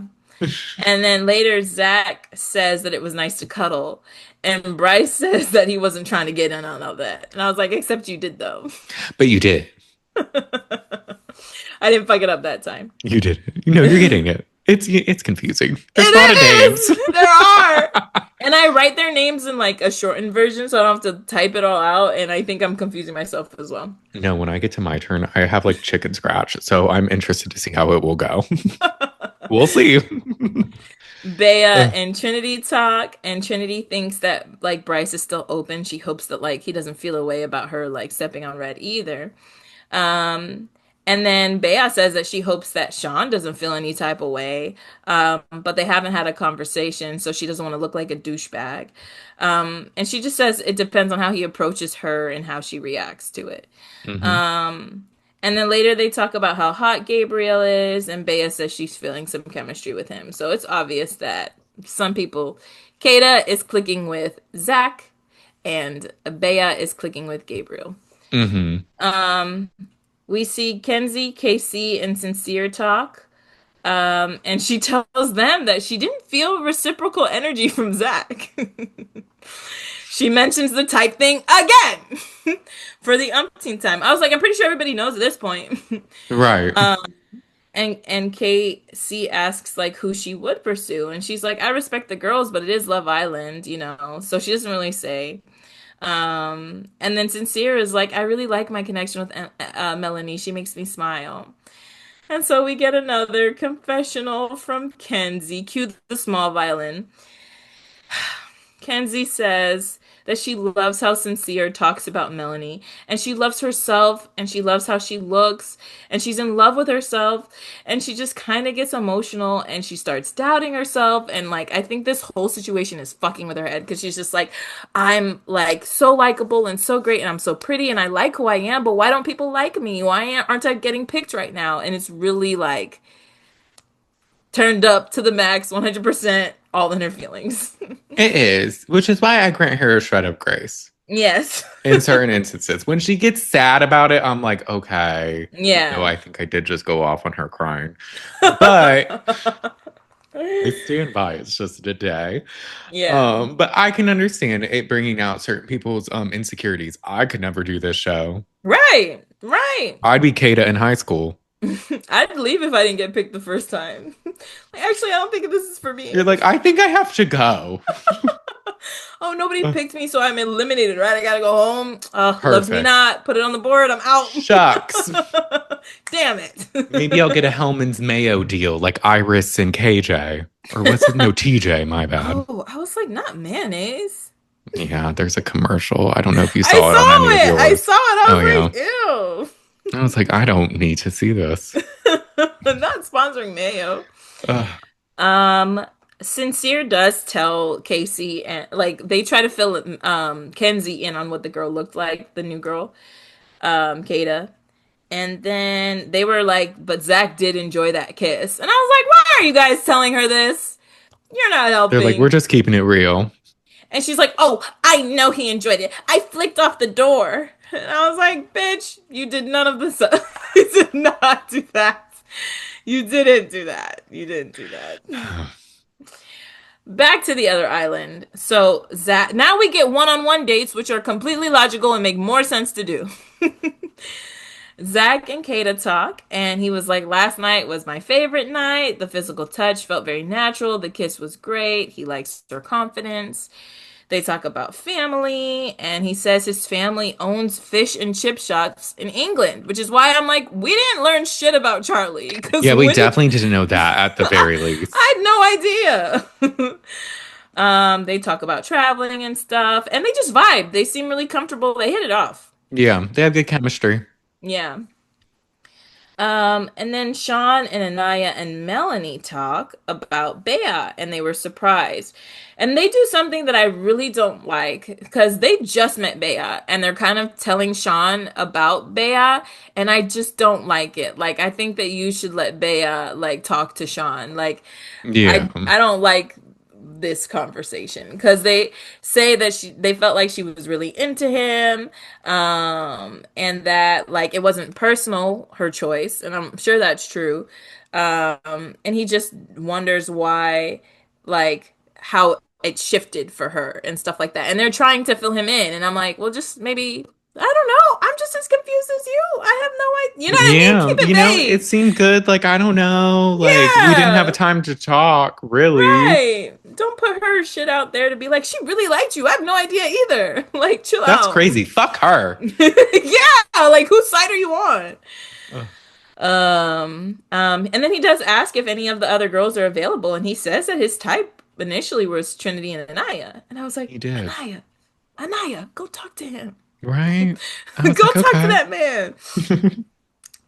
Speaker 2: And then later, Zach says that it was nice to cuddle. And Bryce says that he wasn't trying to get in on all that. And I was like, except you did, though.
Speaker 1: But you did.
Speaker 2: I didn't fuck it up that time.
Speaker 1: You did. You know, you're getting it. It's confusing. There's a
Speaker 2: It
Speaker 1: lot of
Speaker 2: is!
Speaker 1: names.
Speaker 2: There are. And I write their names in like a shortened version, so I don't have to type it all out. And I think I'm confusing myself as well.
Speaker 1: No, when I get to my turn, I have like chicken scratch. So I'm interested to see how it will go. We'll see.
Speaker 2: Bea and Trinity talk, and Trinity thinks that like Bryce is still open. She hopes that like he doesn't feel a way about her like stepping on red either. Um, and then Bea says that she hopes that Sean doesn't feel any type of way. But they haven't had a conversation, so she doesn't want to look like a douchebag. And she just says it depends on how he approaches her and how she reacts to it.
Speaker 1: Mm-hmm.
Speaker 2: And then later they talk about how hot Gabriel is, and Bea says she's feeling some chemistry with him. So it's obvious that some people, Kayda is clicking with Zach, and Bea is clicking with Gabriel.
Speaker 1: Mm-hmm.
Speaker 2: We see Kenzie, KC, and Sincere talk. And she tells them that she didn't feel reciprocal energy from Zach. She mentions the type thing again for the umpteenth time. I was like, I'm pretty sure everybody knows at this point.
Speaker 1: Right.
Speaker 2: And KC asks like who she would pursue, and she's like, I respect the girls, but it is Love Island, you know. So she doesn't really say. And then Sincere is like, I really like my connection with Melanie. She makes me smile. And so we get another confessional from Kenzie. Cue the small violin. Kenzie says that she loves how Sincere talks about Melanie, and she loves herself, and she loves how she looks, and she's in love with herself, and she just kind of gets emotional, and she starts doubting herself, and like I think this whole situation is fucking with her head because she's just like, I'm like so likable and so great, and I'm so pretty, and I like who I am, but why don't people like me? Why aren't I getting picked right now? And it's really like turned up to the max, 100%, all in her feelings.
Speaker 1: It is, which is why I grant her a shred of grace
Speaker 2: Yes.
Speaker 1: in certain instances. When she gets sad about it, I'm like, okay.
Speaker 2: Yeah.
Speaker 1: No, I think I did just go off on her crying. But I stand by. It's just a day.
Speaker 2: Yeah.
Speaker 1: But I can understand it bringing out certain people's insecurities. I could never do this show.
Speaker 2: Right. Right.
Speaker 1: I'd be Kayda in high school.
Speaker 2: I'd leave if I didn't get picked the first time. Like, actually, I don't think this is for me.
Speaker 1: You're like, I think I have to go.
Speaker 2: Oh, nobody picked me, so I'm eliminated, right? I gotta go home. Loves me
Speaker 1: Perfect.
Speaker 2: not. Put it on the board. I'm out.
Speaker 1: Shucks.
Speaker 2: Damn it.
Speaker 1: Maybe I'll get a Hellman's Mayo deal like Iris and KJ. Or what's it? No, TJ, my bad.
Speaker 2: Oh, I was like, not mayonnaise.
Speaker 1: Yeah, there's a commercial. I don't know if you
Speaker 2: I
Speaker 1: saw it on any of yours.
Speaker 2: I saw it. I was
Speaker 1: Oh,
Speaker 2: like, ew.
Speaker 1: I was like, I don't need to see this.
Speaker 2: Not sponsoring mayo.
Speaker 1: Ugh.
Speaker 2: Um, Sincere does tell Casey and like they try to fill Kenzie in on what the girl looked like, the new girl, Kayda. And then they were like, but Zach did enjoy that kiss. And I was like, why are you guys telling her this? You're not
Speaker 1: They're like, we're
Speaker 2: helping.
Speaker 1: just keeping it real.
Speaker 2: And she's like, oh, I know he enjoyed it. I flicked off the door. And I was like, bitch, you did none of this. You did not do that. You didn't do that. You didn't do that. Back to the other island. So Zach, now we get one-on-one dates, which are completely logical and make more sense to do. Zach and Kayda talk, and he was like, last night was my favorite night. The physical touch felt very natural. The kiss was great. He likes her confidence. They talk about family, and he says his family owns fish and chip shops in England, which is why I'm like, we didn't learn shit about Charlie. Because
Speaker 1: Yeah, we
Speaker 2: when did
Speaker 1: definitely didn't know that at the very least.
Speaker 2: I had no idea. They talk about traveling and stuff, and they just vibe. They seem really comfortable. They hit it off.
Speaker 1: Yeah, they have good chemistry.
Speaker 2: Yeah. And then Sean and Anaya and Melanie talk about Bea, and they were surprised. And they do something that I really don't like because they just met Bea, and they're kind of telling Sean about Bea, and I just don't like it. Like, I think that you should let Bea like talk to Sean. Like,
Speaker 1: Yeah.
Speaker 2: I don't like this conversation because they say that they felt like she was really into him, and that like it wasn't personal, her choice, and I'm sure that's true. And he just wonders why, like how it shifted for her and stuff like that, and they're trying to fill him in, and I'm like, well, just maybe, I don't know, I'm just as confused as you. I have no idea, you know what I mean?
Speaker 1: Yeah,
Speaker 2: Keep it
Speaker 1: it
Speaker 2: vague.
Speaker 1: seemed good. Like, I don't know. Like, we didn't have a
Speaker 2: Yeah.
Speaker 1: time to talk, really.
Speaker 2: Right. Don't put her shit out there to be like, she really liked you. I have no idea either. Like, chill
Speaker 1: That's
Speaker 2: out.
Speaker 1: crazy. Fuck her.
Speaker 2: Yeah, like whose side are you on?
Speaker 1: Ugh.
Speaker 2: And then he does ask if any of the other girls are available, and he says that his type initially was Trinity and Anaya. And I was like,
Speaker 1: He did.
Speaker 2: Anaya, go talk to him.
Speaker 1: Right? I
Speaker 2: Go
Speaker 1: was like,
Speaker 2: talk to
Speaker 1: okay.
Speaker 2: that man.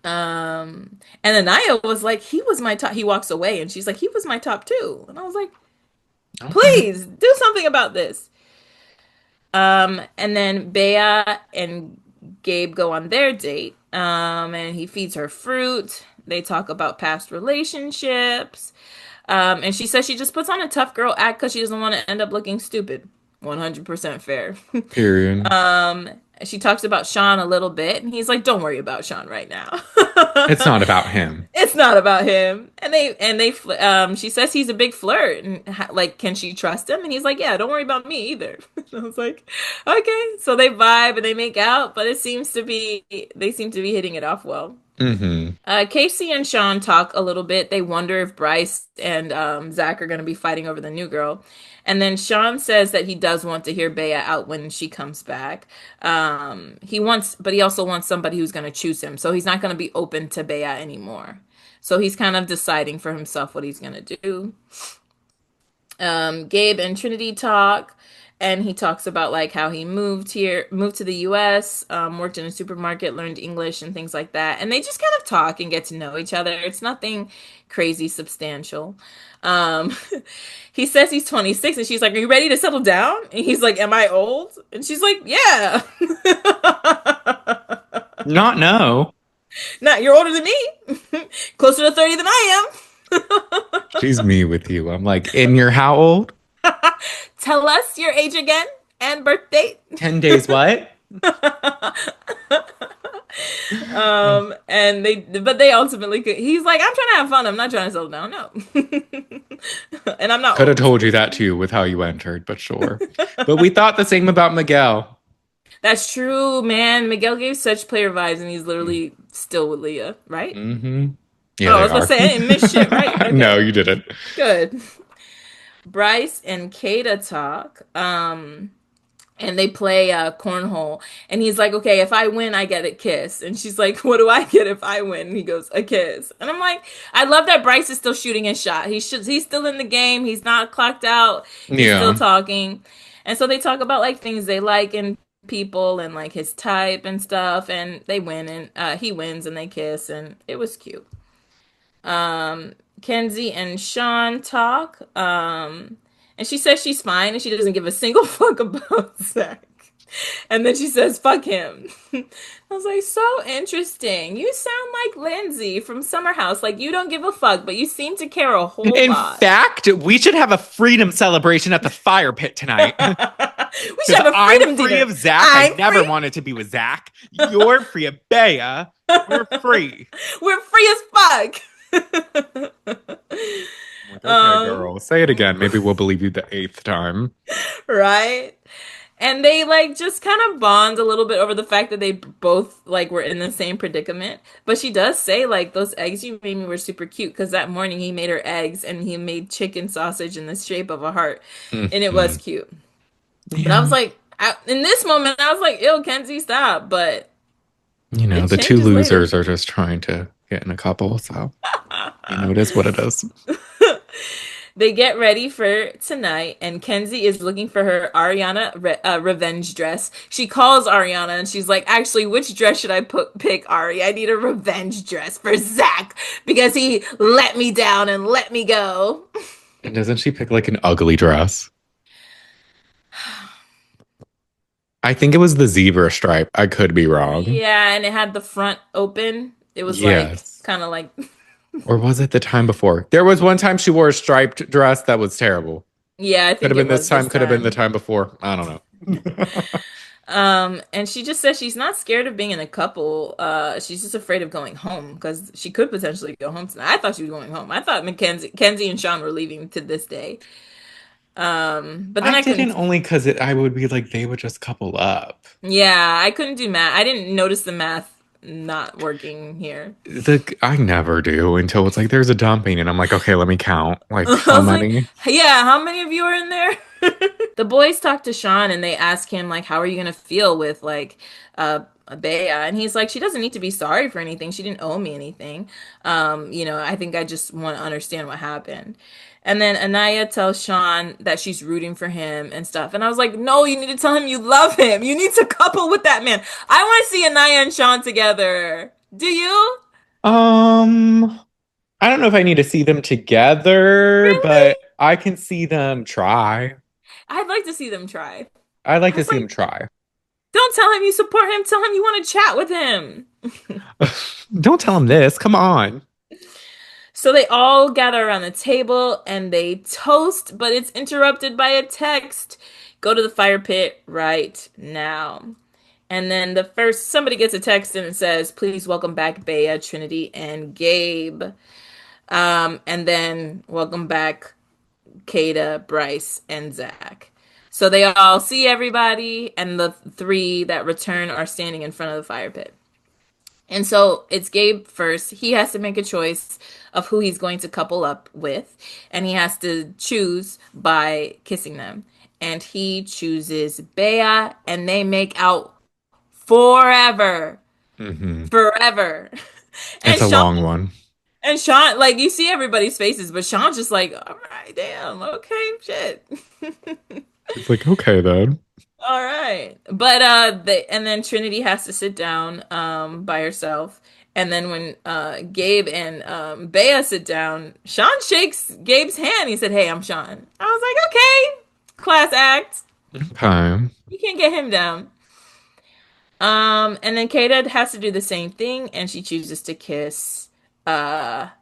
Speaker 2: And Anaya was like, he was my top. He walks away, and she's like, he was my top two. And I was like,
Speaker 1: Okay.
Speaker 2: please do something about this. And then Bea and Gabe go on their date. And he feeds her fruit. They talk about past relationships. And she says she just puts on a tough girl act because she doesn't want to end up looking stupid. 100% fair.
Speaker 1: Period.
Speaker 2: She talks about Sean a little bit, and he's like, "Don't worry about Sean right now."
Speaker 1: It's not about him.
Speaker 2: It's not about him. She says he's a big flirt, and like, can she trust him? And he's like, yeah, don't worry about me either. I was like, okay. So they vibe and they make out, but they seem to be hitting it off well.
Speaker 1: Hmm.
Speaker 2: Casey and Sean talk a little bit. They wonder if Bryce and Zach are going to be fighting over the new girl. And then Sean says that he does want to hear Bea out when she comes back. But he also wants somebody who's going to choose him. So he's not going to be open to Bea anymore. So he's kind of deciding for himself what he's going to do. Gabe and Trinity talk, and he talks about like how he moved to the US, worked in a supermarket, learned English and things like that. And they just kind of talk and get to know each other. It's nothing crazy substantial. Um, he says he's 26, and she's like, are you ready to settle down? And he's like, am I old? And she's like, yeah.
Speaker 1: Not no.
Speaker 2: Not, you're older than me. Closer to 30 than I
Speaker 1: She's me with you. I'm like, and you're how old?
Speaker 2: am. Tell us your age again and birth date.
Speaker 1: 10 days what?
Speaker 2: But they ultimately could. He's like, I'm trying to have fun. I'm not trying to settle down. No. And I'm not
Speaker 1: Could have
Speaker 2: old.
Speaker 1: told you that too with how you entered, but sure. But we thought the same about Miguel.
Speaker 2: That's true, man. Miguel gave such player vibes, and he's literally still with Leah, right?
Speaker 1: Mm-hmm. Yeah,
Speaker 2: Oh, I
Speaker 1: they
Speaker 2: was gonna
Speaker 1: are.
Speaker 2: say I didn't miss shit, right?
Speaker 1: No,
Speaker 2: Okay,
Speaker 1: you didn't.
Speaker 2: good. Bryce and Kayda talk. And they play cornhole, and he's like, okay, if I win I get a kiss, and she's like, what do I get if I win? And he goes, a kiss. And I'm like, I love that Bryce is still shooting his shot. He's still in the game. He's not clocked out. He's still
Speaker 1: Yeah.
Speaker 2: talking. And so they talk about like things they like in people and like his type and stuff, and they win, and he wins, and they kiss, and it was cute. Kenzie and Sean talk. And she says she's fine and she doesn't give a single fuck about Zach. And then she says, fuck him. I was like, so interesting. You sound like Lindsay from Summer House. Like, you don't give a fuck, but you seem to care a whole
Speaker 3: In
Speaker 2: lot.
Speaker 3: fact, we should have a freedom celebration at the fire pit tonight.
Speaker 2: We should have a
Speaker 3: I'm
Speaker 2: freedom
Speaker 3: free
Speaker 2: dinner.
Speaker 3: of Zach. I never wanted to be with Zach. You're free of Bea. We're free.
Speaker 2: We're free as fuck.
Speaker 1: Like, okay, girl, say it again. Maybe we'll believe you the 8th time.
Speaker 2: Right? And they like just kind of bond a little bit over the fact that they both like were in the same predicament. But she does say like those eggs you made me were super cute because that morning he made her eggs and he made chicken sausage in the shape of a heart, and it was cute.
Speaker 1: Yeah.
Speaker 2: But I was like, in this moment, I was like, "Ew, Kenzie, stop!" But
Speaker 1: you know, the two losers are just trying to get in a couple, so you know, it is what it is.
Speaker 2: They get ready for tonight, and Kenzie is looking for her Ariana revenge dress. She calls Ariana, and she's like, actually, which dress should I pick, Ari? I need a revenge dress for Zach because he let me down and let me go.
Speaker 1: And doesn't she pick like an ugly dress? I think it was the zebra stripe. I could be wrong.
Speaker 2: Yeah, and it had the front open. It was like, kind of like...
Speaker 1: Or was it the time before? There was one time she wore a striped dress that was terrible.
Speaker 2: Yeah, I think
Speaker 1: could have been this time. Could have been the time before. I don't
Speaker 2: know. And she just says she's not scared of being in a couple. She's just afraid of going home because she could potentially go home tonight. I thought she was going home. I thought Kenzie and Sean were leaving to this day. But then I
Speaker 1: didn't only because I would be like they would just couple up.
Speaker 2: Yeah, I couldn't do math. I didn't notice the math not working here.
Speaker 1: I never do until it's like there's a dumping and I'm like, okay, let me count. Like how many?
Speaker 2: Like, yeah, how many of you are in there? The boys talk to Sean and they ask him like, how are you gonna feel with like Bea? And he's like, she doesn't need to be sorry for anything. She didn't owe me anything. I think I just want to understand what happened. And then Anaya tells Sean that she's rooting for him and stuff. And I was like, no, you need to tell him you love him. You need to couple with that man. I want to see Anaya and Sean together. Do you?
Speaker 1: I don't know if I need to see them together,
Speaker 2: really?
Speaker 1: But I can see them try.
Speaker 2: I'd like to see them try.
Speaker 1: I'd like to see them try.
Speaker 2: Don't tell him you support him. Tell him you want to chat with him.
Speaker 1: Don't tell him this. Come on.
Speaker 2: So they all gather around the table and they toast, but it's interrupted by a text. Go to the fire pit right now. And then somebody gets a text and it says, please welcome back Bea, Trinity, and Gabe. And then welcome back Kayda, Bryce, and Zach. So they all see everybody, and the 3 that return are standing in front of the fire pit. And so it's Gabe first. He has to make a choice of who he's going to couple up with. And he has to choose by kissing them. And he chooses Bea, and they make out forever.
Speaker 1: Mm-hmm.
Speaker 2: Forever.
Speaker 1: It's a long one.
Speaker 2: And Sean, like, you see everybody's faces, but Sean's just like, all right, damn, okay, shit.
Speaker 1: It's like, okay, then.
Speaker 2: All right. But and then Trinity has to sit down by herself. And then when Gabe and Bea sit down, Sean shakes Gabe's hand. He said, hey, I'm Sean. I was like, okay, class act.
Speaker 1: Okay.
Speaker 2: You can't get him down. And then Kayda has to do the same thing, and she chooses to kiss Zach.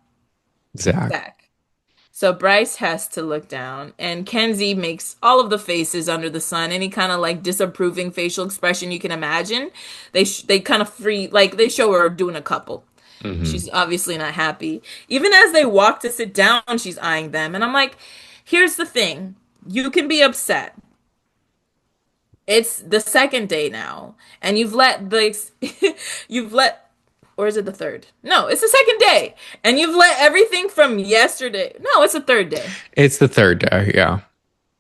Speaker 2: So Bryce has to look down, and Kenzie makes all of the faces under the sun, any kind of like disapproving facial expression you can imagine. They kind of they show her doing a couple. Mm-hmm. She's obviously not happy. Even as they walk to sit down, she's eyeing them, and I'm like, here's the thing: you can be upset. It's the second day now, and or is it the third? No, it's the second day. And you've let everything from yesterday. No, it's the third day.
Speaker 1: It's the third day, yeah.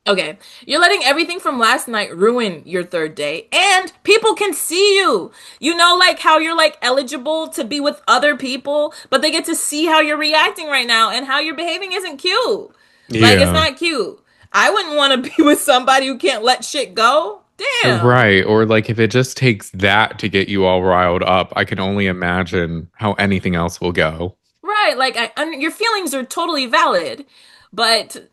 Speaker 2: Okay. You're letting everything from last night ruin your third day. And people can see you. You know, like how you're like eligible to be with other people, but they get to see how you're reacting right now and how you're behaving isn't cute. Yeah. Like, it's not cute. I wouldn't want to be with somebody who can't let shit go. Damn.
Speaker 1: Right. Or like if it just takes that to get you all riled up, I can only imagine how anything else will go.
Speaker 2: right. Like, your feelings are totally valid, but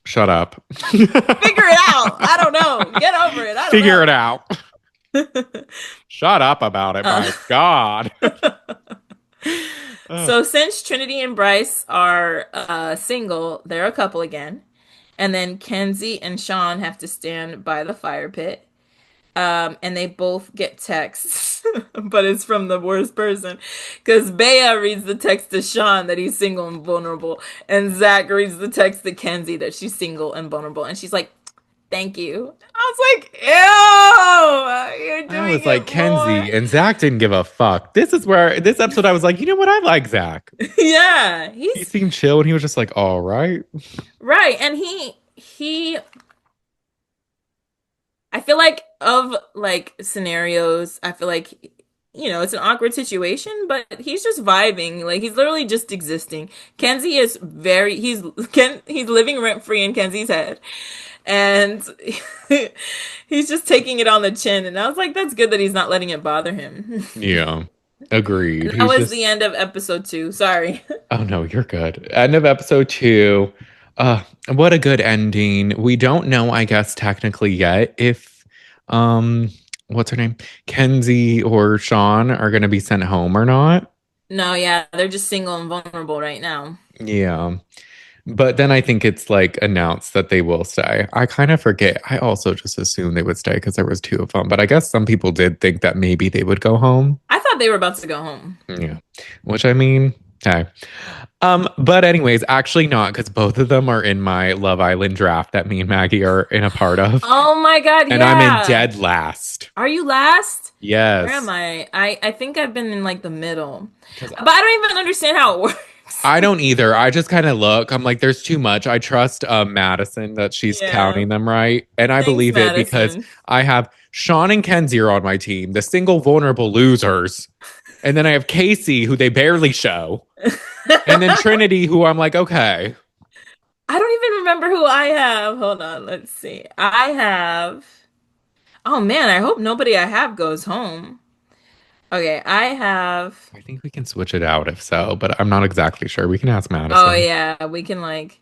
Speaker 1: Shut up.
Speaker 2: figure it out. I don't know. Get over it. I don't
Speaker 1: Figure it
Speaker 2: know.
Speaker 1: out. Shut up about it,
Speaker 2: Uh,
Speaker 1: my God. Ugh.
Speaker 2: so since Trinity and Bryce are single, they're a couple again. And then Kenzie and Sean have to stand by the fire pit. And they both get texts, but it's from the worst person. Because Bea reads the text to Sean that he's single and vulnerable, and Zach reads the text to Kenzie that she's single and vulnerable, and she's like, "Thank you." I was like, "Ew, you're
Speaker 1: I
Speaker 2: doing
Speaker 1: was like,
Speaker 2: it more."
Speaker 1: Kenzie, and Zach didn't give a fuck. This is where this episode I was like, you know what? I like Zach.
Speaker 2: Yeah,
Speaker 1: He
Speaker 2: he's
Speaker 1: seemed chill and he was just like, all right.
Speaker 2: right, and he. I feel like of like scenarios, I feel like it's an awkward situation, but he's just vibing. Like he's literally just existing. Kenzie is very he's living rent free in Kenzie's head. And he's just taking it on the chin. And I was like, that's good that he's not letting it bother him.
Speaker 1: Yeah. Agreed.
Speaker 2: And that
Speaker 1: He's
Speaker 2: was the
Speaker 1: just
Speaker 2: end of episode 2. Sorry.
Speaker 1: oh no, you're good. End of episode 2. What a good ending. We don't know, I guess, technically yet if what's her name? Kenzie or Sean are gonna be sent home or not.
Speaker 2: No, yeah, they're just single and vulnerable right now.
Speaker 1: Yeah. But then I think it's like announced that they will stay. I kind of forget. I also just assumed they would stay because there was 2 of them. But I guess some people did think that maybe they would go home.
Speaker 2: I thought they were about to go home.
Speaker 1: Yeah. Which I mean, hey. But anyways, actually not because both of them are in my Love Island draft that me and Maggie are in a part of.
Speaker 2: Oh my God,
Speaker 1: And I'm in dead last.
Speaker 2: Are you last?
Speaker 1: Yes.
Speaker 2: Where am I? I think I've been in like the middle. But I don't even understand how it works.
Speaker 1: I don't either. I just kind of look. I'm like, there's too much. I trust Madison that she's counting them right. And I
Speaker 2: Thanks,
Speaker 1: believe it because
Speaker 2: Madison.
Speaker 1: I have Sean and Kenzie are on my team, the single vulnerable losers. And then I have Casey, who they barely show. And then Trinity, who I'm like, okay.
Speaker 2: I don't even remember who I have. Hold on, let's see. I have. Oh man, I hope nobody I have goes home. Okay, I have.
Speaker 1: I think we can switch it out if so, but I'm not exactly sure. We can ask Madison.
Speaker 2: Oh yeah, we can like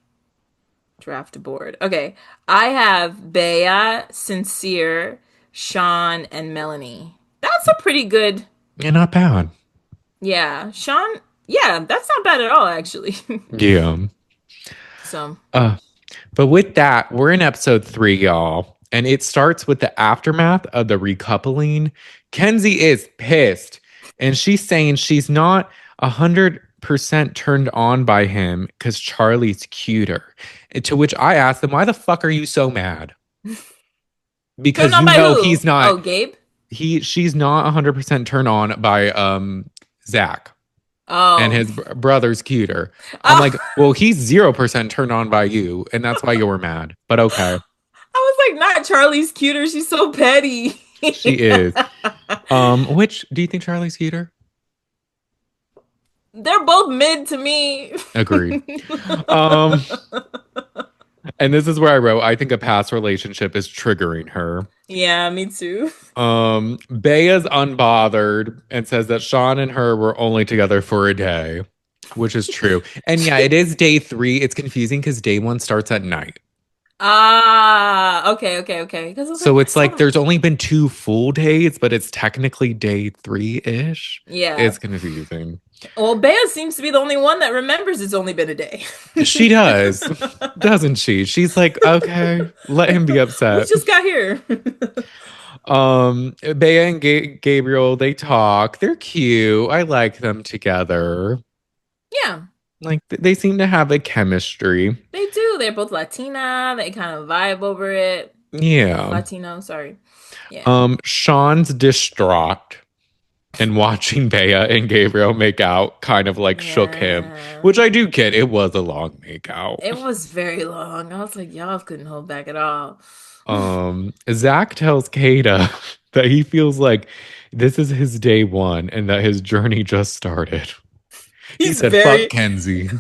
Speaker 2: draft a board. Okay, I have Bea, Sincere, Sean, and Melanie. That's a pretty good.
Speaker 1: Yeah, not bad.
Speaker 2: Yeah, Sean. Yeah, that's not bad at all, actually.
Speaker 1: Yeah.
Speaker 2: So.
Speaker 1: But with that, we're in episode 3, y'all. And it starts with the aftermath of the recoupling. Kenzie is pissed. And she's saying she's not 100% turned on by him because Charlie's cuter. And to which I asked them, why the fuck are you so mad? Because you know
Speaker 2: who?
Speaker 1: he's not.
Speaker 2: Oh, Gabe?
Speaker 1: She's not 100% turned on by Zach.
Speaker 2: Oh.
Speaker 1: And his brother's cuter. I'm like, well, he's 0% turned on by you, and that's why you were mad. But okay.
Speaker 2: I was like, not Charlie's cuter. She's so petty.
Speaker 1: She is. Which do you think Charlie's cuter?
Speaker 2: They're both mid to me.
Speaker 1: Agreed. And this is where I wrote, I think a past relationship is triggering her.
Speaker 2: Yeah, me too.
Speaker 1: Bea's unbothered and says that Sean and her were only together for a day, which is true. And yeah, it is day 3. It's confusing because day 1 starts at night.
Speaker 2: Okay.
Speaker 1: So it's like there's only been 2 full days, but it's technically day 3-ish.
Speaker 2: Yeah.
Speaker 1: It's confusing.
Speaker 2: Well, Bea seems to be the only one that remembers it's only been a day.
Speaker 1: She does, doesn't she? She's like, okay, let him be upset.
Speaker 2: We just got here.
Speaker 1: Bea and Gabriel, they talk. They're cute. I like them together.
Speaker 2: Yeah.
Speaker 1: Like they seem to have a chemistry.
Speaker 2: They do. They're both Latina. They kind of vibe over it.
Speaker 1: Yeah.
Speaker 2: Latino, sorry. Yeah.
Speaker 1: Sean's distraught and watching Bea and Gabriel make out kind of like shook him, which I do get. It was a long makeout.
Speaker 2: It was very long. I was like, y'all couldn't hold back at all.
Speaker 1: Zach tells Kayda that he feels like this is his day 1 and that his journey just started. He said, fuck Kenzie.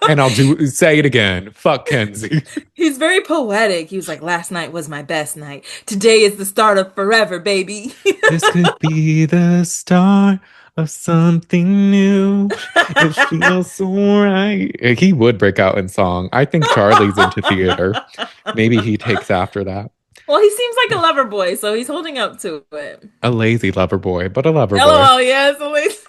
Speaker 1: And I'll say it again. Fuck Kenzie.
Speaker 2: He's very poetic. He was like, last night was my best night. Today is the start of forever, baby.
Speaker 1: This could be the start of something new. It feels so right. He would break out in song. I think Charlie's into theater. Maybe he takes after that.
Speaker 2: Well, he seems like a lover boy, so he's holding up to it.
Speaker 1: A lazy lover boy, but a lover boy.
Speaker 2: LOL, yes, at least.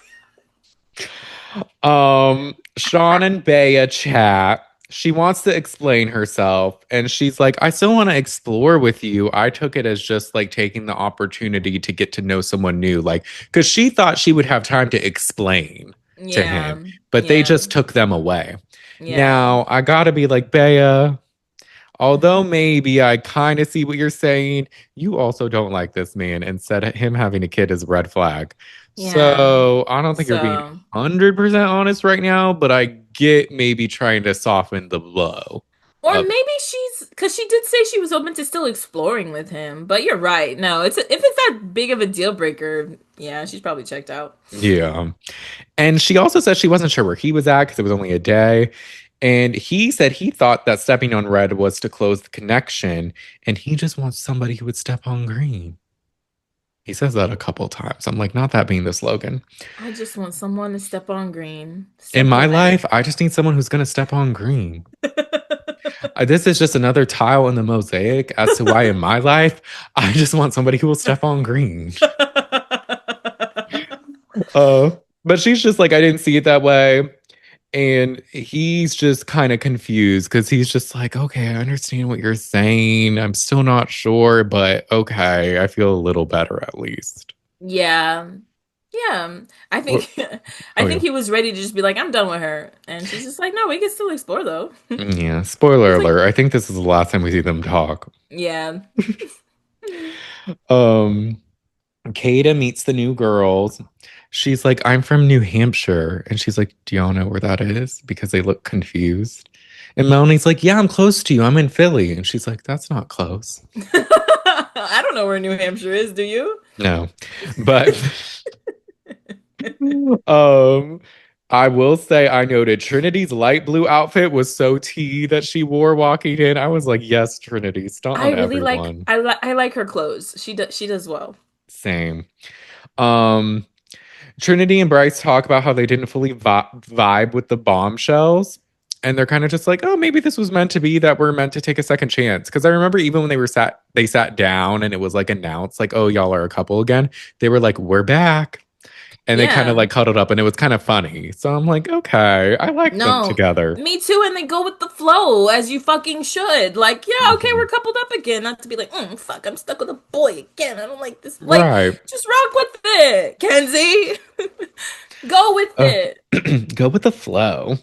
Speaker 1: Sean and Bea chat. She wants to explain herself, and she's like, I still want to explore with you. I took it as just like taking the opportunity to get to know someone new, like, because she thought she would have time to explain to
Speaker 2: Yeah,
Speaker 1: him, but they
Speaker 2: yeah,
Speaker 1: just took them away.
Speaker 2: yeah.
Speaker 1: Now, I gotta be like, Bea, although maybe I kind of see what you're saying, you also don't like this man and said him having a kid is a red flag.
Speaker 2: Yeah.
Speaker 1: So I don't think you're being
Speaker 2: So,
Speaker 1: 100% honest right now, but I get maybe trying to soften the blow
Speaker 2: or
Speaker 1: of
Speaker 2: maybe she's because she did say she was open to still exploring with him. But you're right. No, if it's that big of a deal breaker, yeah, she's probably checked out.
Speaker 1: yeah. And she also said she wasn't sure where he was at because it was only a day. And he said he thought that stepping on red was to close the connection, and he just wants somebody who would step on green. He says that a couple times. I'm like, not that being the slogan.
Speaker 2: I just want someone to step on green.
Speaker 1: In my
Speaker 2: Simple
Speaker 1: life, I just need someone who's going to step on green.
Speaker 2: as.
Speaker 1: This is just another tile in the mosaic as to why in my life, I just want somebody who will step on green. But she's just like, I didn't see it that way. And he's just kind of confused because he's just like, okay, I understand what you're saying. I'm still not sure, but okay, I feel a little better at least.
Speaker 2: Yeah. Yeah. I
Speaker 1: Or-
Speaker 2: think I
Speaker 1: Oh, yeah.
Speaker 2: think he was ready to just be like, I'm done with her. And she's just like, no, we can still explore though.
Speaker 1: Yeah, spoiler
Speaker 2: It's like,
Speaker 1: alert. I think this is the last time we see them talk.
Speaker 2: yeah.
Speaker 1: Um, Kayda meets the new girls. She's like, I'm from New Hampshire. And she's like, do y'all know where that is? Because they look confused. And Melanie's like, yeah, I'm close to you. I'm in Philly. And she's like, that's not close.
Speaker 2: I don't know where New Hampshire is, do you?
Speaker 1: No. But um I will say I noted Trinity's light blue outfit was so tea that she wore walking in. I was like, yes, Trinity, stunt
Speaker 2: I
Speaker 1: on
Speaker 2: really like
Speaker 1: everyone.
Speaker 2: I like her clothes. She does well.
Speaker 1: Same. Um Trinity and Bryce talk about how they didn't fully vibe with the bombshells. And they're kind of just like, oh, maybe this was meant to be that we're meant to take a second chance. Because I remember even when they sat down and it was like announced, like, oh, y'all are a couple again. They were like, we're back. And they kind of
Speaker 2: Yeah.
Speaker 1: like cuddled up and it was kind of funny. So I'm like, okay, I like them
Speaker 2: No,
Speaker 1: together.
Speaker 2: me too. And they go with the flow as you fucking should. Like, yeah, okay, we're
Speaker 1: Mhm.
Speaker 2: coupled up again. Not to be like, fuck, I'm stuck with a boy again. I don't like this. Like,
Speaker 1: Right.
Speaker 2: just rock with it, Kenzie. Go with
Speaker 1: Uh,
Speaker 2: it.
Speaker 1: go with the flow.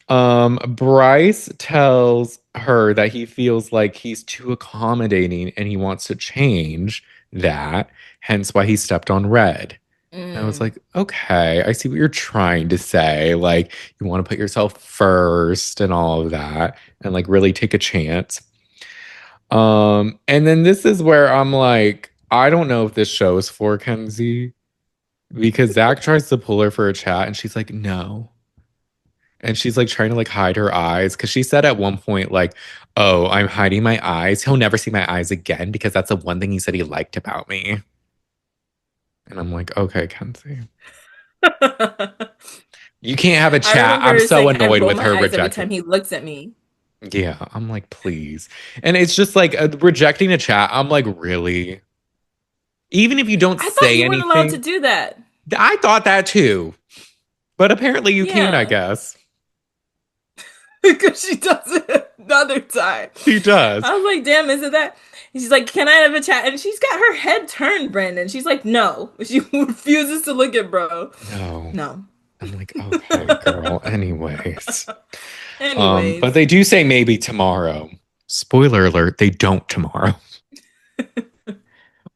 Speaker 1: Bryce tells her that he feels like he's too accommodating and he wants to change that, hence why he stepped on red. And I was
Speaker 2: Mm,
Speaker 1: like, okay, I see what you're trying to say. Like, you want to put yourself first and all of that, and like really take a chance. And then this is where I'm like, I don't know if this show is for Kenzie because Zach tries to pull her for a chat, and she's like, no. And she's like trying to like hide her eyes because she said at one point, like, oh, I'm hiding my eyes. He'll never see my eyes again because that's the one thing he said he liked about me. And I'm like, okay, Kenzie. You can't have a
Speaker 2: I
Speaker 1: chat.
Speaker 2: remember
Speaker 1: I'm
Speaker 2: her
Speaker 1: so
Speaker 2: saying, I
Speaker 1: annoyed
Speaker 2: roll
Speaker 1: with
Speaker 2: my
Speaker 1: her
Speaker 2: eyes every time
Speaker 1: rejecting.
Speaker 2: he looks at me.
Speaker 1: Yeah, I'm like, please. And it's just like rejecting a chat. I'm like, really? Even if you don't
Speaker 2: I thought
Speaker 1: say
Speaker 2: you weren't allowed to
Speaker 1: anything,
Speaker 2: do that.
Speaker 1: I thought that too. But apparently you can, I
Speaker 2: Yeah.
Speaker 1: guess.
Speaker 2: Because she does it another time.
Speaker 1: He does.
Speaker 2: I was like, damn, is it that? She's like, can I have a chat? And she's got her head turned, Brandon. She's like, no. She refuses to look at bro.
Speaker 1: No.
Speaker 2: No.
Speaker 1: I'm like, okay, girl. Anyways. But
Speaker 2: Anyways.
Speaker 1: they do say maybe tomorrow. Spoiler alert, they don't tomorrow.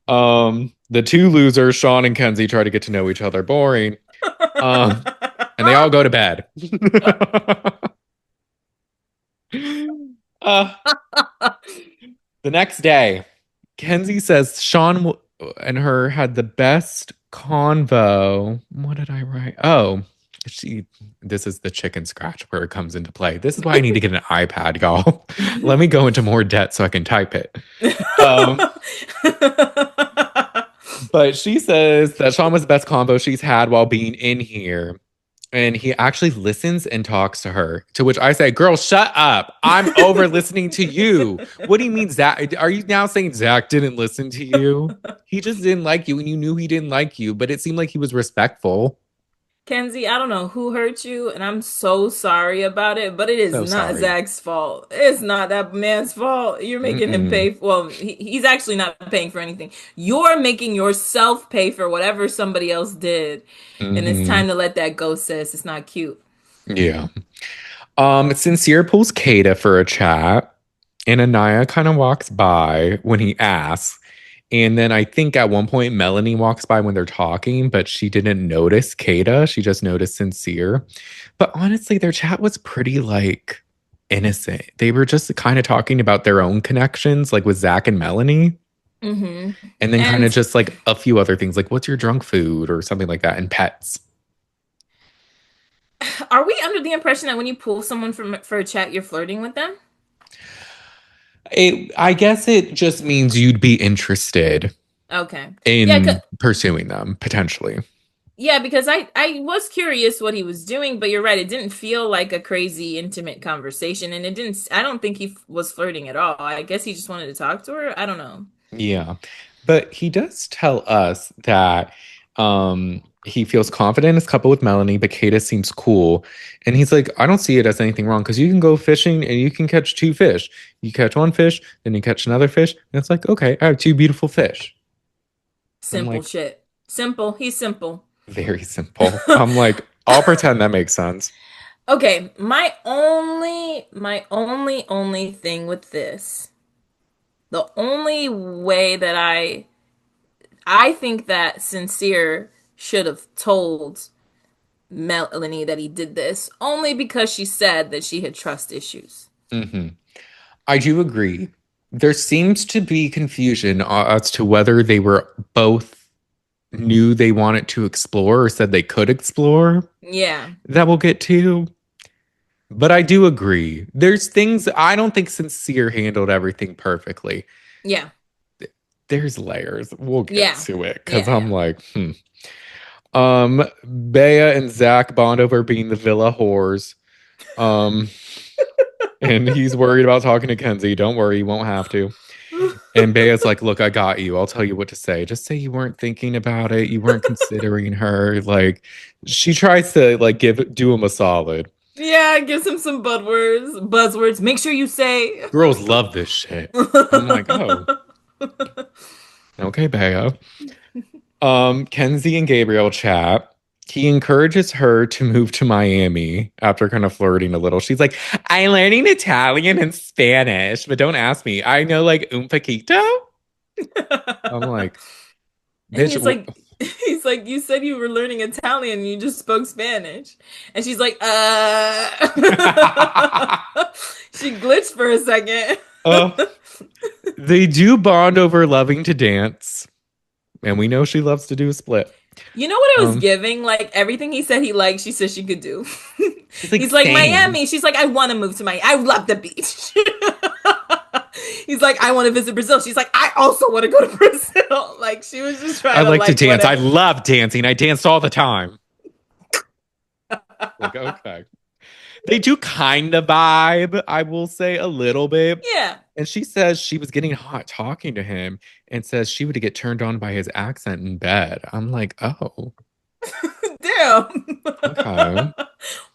Speaker 1: The two losers, Sean and Kenzie, try to get to know each other. Boring. And they all go to bed. uh, the next day, Kenzie says Sean and her had the best convo. What did I write? Oh, this is the chicken scratch where it comes into play. This is why I need to get an iPad, y'all. Let me go into more debt so I can type it. Um, But she says that Sean was the best combo she's had while being in here. And he actually listens and talks to her. To which I say, girl, shut up. I'm over listening to you. What do you mean, Zach? Are you now saying Zach didn't listen to you? He just didn't like you and you knew he didn't like you, but it seemed like he was respectful.
Speaker 2: Kenzie, I don't know who hurt you, and I'm so sorry about it, but it is
Speaker 1: So
Speaker 2: not
Speaker 1: sorry.
Speaker 2: Zach's fault. It's not that man's fault. You're making him
Speaker 1: Mm-mm.
Speaker 2: pay. Well, he's actually not paying for anything. You're making yourself pay for whatever somebody else did, and it's
Speaker 1: Mm-hmm.
Speaker 2: time to let that go, sis. It's not cute.
Speaker 1: Yeah. Sincere pulls Kayda for a chat, and Anaya kind of walks by when he asks. And then I think at one point Melanie walks by when they're talking, but she didn't notice Kayda. She just noticed Sincere. But honestly, their chat was pretty like innocent. They were just kind of talking about their own connections, like with Zach and Melanie.
Speaker 2: Hmm.
Speaker 1: And then kind of
Speaker 2: And
Speaker 1: just like a few other things, like what's your drunk food or something like that, and pets.
Speaker 2: are we under the impression that when you pull someone from for a chat, you're flirting with them?
Speaker 1: I guess it just means you'd be interested
Speaker 2: Okay. Yeah,
Speaker 1: in pursuing them potentially.
Speaker 2: yeah, because I was curious what he was doing, but you're right. It didn't feel like a crazy intimate conversation, and it didn't. I don't think he was flirting at all. I guess he just wanted to talk to her. I don't know.
Speaker 1: Yeah. But he does tell us that he feels confident in his couple with Melanie, but Kayda seems cool. And he's like, I don't see it as anything wrong because you can go fishing and you can catch two fish. You catch one fish, then you catch another fish, and it's like, okay, I have two beautiful fish. I'm
Speaker 2: Simple
Speaker 1: like,
Speaker 2: shit. Simple. He's simple.
Speaker 1: very simple. I'm like, I'll pretend that makes sense.
Speaker 2: Okay, my only thing with this, the only way that I think that Sincere should have told Melanie that he did this only because she said that she had trust issues.
Speaker 1: Hmm. I do agree. There seems to be confusion as to whether they were both knew they wanted to explore or said they could explore.
Speaker 2: Yeah.
Speaker 1: That we'll get to. But I do agree. There's things I don't think Sincere handled everything perfectly.
Speaker 2: Yeah.
Speaker 1: There's layers. We'll get
Speaker 2: Yeah.
Speaker 1: to it because
Speaker 2: Yeah.
Speaker 1: I'm
Speaker 2: Yeah.
Speaker 1: like, hmm. Bea and Zach bond over being the villa whores. Um, and he's worried about talking to Kenzie. Don't worry, you won't have to. And Bea's like, look, I got you. I'll tell you what to say. Just say you weren't thinking about it. You weren't considering her. Like, she tries to like do him a solid.
Speaker 2: Yeah, gives him some buzzwords. Make sure you say.
Speaker 1: Girls love this shit. I'm like, oh, okay, Bea. Kenzie and Gabriel chat. He encourages her to move to Miami after kind of flirting a little. She's like, I'm learning Italian and Spanish, but don't ask me. I know like un poquito. I'm like,
Speaker 2: And
Speaker 1: bitch,
Speaker 2: he's like, you said you were learning Italian and you just spoke Spanish. And she's like, She glitched for a second.
Speaker 1: uh, they do bond over loving to dance. And we know she loves to do a split.
Speaker 2: You know what it was
Speaker 1: Um,
Speaker 2: giving? Like everything he said he liked, she said she could do.
Speaker 1: she's like,
Speaker 2: He's like
Speaker 1: same.
Speaker 2: Miami. She's like, I want to move to Miami. I love the beach. He's like, I want to visit Brazil. She's like, I also want to go to Brazil. Like she was just
Speaker 1: I
Speaker 2: trying to
Speaker 1: like to
Speaker 2: like
Speaker 1: dance. I
Speaker 2: whatever.
Speaker 1: love dancing. I danced all the time. Like, okay. They do kind of vibe, I will say a little bit.
Speaker 2: Yeah.
Speaker 1: And she says she was getting hot talking to him and says she would get turned on by his accent in bed. I'm like, oh,
Speaker 2: Damn.
Speaker 1: okay.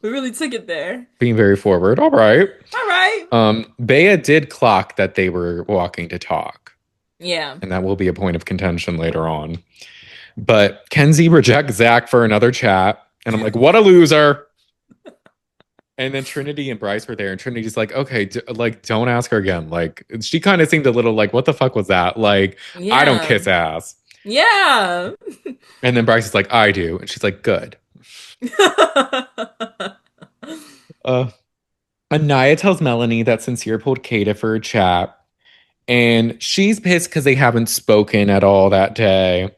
Speaker 2: We really took it there.
Speaker 1: Being very forward. All right.
Speaker 2: All right.
Speaker 1: Bea did clock that they were walking to talk.
Speaker 2: Yeah.
Speaker 1: And that will be a point of contention later on. But Kenzie rejects Zach for another chat. And I'm like, what a loser. And then Trinity and Bryce were there, and Trinity's like, okay, like, don't ask her again. Like, she kind of seemed a little like, what the fuck was that? Like, I don't
Speaker 2: Yeah.
Speaker 1: kiss ass.
Speaker 2: Yeah.
Speaker 1: And then Bryce is like, I do. And she's like, good. Uh, Anaya tells Melanie that Sincere pulled Kayda for a chat. And she's pissed because they haven't spoken at all that day.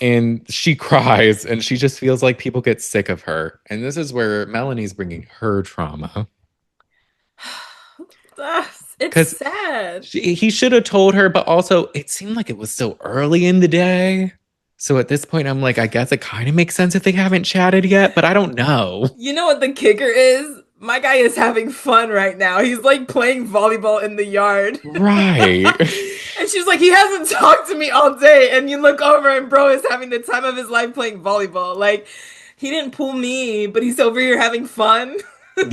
Speaker 1: And she cries and she just feels like people get sick of her. And this is where Melanie's bringing her trauma.
Speaker 2: It's
Speaker 1: Because
Speaker 2: sad.
Speaker 1: he should have told her, but also it seemed like it was so early in the day. So at this point, I'm like, I guess it kind of makes sense if they haven't chatted yet, but I don't know.
Speaker 2: You know what the kicker is? My guy is having fun right now. He's like playing volleyball in the yard.
Speaker 1: Right.
Speaker 2: And she's like, he hasn't talked to me all day. And you look over and bro is having the time of his life playing volleyball. Like, he didn't pull me, but he's over here having fun.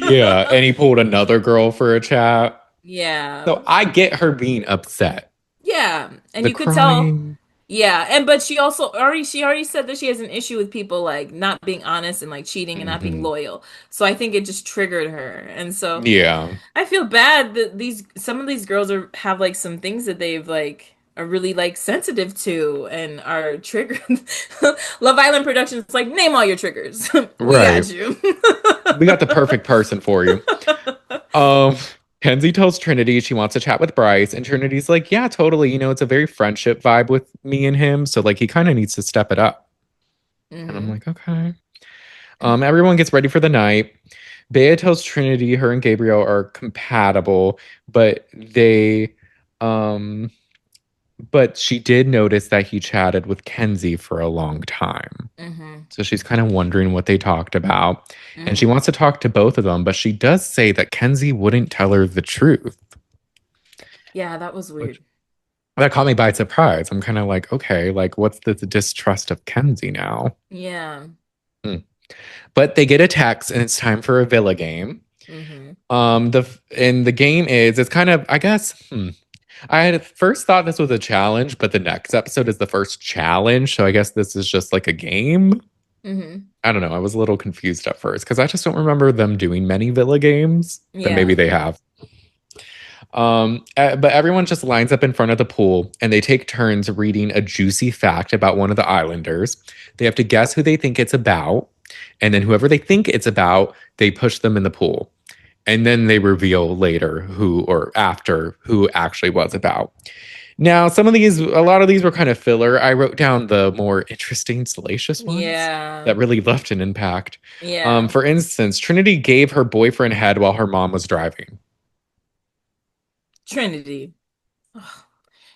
Speaker 1: Yeah. And he pulled another girl for a chat.
Speaker 2: Yeah.
Speaker 1: So I get her being upset.
Speaker 2: Yeah. And
Speaker 1: The
Speaker 2: you could tell.
Speaker 1: crying.
Speaker 2: Yeah. And but she already said that she has an issue with people like not being honest and like cheating and not being
Speaker 1: Hmm.
Speaker 2: loyal. So I think it just triggered her. And so
Speaker 1: Yeah.
Speaker 2: I feel bad that these some of these girls have like some things that they've like are really like sensitive to and are triggered. Love Island Productions like name all your triggers. We
Speaker 1: Right.
Speaker 2: got you.
Speaker 1: We got the perfect person for you. Um, Kenzie tells Trinity she wants to chat with Bryce, and Trinity's like, yeah, totally. It's a very friendship vibe with me and him. So like he kind of needs to step it up. And I'm
Speaker 2: Hmm.
Speaker 1: like, okay. Everyone gets ready for the night. Bea tells Trinity her and Gabriel are compatible, but um but she did notice that he chatted with Kenzie for a long time.
Speaker 2: Hmm.
Speaker 1: So she's kind of wondering what they talked about. And she
Speaker 2: Hmm.
Speaker 1: wants to talk to both of them, but she does say that Kenzie wouldn't tell her the truth,
Speaker 2: Yeah, that was
Speaker 1: which
Speaker 2: weird.
Speaker 1: that caught me by surprise. I'm kind of like, okay, like what's the distrust of Kenzie now?
Speaker 2: Yeah.
Speaker 1: Hmm. But they get a text and it's time for a villa game.
Speaker 2: Hmm.
Speaker 1: The game is it's kind of I guess I had first thought this was a challenge, but the next episode is the first challenge, so I guess this is just like a game.
Speaker 2: Hmm.
Speaker 1: I don't know. I was a little confused at first because I just don't remember them doing many villa games, but maybe
Speaker 2: Yeah.
Speaker 1: they have. But everyone just lines up in front of the pool and they take turns reading a juicy fact about one of the islanders. They have to guess who they think it's about, and then whoever they think it's about, they push them in the pool. And then they reveal later who or after who actually was about. Now, a lot of these were kind of filler. I wrote down the more interesting, salacious ones
Speaker 2: Yeah.
Speaker 1: that really left an impact.
Speaker 2: Yeah.
Speaker 1: For instance, Trinity gave her boyfriend head while her mom was driving.
Speaker 2: Trinity. Ugh.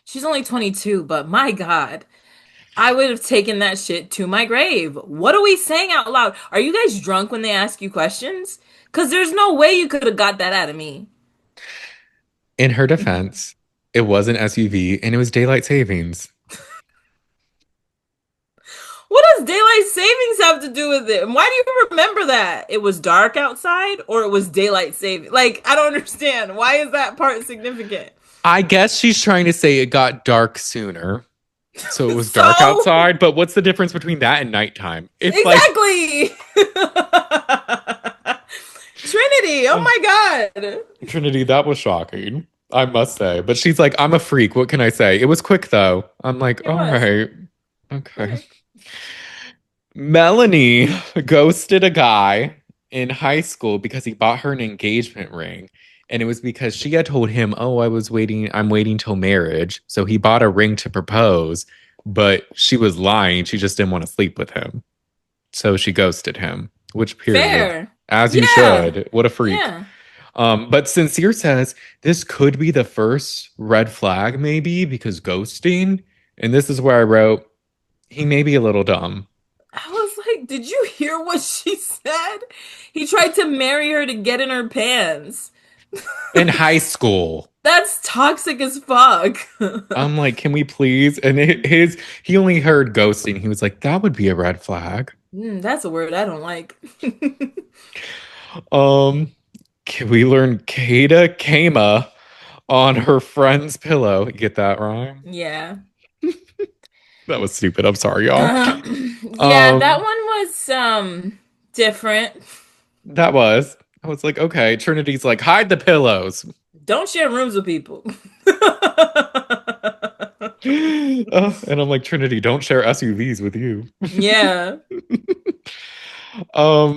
Speaker 2: She's only 22, but my God, I would have taken that shit to my grave. What are we saying out loud? Are you guys drunk when they ask you questions? Because there's no way you could have got that out of me.
Speaker 1: In her defense, it was an SUV and it was daylight savings.
Speaker 2: What does daylight savings have to do with it? And why do you remember that? It was dark outside or it was daylight saving? Like, I don't understand. Why is that part significant?
Speaker 1: I guess she's trying to say it got dark sooner. So it was dark
Speaker 2: So,
Speaker 1: outside, but what's the difference between that and nighttime? It's like
Speaker 2: exactly. Trinity, oh my God.
Speaker 1: Trinity, that was shocking, I must say. But she's like, I'm a freak. What can I say? It was quick though. I'm like,
Speaker 2: It
Speaker 1: all
Speaker 2: was.
Speaker 1: right. Okay.
Speaker 2: Okay.
Speaker 1: Melanie ghosted a guy in high school because he bought her an engagement ring. And it was because she had told him, oh, I'm waiting till marriage. So he bought a ring to propose, but she was lying. She just didn't want to sleep with him. So she ghosted him, which period,
Speaker 2: Fair.
Speaker 1: as you
Speaker 2: Yeah.
Speaker 1: should. What a freak.
Speaker 2: Yeah.
Speaker 1: But Sincere says this could be the first red flag, maybe, because ghosting. And this is where I wrote, he may be a little dumb.
Speaker 2: I was like, did you hear what she said? He tried to marry her to get in her pants.
Speaker 1: In high school.
Speaker 2: That's toxic as fuck.
Speaker 1: I'm like, can we please? And he only heard ghosting. He was like, that would be a red flag.
Speaker 2: That's a word I don't like.
Speaker 1: Um, can we learn Kayda came on her friend's pillow? You get that rhyme?
Speaker 2: Yeah.
Speaker 1: That was stupid. I'm sorry, y'all.
Speaker 2: Yeah, that
Speaker 1: Um,
Speaker 2: one was different.
Speaker 1: that was. I was like, okay. Trinity's like, hide the pillows.
Speaker 2: Don't share rooms with people.
Speaker 1: And I'm like, Trinity, don't share SUVs with you.
Speaker 2: Yeah.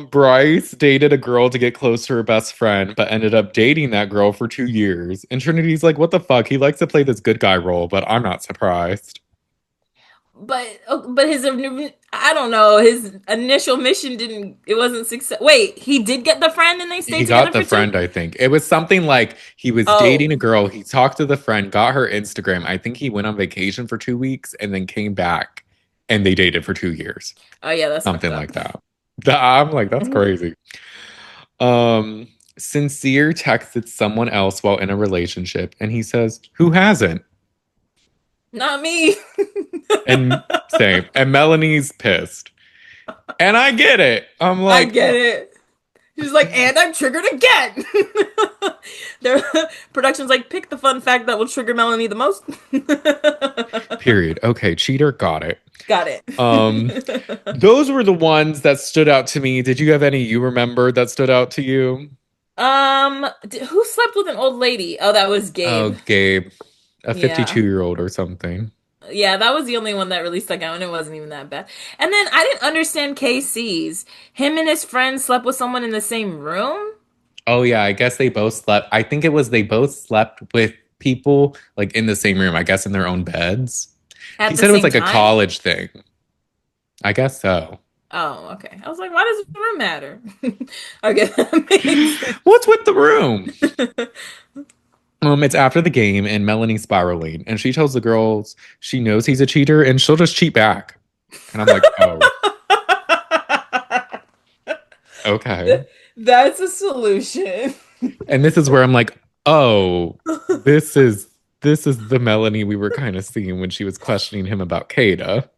Speaker 1: Bryce dated a girl to get close to her best friend, but ended up dating that girl for 2 years. And Trinity's like, what the fuck? He likes to play this good guy role, but I'm not surprised.
Speaker 2: But his I don't know, his initial mission didn't it wasn't success. Wait, he did get the friend and they
Speaker 1: He
Speaker 2: stayed together
Speaker 1: got the
Speaker 2: for two?
Speaker 1: friend, I think. It was something like he was dating
Speaker 2: Oh.
Speaker 1: a girl. He talked to the friend, got her Instagram. I think he went on vacation for 2 weeks and then came back and they dated for 2 years.
Speaker 2: Oh yeah, that's fucked
Speaker 1: Something
Speaker 2: up.
Speaker 1: like that. I'm like, that's crazy. Um, Sincere texted someone else while in a relationship, and he says, "Who hasn't?"
Speaker 2: Not me.
Speaker 1: And same. And Melanie's pissed. And I get it. I'm
Speaker 2: I
Speaker 1: like,
Speaker 2: get it. She's like, and I'm triggered again. Their production's like, pick the fun fact that will trigger Melanie the most.
Speaker 1: period. Okay, cheater, got it.
Speaker 2: Got it.
Speaker 1: Those were the ones that stood out to me. Did you have any you remember that stood out to you?
Speaker 2: Who slept with an old lady? Oh, that was
Speaker 1: Oh,
Speaker 2: Gabe.
Speaker 1: Gabe, a
Speaker 2: Yeah.
Speaker 1: 52-year-old or something.
Speaker 2: Yeah, that was the only one that really stuck out, and it wasn't even that bad. And then I didn't understand KC's. Him and his friend slept with someone in the same room
Speaker 1: Oh yeah, I guess they both slept. I think it was they both slept with people like in the same room, I guess in their own beds. He
Speaker 2: at the
Speaker 1: said it was
Speaker 2: same
Speaker 1: like a
Speaker 2: time.
Speaker 1: college thing. I guess so.
Speaker 2: Oh, okay. I was like, why does the room matter? Okay, that makes
Speaker 1: What's with the room?
Speaker 2: sense.
Speaker 1: It's after the game and Melanie's spiraling, and she tells the girls she knows he's a cheater and she'll just cheat back. And I'm like, oh, okay.
Speaker 2: That's a solution.
Speaker 1: And this is where I'm like, oh, this is the Melanie we were kind of seeing when she was questioning him about Kayda.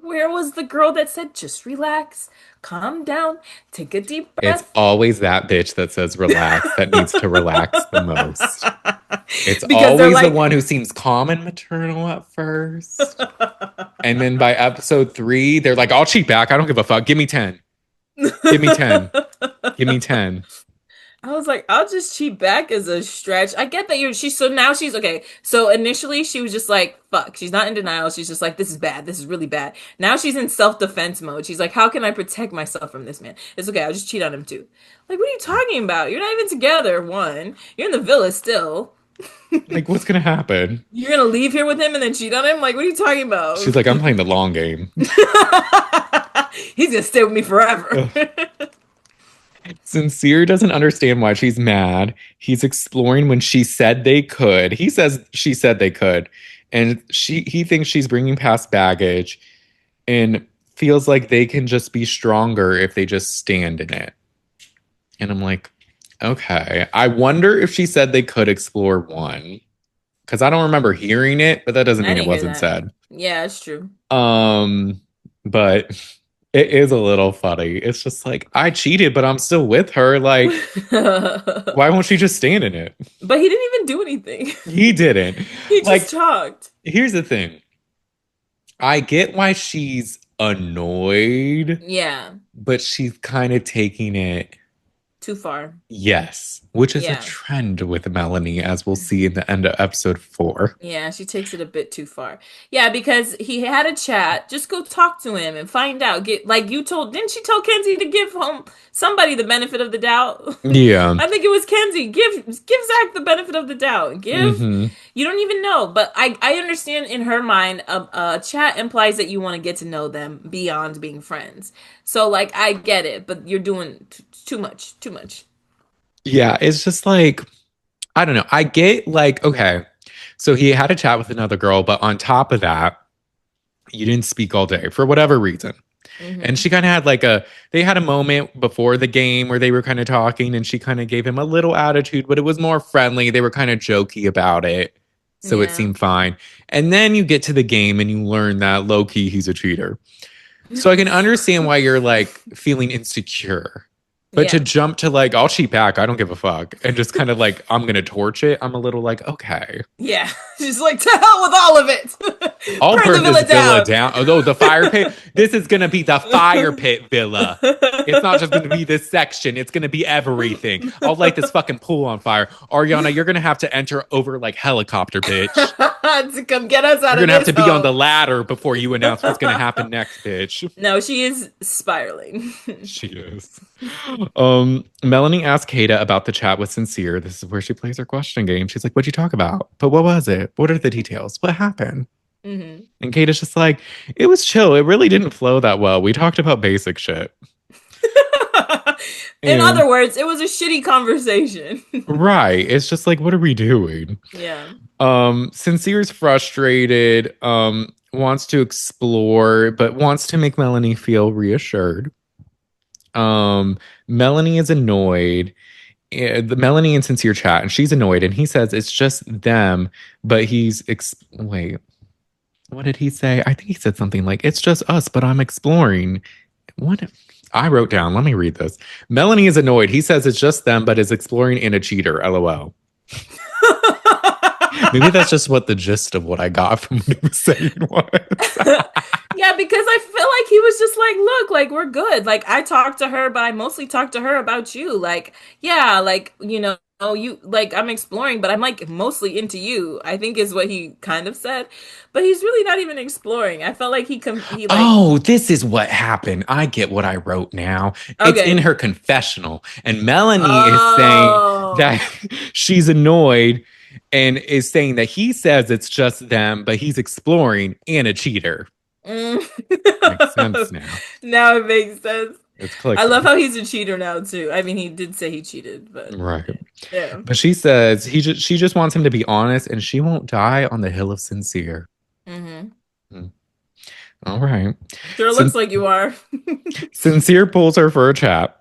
Speaker 2: Where was the girl that said, just relax, calm down, take a deep
Speaker 1: It's
Speaker 2: breath?
Speaker 1: always that bitch that says relax that needs to relax the most. It's
Speaker 2: Because they're
Speaker 1: always the
Speaker 2: like,
Speaker 1: one who seems calm and maternal at first. And then by episode 3, they're like, I'll cheat back. I don't give a fuck. Give me 10. Give me 10. Give me 10.
Speaker 2: I was like, I'll just cheat back as a stretch. I get that so now she's okay. So initially she was just like, fuck. She's not in denial. She's just like, this is bad. This is really bad. Now she's in self-defense mode. She's like, how can I protect myself from this man? It's okay. I'll just cheat on him too. Like, what are you talking about? You're not even together, one. You're in the villa still.
Speaker 1: Like, what's going to happen?
Speaker 2: You're gonna leave here with him and then cheat on him? Like, what are you talking about?
Speaker 1: She's like, I'm playing the long game.
Speaker 2: He's gonna stay with me forever.
Speaker 1: Sincere doesn't understand why she's mad. He's exploring when she said they could. He says she said they could. And he thinks she's bringing past baggage and feels like they can just be stronger if they just stand in it. And I'm like, okay. I wonder if she said they could explore one. Because I don't remember hearing it, but that doesn't
Speaker 2: I
Speaker 1: mean it
Speaker 2: didn't hear
Speaker 1: wasn't
Speaker 2: that.
Speaker 1: said.
Speaker 2: Yeah, it's true.
Speaker 1: But it is a little funny. It's just like, I cheated, but I'm still with her. Like, why won't she just stand in it?
Speaker 2: But he didn't even do anything.
Speaker 1: He didn't.
Speaker 2: He
Speaker 1: Like,
Speaker 2: just talked.
Speaker 1: here's the thing. I get why she's annoyed,
Speaker 2: Yeah,
Speaker 1: but she's kind of taking it,
Speaker 2: too far.
Speaker 1: yes, which is a
Speaker 2: Yeah.
Speaker 1: trend with Melanie, as we'll see in the end of episode 4.
Speaker 2: Yeah, she takes it a bit too far. Yeah, because he had a chat. Just go talk to him and find out. Get like you told. Didn't she tell Kenzie to give somebody the benefit of the doubt?
Speaker 1: Yeah.
Speaker 2: I think it was Kenzie. Give Zach the benefit of the doubt.
Speaker 1: Mhm.
Speaker 2: You don't even know, but I understand in her mind. A chat implies that you want to get to know them beyond being friends. So like I get it, but you're doing too much. Too much.
Speaker 1: Yeah, it's just like, I don't know. I get like, okay, so he had a chat with another girl, but on top of that, you didn't speak all day for whatever reason. And she kind of had like they had a moment before the game where they were kind of talking and she kind of gave him a little attitude, but it was more friendly. They were kind of jokey about it. So it
Speaker 2: Yeah.
Speaker 1: seemed fine. And then you get to the game and you learn that low key he's a cheater. So I can understand why you're like feeling insecure. But to
Speaker 2: Yeah.
Speaker 1: jump to like, I'll cheat back, I don't give a fuck. And just kind of like, I'm going to torch it. I'm a little like, okay.
Speaker 2: Yeah. She's like, to hell with all of it.
Speaker 1: I'll
Speaker 2: Burn
Speaker 1: burn
Speaker 2: the
Speaker 1: this
Speaker 2: villa
Speaker 1: villa down. Although the fire pit, this is going to be the fire pit villa. It's not just going to be this section. It's going to be everything. I'll light this fucking pool on fire. Ariana, you're going to have to enter over like helicopter, bitch.
Speaker 2: To come get us out
Speaker 1: You're
Speaker 2: of
Speaker 1: going to have
Speaker 2: this
Speaker 1: to be on
Speaker 2: hole.
Speaker 1: the ladder before you announce what's going to happen next, bitch.
Speaker 2: No, she is spiraling.
Speaker 1: She is. Melanie asked Kayda about the chat with Sincere. This is where she plays her question game. She's like, what'd you talk about? But what was it? What are the details? What happened?
Speaker 2: Hmm.
Speaker 1: And Kayda's just like, it was chill. It really didn't flow that well. We talked about basic shit.
Speaker 2: In
Speaker 1: And-
Speaker 2: other words, it was a shitty conversation.
Speaker 1: Right. It's just like, what are we doing?
Speaker 2: Yeah.
Speaker 1: Sincere's frustrated. wants to explore, but wants to make Melanie feel reassured. Melanie is annoyed. The Melanie and Sincere chat, and she's annoyed, and he says it's just them, but wait, what did he say? I think he said something like, "It's just us, but I'm exploring." What? I wrote down. Let me read this. Melanie is annoyed. He says it's just them, but is exploring in a cheater. LOL. Maybe that's just what the gist of what I got from what he was saying was.
Speaker 2: Yeah, because I feel like he was just like, look, like we're good. Like I talked to her, but I mostly talked to her about you. Like, yeah, like, you like I'm exploring, but I'm like mostly into you, I think is what he kind of said. But he's really not even exploring. I felt like he like
Speaker 1: Oh, this is what happened. I get what I wrote now. It's in
Speaker 2: okay.
Speaker 1: her confessional, and Melanie is saying
Speaker 2: Oh.
Speaker 1: that she's annoyed and is saying that he says it's just them, but he's exploring and a cheater.
Speaker 2: Mm.
Speaker 1: Makes sense now.
Speaker 2: Now it makes sense.
Speaker 1: It's
Speaker 2: I love
Speaker 1: clicking.
Speaker 2: how he's a cheater now too. I mean, he did say he cheated, but
Speaker 1: Right.
Speaker 2: yeah.
Speaker 1: But she says she just wants him to be honest and she won't die on the hill of sincere.
Speaker 2: Hmm.
Speaker 1: Hmm. All right.
Speaker 2: Sure looks
Speaker 1: Sin-
Speaker 2: like you are.
Speaker 1: Sincere pulls her for a chat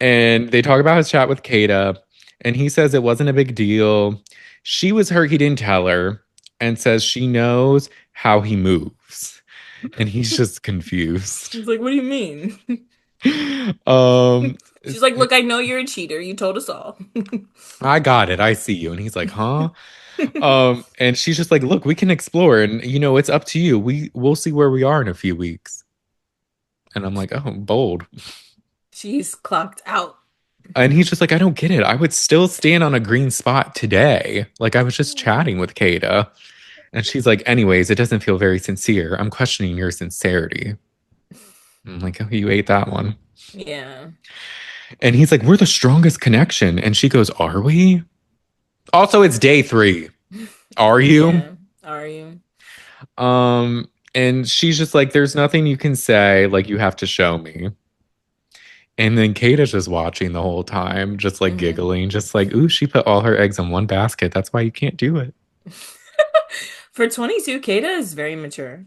Speaker 1: and they talk about his chat with Kayda and he says it wasn't a big deal. She was hurt he didn't tell her and says she knows how he moves. And he's just confused.
Speaker 2: He's like, what do you mean?
Speaker 1: Um
Speaker 2: She's like, look, I know you're a cheater. You told us all.
Speaker 1: I got it. I see you. And he's like, huh? And she's just like, look, we can explore and it's up to you. We'll see where we are in a few weeks. And I'm like, oh, bold.
Speaker 2: She's clocked out.
Speaker 1: And he's just like, I don't get it. I would still stand on a green spot today. Like I was just chatting with Kayda. And she's like, anyways, it doesn't feel very sincere. I'm questioning your sincerity. I'm like, oh, you ate that one.
Speaker 2: Yeah.
Speaker 1: And he's like, we're the strongest connection. And she goes, are we? Also, it's day 3. Are you?
Speaker 2: Yeah. Are you?
Speaker 1: And she's just like, there's nothing you can say, like you have to show me. And then Kayda's just watching the whole time, just like
Speaker 2: Hmm.
Speaker 1: giggling, just like, ooh, she put all her eggs in one basket. That's why you can't do it.
Speaker 2: For 22, Kayda is very mature.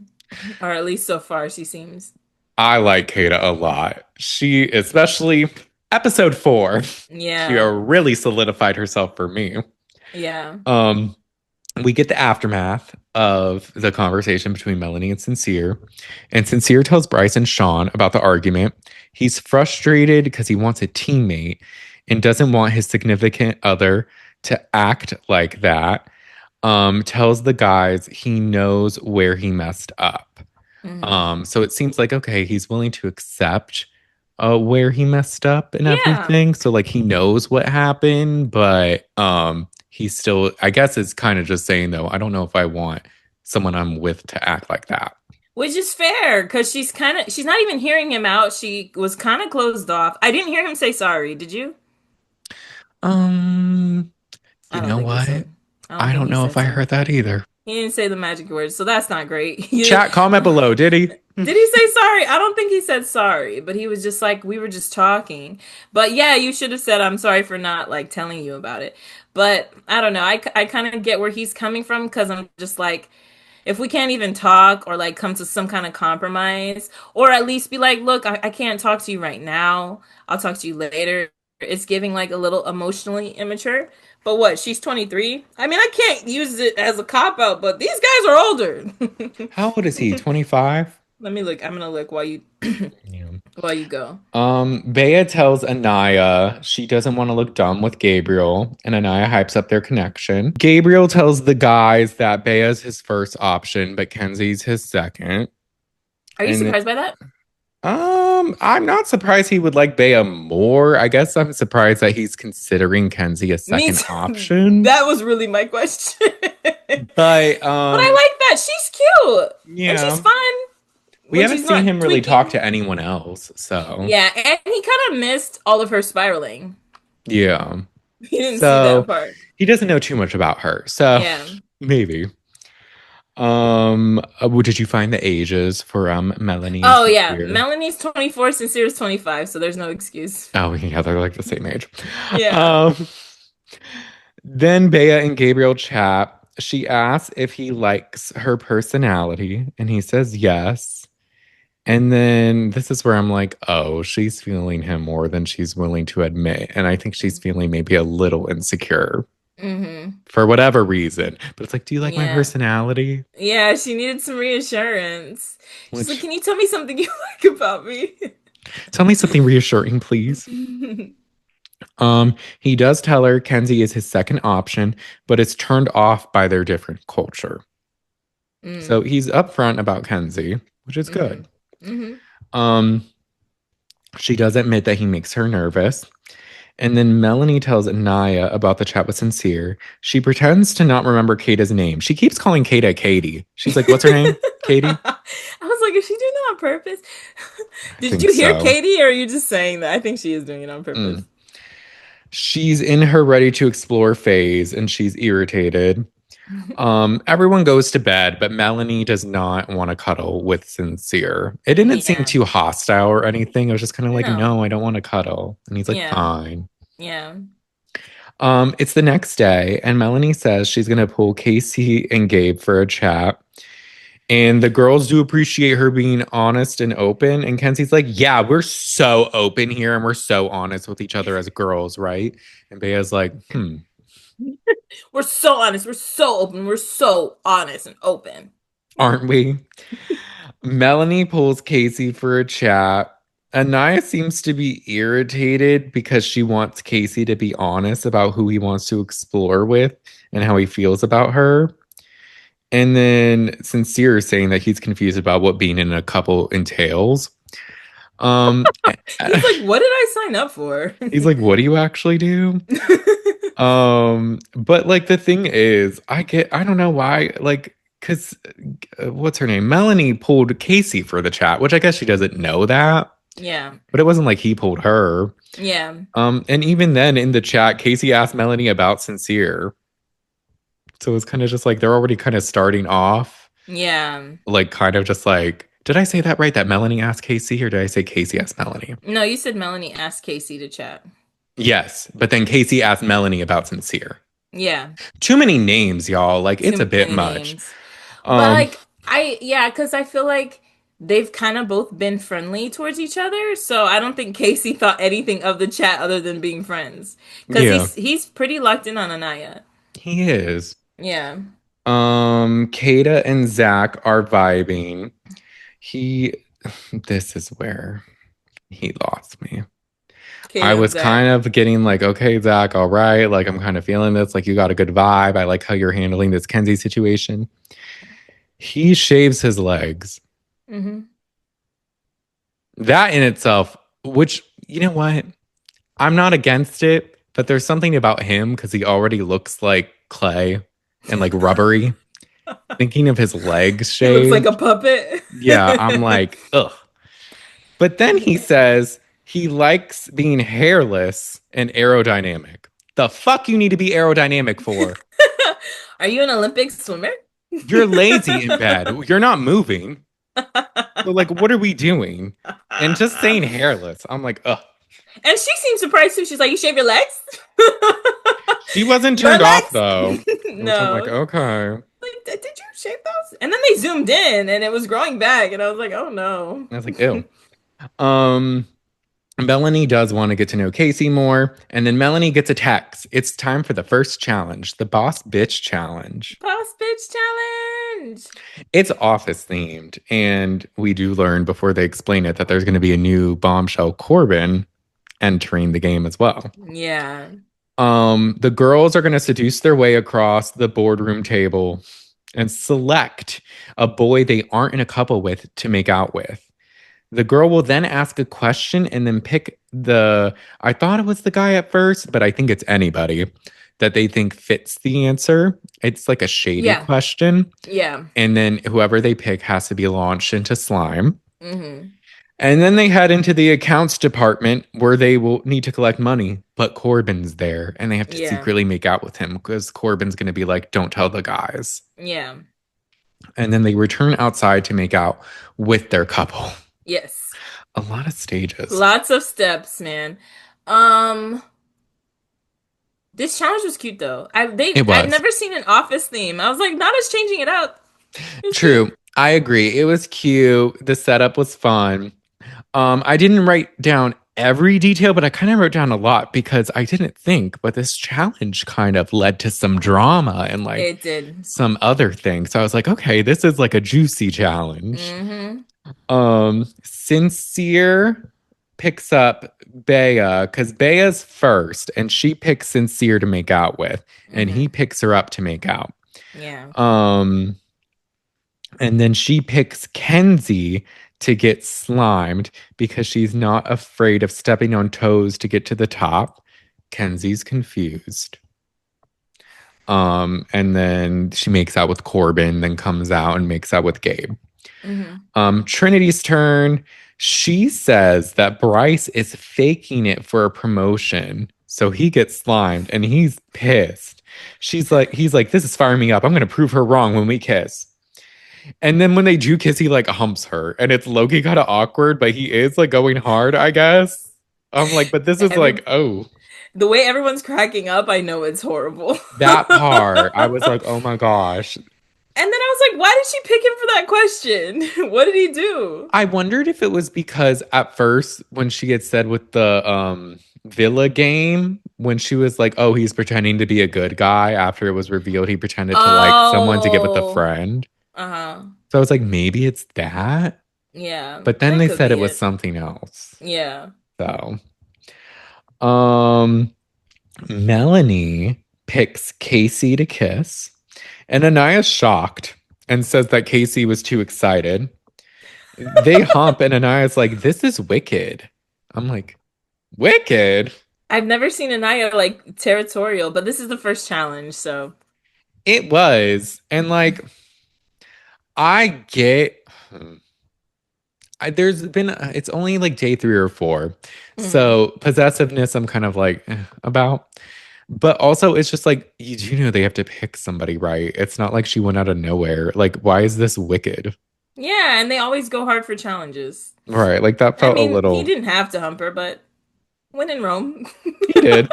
Speaker 2: Or at least so far she seems.
Speaker 1: I like Kayda a lot. She, especially episode 4, she
Speaker 2: Yeah.
Speaker 1: really solidified herself for me.
Speaker 2: Yeah.
Speaker 1: Um, we get the aftermath of the conversation between Melanie and Sincere. And Sincere tells Bryce and Sean about the argument. He's frustrated because he wants a teammate and doesn't want his significant other to act like that. Tells the guys he knows where he messed up.
Speaker 2: Hmm.
Speaker 1: So it seems like, okay, he's willing to accept where he messed up and
Speaker 2: Yeah.
Speaker 1: everything. So like he knows what happened, but he's still, I guess it's kind of just saying though, I don't know if I want someone I'm with to act like that.
Speaker 2: Which is fair because she's not even hearing him out. She was kind of closed off. I didn't hear him say sorry. Did you?
Speaker 1: Um,
Speaker 2: I
Speaker 1: you
Speaker 2: don't
Speaker 1: know
Speaker 2: think he
Speaker 1: what?
Speaker 2: said. I don't
Speaker 1: I
Speaker 2: think
Speaker 1: don't
Speaker 2: he
Speaker 1: know if
Speaker 2: said
Speaker 1: I heard
Speaker 2: sorry.
Speaker 1: that either.
Speaker 2: He didn't say the magic words, so that's not great. He didn't,
Speaker 1: Chat, comment below. Did he?
Speaker 2: did he say sorry? I don't think he said sorry, but he was just like, we were just talking. But yeah, you should have said, I'm sorry for not like telling you about it. But I don't know. I kind of get where he's coming from because I'm just like, if we can't even talk or like come to some kind of compromise, or at least be like, look, I can't talk to you right now. I'll talk to you later. It's giving like a little emotionally immature. But what? She's 23. I mean, I can't use it as a cop out, but these guys are older.
Speaker 1: How old is he? 25?
Speaker 2: Let me look. I'm gonna look while you
Speaker 1: Yeah.
Speaker 2: while you go.
Speaker 1: Bea tells Anaya she doesn't want to look dumb with Gabriel, and Anaya hypes up their connection. Gabriel tells the guys that Bea's his first option, but Kenzie's his second.
Speaker 2: Are you
Speaker 1: And
Speaker 2: surprised by that?
Speaker 1: I'm not surprised he would like Bea more. I guess I'm surprised that he's considering Kenzie a
Speaker 2: Me
Speaker 1: second
Speaker 2: too.
Speaker 1: option.
Speaker 2: That was really my question.
Speaker 1: But
Speaker 2: But I like that. She's cute and she's
Speaker 1: yeah,
Speaker 2: fun
Speaker 1: we
Speaker 2: when
Speaker 1: haven't
Speaker 2: she's
Speaker 1: seen
Speaker 2: not
Speaker 1: him really talk
Speaker 2: tweaking.
Speaker 1: to anyone else, so
Speaker 2: Yeah, and he kind of missed all of her spiraling.
Speaker 1: yeah.
Speaker 2: He didn't see that
Speaker 1: So
Speaker 2: part.
Speaker 1: he doesn't know too much about her. So
Speaker 2: Yeah.
Speaker 1: maybe. Did you find the ages for Melanie and
Speaker 2: Oh yeah,
Speaker 1: Sincere?
Speaker 2: Melanie's 24, Sincere's 25, so there's no excuse.
Speaker 1: Oh yeah, they're like the same age.
Speaker 2: Yeah.
Speaker 1: Um, then Bea and Gabriel chat She asks if he likes her personality, and he says yes. And then this is where I'm like, oh, she's feeling him more than she's willing to admit. And I think she's feeling maybe a little insecure
Speaker 2: Mm-hmm.
Speaker 1: for whatever reason. But it's like, do you like my
Speaker 2: Yeah.
Speaker 1: personality?
Speaker 2: Yeah, she needed some reassurance. She's like,
Speaker 1: Which,
Speaker 2: "Can you tell me something you like about me?"
Speaker 1: tell me something reassuring, please. He does tell her Kenzie is his second option, but it's turned off by their different culture. So
Speaker 2: Mm,
Speaker 1: he's upfront about Kenzie, which is
Speaker 2: mm-hmm.
Speaker 1: good.
Speaker 2: Mm-hmm.
Speaker 1: Um, she does admit that he makes her nervous. And then Melanie tells Naya about the chat with Sincere. She pretends to not remember Kayda's name. She keeps calling Kayda Katie. She's like, what's her name? Katie?
Speaker 2: I was like, is she doing that on purpose?
Speaker 1: I
Speaker 2: Did
Speaker 1: think
Speaker 2: you hear
Speaker 1: so.
Speaker 2: Katie, or are you just saying that? I think she is doing it on purpose.
Speaker 1: Mm. She's in her ready to explore phase and she's irritated. Everyone goes to bed, but Melanie does not want to cuddle with Sincere. It didn't seem
Speaker 2: Yeah.
Speaker 1: too hostile or anything. It was just kind of like,
Speaker 2: No.
Speaker 1: no, I don't want to cuddle. And he's like,
Speaker 2: Yeah.
Speaker 1: fine.
Speaker 2: Yeah.
Speaker 1: It's the next day, and Melanie says she's gonna pull Casey and Gabe for a chat. And the girls do appreciate her being honest and open. And Kenzie's like, yeah, we're so open here and we're so honest with each other as girls, right? And Bea's like,
Speaker 2: We're so honest. We're so open. We're so honest and open.
Speaker 1: aren't we? Melanie pulls Casey for a chat. Anaya seems to be irritated because she wants Casey to be honest about who he wants to explore with and how he feels about her. And then Sincere is saying that he's confused about what being in a couple entails. Um,
Speaker 2: He's like, what did I sign up for?
Speaker 1: he's like, what do you actually do? But like the thing is, I don't know why, like, because what's her name? Melanie pulled Casey for the chat, which I guess she doesn't know that,
Speaker 2: Yeah.
Speaker 1: but it wasn't like he pulled her.
Speaker 2: Yeah.
Speaker 1: And even then in the chat, Casey asked Melanie about Sincere. So it's kind of just like they're already kind of starting off,
Speaker 2: Yeah.
Speaker 1: like kind of just like, did I say that right? That Melanie asked Casey, or did I say Casey asked Melanie?
Speaker 2: No, you said Melanie asked Casey to chat.
Speaker 1: Yes, but then Casey asked Melanie about Sincere.
Speaker 2: Yeah.
Speaker 1: Too many names, y'all. Like it's a
Speaker 2: Too
Speaker 1: bit
Speaker 2: many
Speaker 1: much.
Speaker 2: names. But
Speaker 1: Um,
Speaker 2: like yeah, because I feel like they've kind of both been friendly towards each other. So I don't think Casey thought anything of the chat other than being friends. Because
Speaker 1: yeah,
Speaker 2: he's pretty locked in on Anaya.
Speaker 1: he is.
Speaker 2: Yeah.
Speaker 1: Kayda and Zach are vibing. He, this is where he lost me. I
Speaker 2: Kayla and
Speaker 1: was
Speaker 2: Zach.
Speaker 1: kind of getting like, okay, Zach, all right. Like, I'm kind of feeling this. Like, you got a good vibe. I like how you're handling this Kenzie situation. He shaves his legs.
Speaker 2: Mm-hmm.
Speaker 1: That in itself, which, you know what? I'm not against it, but there's something about him because he already looks like clay and like rubbery. Thinking of his legs
Speaker 2: He looks like a
Speaker 1: shaved.
Speaker 2: puppet.
Speaker 1: Yeah, I'm like, ugh. But then he says he likes being hairless and aerodynamic. The fuck you need to be aerodynamic for?
Speaker 2: Are you an Olympic swimmer?
Speaker 1: You're lazy in bed. You're not moving. So like, what are we doing? And just saying hairless, I'm like, ugh.
Speaker 2: And she seemed surprised too. She's like, "You shave your legs?
Speaker 1: She wasn't
Speaker 2: Your
Speaker 1: turned off
Speaker 2: legs?"
Speaker 1: though, which I'm like,
Speaker 2: No.
Speaker 1: okay.
Speaker 2: Like, did you shave those? And then they zoomed in, and it was growing back, and I was like, "Oh no."
Speaker 1: I was like, ew. Um, Melanie does want to get to know Casey more, and then Melanie gets a text. It's time for the first challenge, the Boss Bitch Challenge.
Speaker 2: Boss bitch challenge.
Speaker 1: It's office themed, and we do learn before they explain it that there's going to be a new bombshell Corbin entering the game as well.
Speaker 2: Yeah.
Speaker 1: The girls are going to seduce their way across the boardroom table and select a boy they aren't in a couple with to make out with. The girl will then ask a question and then pick I thought it was the guy at first, but I think it's anybody that they think fits the answer. It's like a shady
Speaker 2: Yeah.
Speaker 1: question.
Speaker 2: Yeah.
Speaker 1: And then whoever they pick has to be launched into slime.
Speaker 2: Mm-hmm.
Speaker 1: And then they head into the accounts department where they will need to collect money. But Corbin's there and they have to
Speaker 2: Yeah.
Speaker 1: secretly make out with him because Corbin's going to be like, don't tell the guys.
Speaker 2: Yeah.
Speaker 1: And then they return outside to make out with their couple.
Speaker 2: Yes.
Speaker 1: A lot of stages.
Speaker 2: Lots of steps, man. Um, This challenge was cute though.
Speaker 1: It
Speaker 2: I've
Speaker 1: was.
Speaker 2: never seen an office theme. I was like, not as changing it up. It was cute.
Speaker 1: True. I agree. It was cute. The setup was fun. I didn't write down every detail, but I kind of wrote down a lot because I didn't think, but this challenge kind of led to some drama and like
Speaker 2: It did.
Speaker 1: some other things. So I was like, okay, this is like a juicy challenge.
Speaker 2: Mm-hmm.
Speaker 1: Sincere picks up Bea because Bea's first, and she picks Sincere to make out with, and he
Speaker 2: Mm-hmm.
Speaker 1: picks her up to make out.
Speaker 2: Yeah.
Speaker 1: Um, and then she picks Kenzie to get slimed because she's not afraid of stepping on toes to get to the top. Kenzie's confused. And then she makes out with Corbin, then comes out and makes out with Gabe.
Speaker 2: Mm-hmm.
Speaker 1: Trinity's turn. She says that Bryce is faking it for a promotion. So he gets slimed and he's pissed. He's like, this is firing me up. I'm gonna prove her wrong when we kiss. And then when they do kiss, he like humps her. And it's low-key kind of awkward, but he is like going hard, I guess. I'm like, but this is
Speaker 2: Every
Speaker 1: like, oh,
Speaker 2: the way everyone's cracking up, I know it's horrible.
Speaker 1: that part. I was like, oh my gosh.
Speaker 2: And then I was like, why did she pick him for that question? What did he do?
Speaker 1: I wondered if it was because at first when she had said with the Villa game, when she was like, oh, he's pretending to be a good guy after it was revealed he pretended to like someone to get with a
Speaker 2: Oh,
Speaker 1: friend.
Speaker 2: uh-huh.
Speaker 1: So I was like, maybe it's that.
Speaker 2: Yeah,
Speaker 1: But then
Speaker 2: that
Speaker 1: they
Speaker 2: could
Speaker 1: said it
Speaker 2: be
Speaker 1: was
Speaker 2: it.
Speaker 1: something else.
Speaker 2: Yeah.
Speaker 1: So um Melanie picks Casey to kiss, and Anaya's shocked and says that Casey was too excited. They hump, and Anaya's like, this is wicked. I'm like, wicked?
Speaker 2: I've never seen Anaya like territorial, but this is the first challenge, so
Speaker 1: It was. And like, I get. There's been, it's only like day 3 or 4.
Speaker 2: Mhm.
Speaker 1: So possessiveness, I'm kind of like about. But also, it's just like, you do know they have to pick somebody, right? It's not like she went out of nowhere. Like, why is this wicked?
Speaker 2: Yeah, and they always go hard for challenges.
Speaker 1: Right. Like, that
Speaker 2: I
Speaker 1: felt a
Speaker 2: mean, he
Speaker 1: little.
Speaker 2: didn't have to hump her, but when in Rome.
Speaker 1: He did.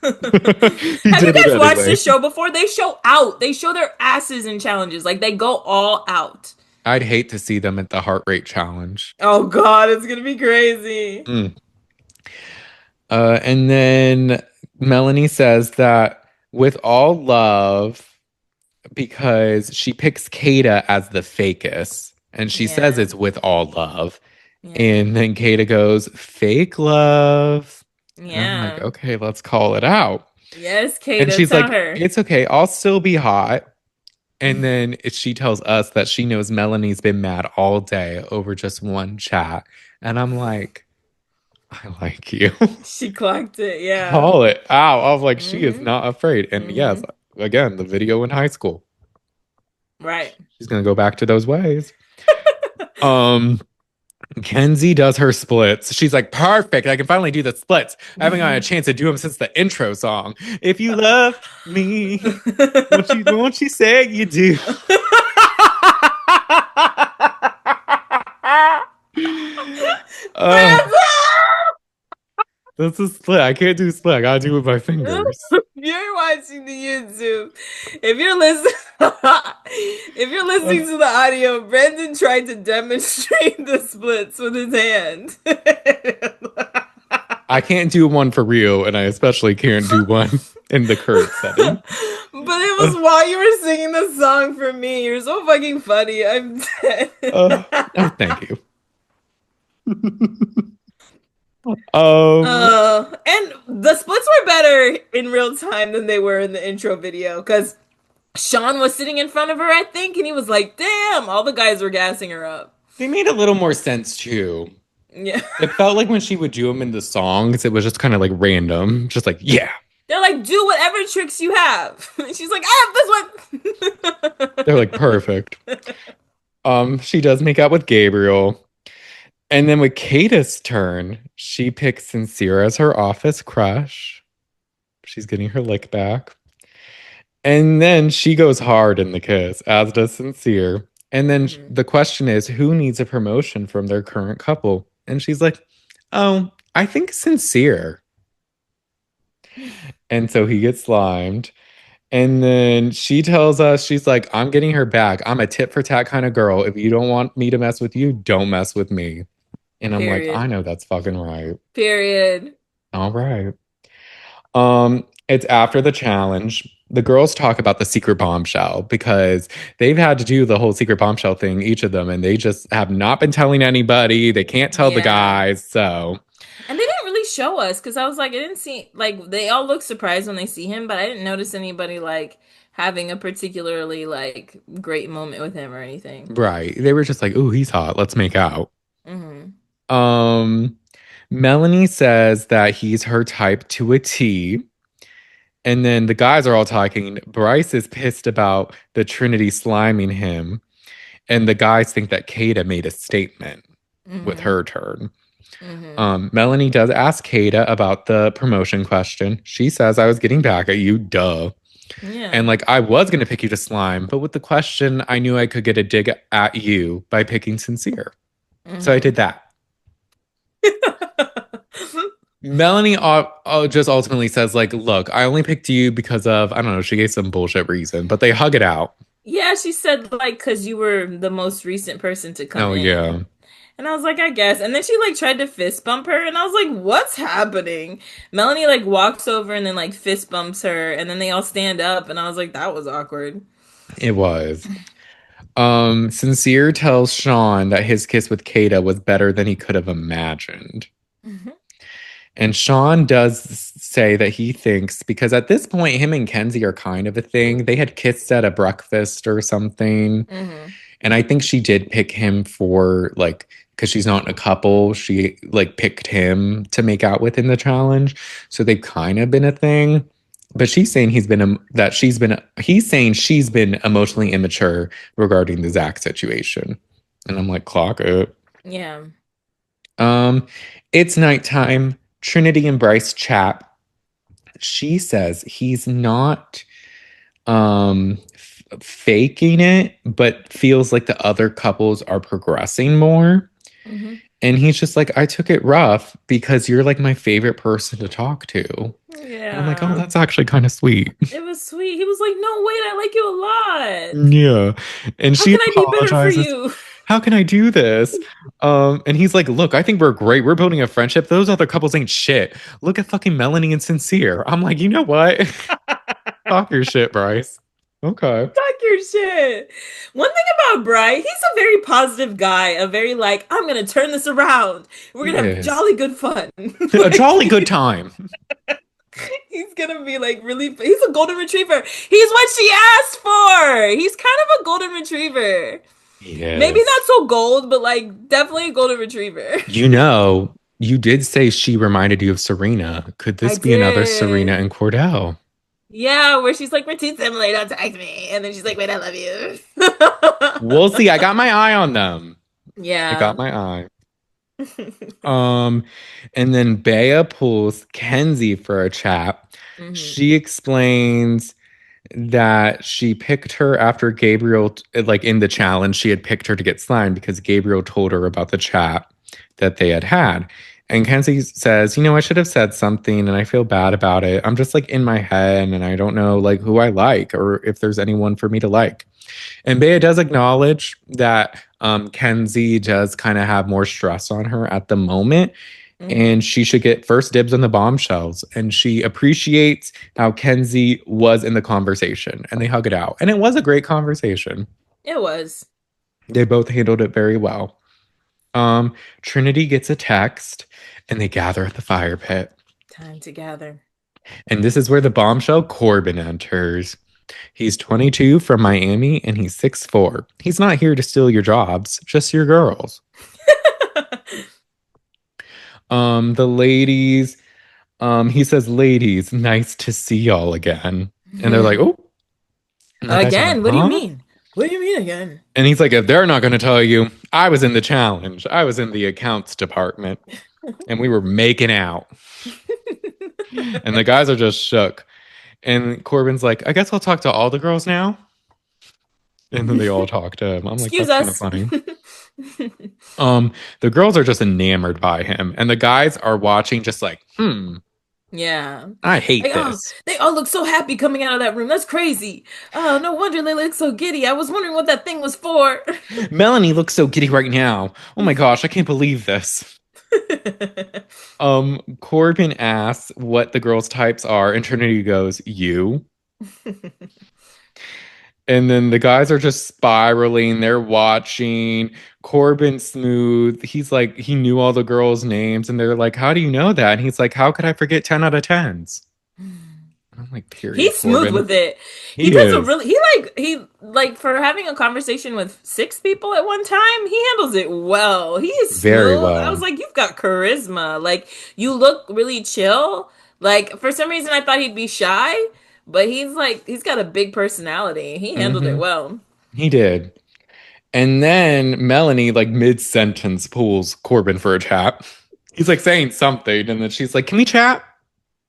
Speaker 1: He
Speaker 2: Have you
Speaker 1: did it
Speaker 2: guys watched
Speaker 1: anyway.
Speaker 2: this show before? They show out. They show their asses in challenges. Like they go all out.
Speaker 1: I'd hate to see them at the heart rate challenge.
Speaker 2: Oh God, it's gonna be crazy.
Speaker 1: Mm. And then Melanie says that with all love, because she picks Kayda as the fakest, and she says
Speaker 2: Yeah,
Speaker 1: it's with all love.
Speaker 2: yeah,
Speaker 1: And then Kayda goes, fake love. And I'm like,
Speaker 2: yeah.
Speaker 1: okay, let's call it out.
Speaker 2: Yes,
Speaker 1: And
Speaker 2: Kayda,
Speaker 1: she's
Speaker 2: tell
Speaker 1: like,
Speaker 2: her.
Speaker 1: it's okay, I'll still be hot. And then she tells us that she knows Melanie's been mad all day over just one chat. And I'm like, I like you.
Speaker 2: She clocked it. Yeah.
Speaker 1: Call it out. I was like, she is
Speaker 2: Mm-hmm.
Speaker 1: not afraid. And yes,
Speaker 2: Mm-hmm.
Speaker 1: again, the video in high school.
Speaker 2: Right.
Speaker 1: She's gonna go back to those ways. Um, Kenzie does her splits. She's like, perfect. I can finally do the splits. I haven't got a chance to do them since the intro song. If you love me, won't you say you do? uh, this is split. I can't do split. I gotta do it with my fingers.
Speaker 2: You're watching the YouTube. If you're listening, if you're listening to the audio, Brandon tried to demonstrate the splits with his hand.
Speaker 1: I can't do one for real, and I especially can't do one in the current setting.
Speaker 2: But it was while you were singing the song for me. You're so fucking funny. I'm dead.
Speaker 1: Oh, thank you.
Speaker 2: And the splits were better in real time than they were in the intro video because Sean was sitting in front of her, I think, and he was like, damn, all the guys were gassing her up.
Speaker 1: They made a little more sense too.
Speaker 2: Yeah.
Speaker 1: It felt like when she would do them in the songs, it was just kind of like random, just like, yeah.
Speaker 2: They're like, do whatever tricks you have. And she's like, I have this one.
Speaker 1: They're like perfect. She does make out with Gabriel. And then with Kayda's turn, she picks Sincere as her office crush. She's getting her lick back. And then she goes hard in the kiss, as does Sincere. And then the question is, who needs a promotion from their current couple? And she's like, oh, I think Sincere. And so he gets slimed. And then she tells us, she's like, I'm getting her back. I'm a tit for tat kind of girl. If you don't want me to mess with you, don't mess with me. And I'm like, I
Speaker 2: Period.
Speaker 1: know that's fucking right.
Speaker 2: Period.
Speaker 1: All right. It's after the challenge. The girls talk about the secret bombshell because they've had to do the whole secret bombshell thing, each of them, and they just have not been telling anybody. They can't tell the
Speaker 2: Yeah.
Speaker 1: guys. So,
Speaker 2: And they didn't really show us because I was like, I didn't see like they all look surprised when they see him, but I didn't notice anybody like having a particularly like great moment with him or anything.
Speaker 1: right. They were just like, ooh, he's hot. Let's make out.
Speaker 2: Hmm.
Speaker 1: Um, Melanie says that he's her type to a T. And then the guys are all talking. Bryce is pissed about the Trinity sliming him. And the guys think that Kayda made a statement with
Speaker 2: Hmm.
Speaker 1: her turn.
Speaker 2: Hmm.
Speaker 1: Melanie does ask Kayda about the promotion question. She says, I was getting back at you, duh.
Speaker 2: Yeah.
Speaker 1: And like, I was going to pick you to slime, but with the question, I knew I could get a dig at you by picking sincere. So I
Speaker 2: Hmm.
Speaker 1: did that. Melanie just ultimately says, like, look, I only picked you because of, I don't know, she gave some bullshit reason, but they hug it out.
Speaker 2: Yeah, she said like because you were the most recent person to come
Speaker 1: Oh,
Speaker 2: in.
Speaker 1: yeah.
Speaker 2: And I was like, I guess. And then she like tried to fist bump her, and I was like, what's happening? Melanie like walks over and then like fist bumps her, and then they all stand up, and I was like, that was awkward.
Speaker 1: It was. Sincere tells Sean that his kiss with Kayda was better than he could have imagined.
Speaker 2: Hmm.
Speaker 1: And Sean does say that he thinks, because at this point, him and Kenzie are kind of a thing. They had kissed at a breakfast or something.
Speaker 2: Hmm.
Speaker 1: And I think she did pick him for like, because she's not in a couple, she like picked him to make out with in the challenge. So they've kind of been a thing. But she's saying he's saying she's been emotionally immature regarding the Zach situation. And I'm like, clock it.
Speaker 2: Yeah.
Speaker 1: Um, it's nighttime. Trinity and Bryce chat. She says he's not faking it, but feels like the other couples are progressing more.
Speaker 2: Hmm.
Speaker 1: And he's just like, I took it rough because you're like my favorite person to talk to. And I'm like, oh,
Speaker 2: Yeah.
Speaker 1: that's actually kind of sweet.
Speaker 2: It was sweet. He was like, no, wait, I like you a lot.
Speaker 1: Yeah. And
Speaker 2: How
Speaker 1: she
Speaker 2: can I be better for
Speaker 1: apologizes.
Speaker 2: you?
Speaker 1: How can I do this? And he's like, look, I think we're great. We're building a friendship. Those other couples ain't shit. Look at fucking Melanie and Sincere. I'm like, you know what? Talk your shit, Bryce. Okay.
Speaker 2: Talk your shit. One thing about Bry, he's a very positive guy, a very like, I'm gonna turn this around. We're
Speaker 1: He
Speaker 2: gonna have
Speaker 1: is.
Speaker 2: jolly good fun.
Speaker 1: A
Speaker 2: Like
Speaker 1: jolly good time.
Speaker 2: he's gonna be like really he's a golden retriever. He's what she asked for. He's kind of a golden retriever.
Speaker 1: He
Speaker 2: Maybe
Speaker 1: is.
Speaker 2: not so gold, but like definitely a golden retriever.
Speaker 1: You know, you did say she reminded you of Serena. Could
Speaker 2: I
Speaker 1: this be another Serena
Speaker 2: did.
Speaker 1: and Cordell?
Speaker 2: Yeah, where she's like, we're too similar, don't text me. And then she's like, wait, I love you.
Speaker 1: We'll see. I got my eye on them. I got
Speaker 2: Yeah.
Speaker 1: my eye. Um, and then Bea pulls Kenzie for a chat.
Speaker 2: Hmm.
Speaker 1: She explains that she picked her after Gabriel, like in the challenge, she had picked her to get slimed because Gabriel told her about the chat that they had had. And Kenzie says, you know, I should have said something and I feel bad about it. I'm just like in my head and I don't know like who I like or if there's anyone for me to like. And Bea does acknowledge that Kenzie does kind of have more stress on her at the moment
Speaker 2: Hmm.
Speaker 1: and she should get first dibs on the bombshells. And she appreciates how Kenzie was in the conversation and they hug it out. And it was a great conversation.
Speaker 2: It was.
Speaker 1: They both handled it very well. Trinity gets a text and they gather at the fire pit.
Speaker 2: Time to gather.
Speaker 1: And this is where the bombshell Corbin enters. He's 22 from Miami and he's 6'4". He's not here to steal your jobs, just your girls. The ladies, he says, ladies, nice to see y'all again. And they're like, oh. And the guys are like,
Speaker 2: Again, what do you
Speaker 1: huh?
Speaker 2: mean? What do you mean again?
Speaker 1: And he's like, if they're not going to tell you, I was in the challenge. I was in the accounts department and we were making out. And the guys are just shook. And Corbin's like, I guess I'll talk to all the girls now. And then they all talk to him. I'm like,
Speaker 2: Excuse
Speaker 1: that's kind of
Speaker 2: us.
Speaker 1: funny. The girls are just enamored by him. And the guys are watching just like, hmm.
Speaker 2: Yeah.
Speaker 1: I hate
Speaker 2: Like, oh,
Speaker 1: this.
Speaker 2: they all look so happy coming out of that room. That's crazy. Oh, no wonder they look so giddy. I was wondering what that thing was for.
Speaker 1: Melanie looks so giddy right now. Oh my gosh, I can't believe this. Corbin asks what the girls' types are, and Trinity goes, you. And then the guys are just spiraling. They're watching. Corbin smooth. He's like, he knew all the girls' names, and they're like, how do you know that? And he's like, how could I forget 10 out of 10s? I'm like, period,
Speaker 2: He's smooth
Speaker 1: Corbin.
Speaker 2: with it. He
Speaker 1: He
Speaker 2: does a
Speaker 1: is
Speaker 2: really he like for having a conversation with six people at one time, he handles it well. He is
Speaker 1: very
Speaker 2: smooth. I
Speaker 1: well.
Speaker 2: was like, you've got charisma. Like you look really chill. Like for some reason I thought he'd be shy, but he's got a big personality. He handled it
Speaker 1: Hmm.
Speaker 2: well.
Speaker 1: He did. And then Melanie, like mid sentence, pulls Corbin for a chat. He's like saying something, and then she's like, can we chat?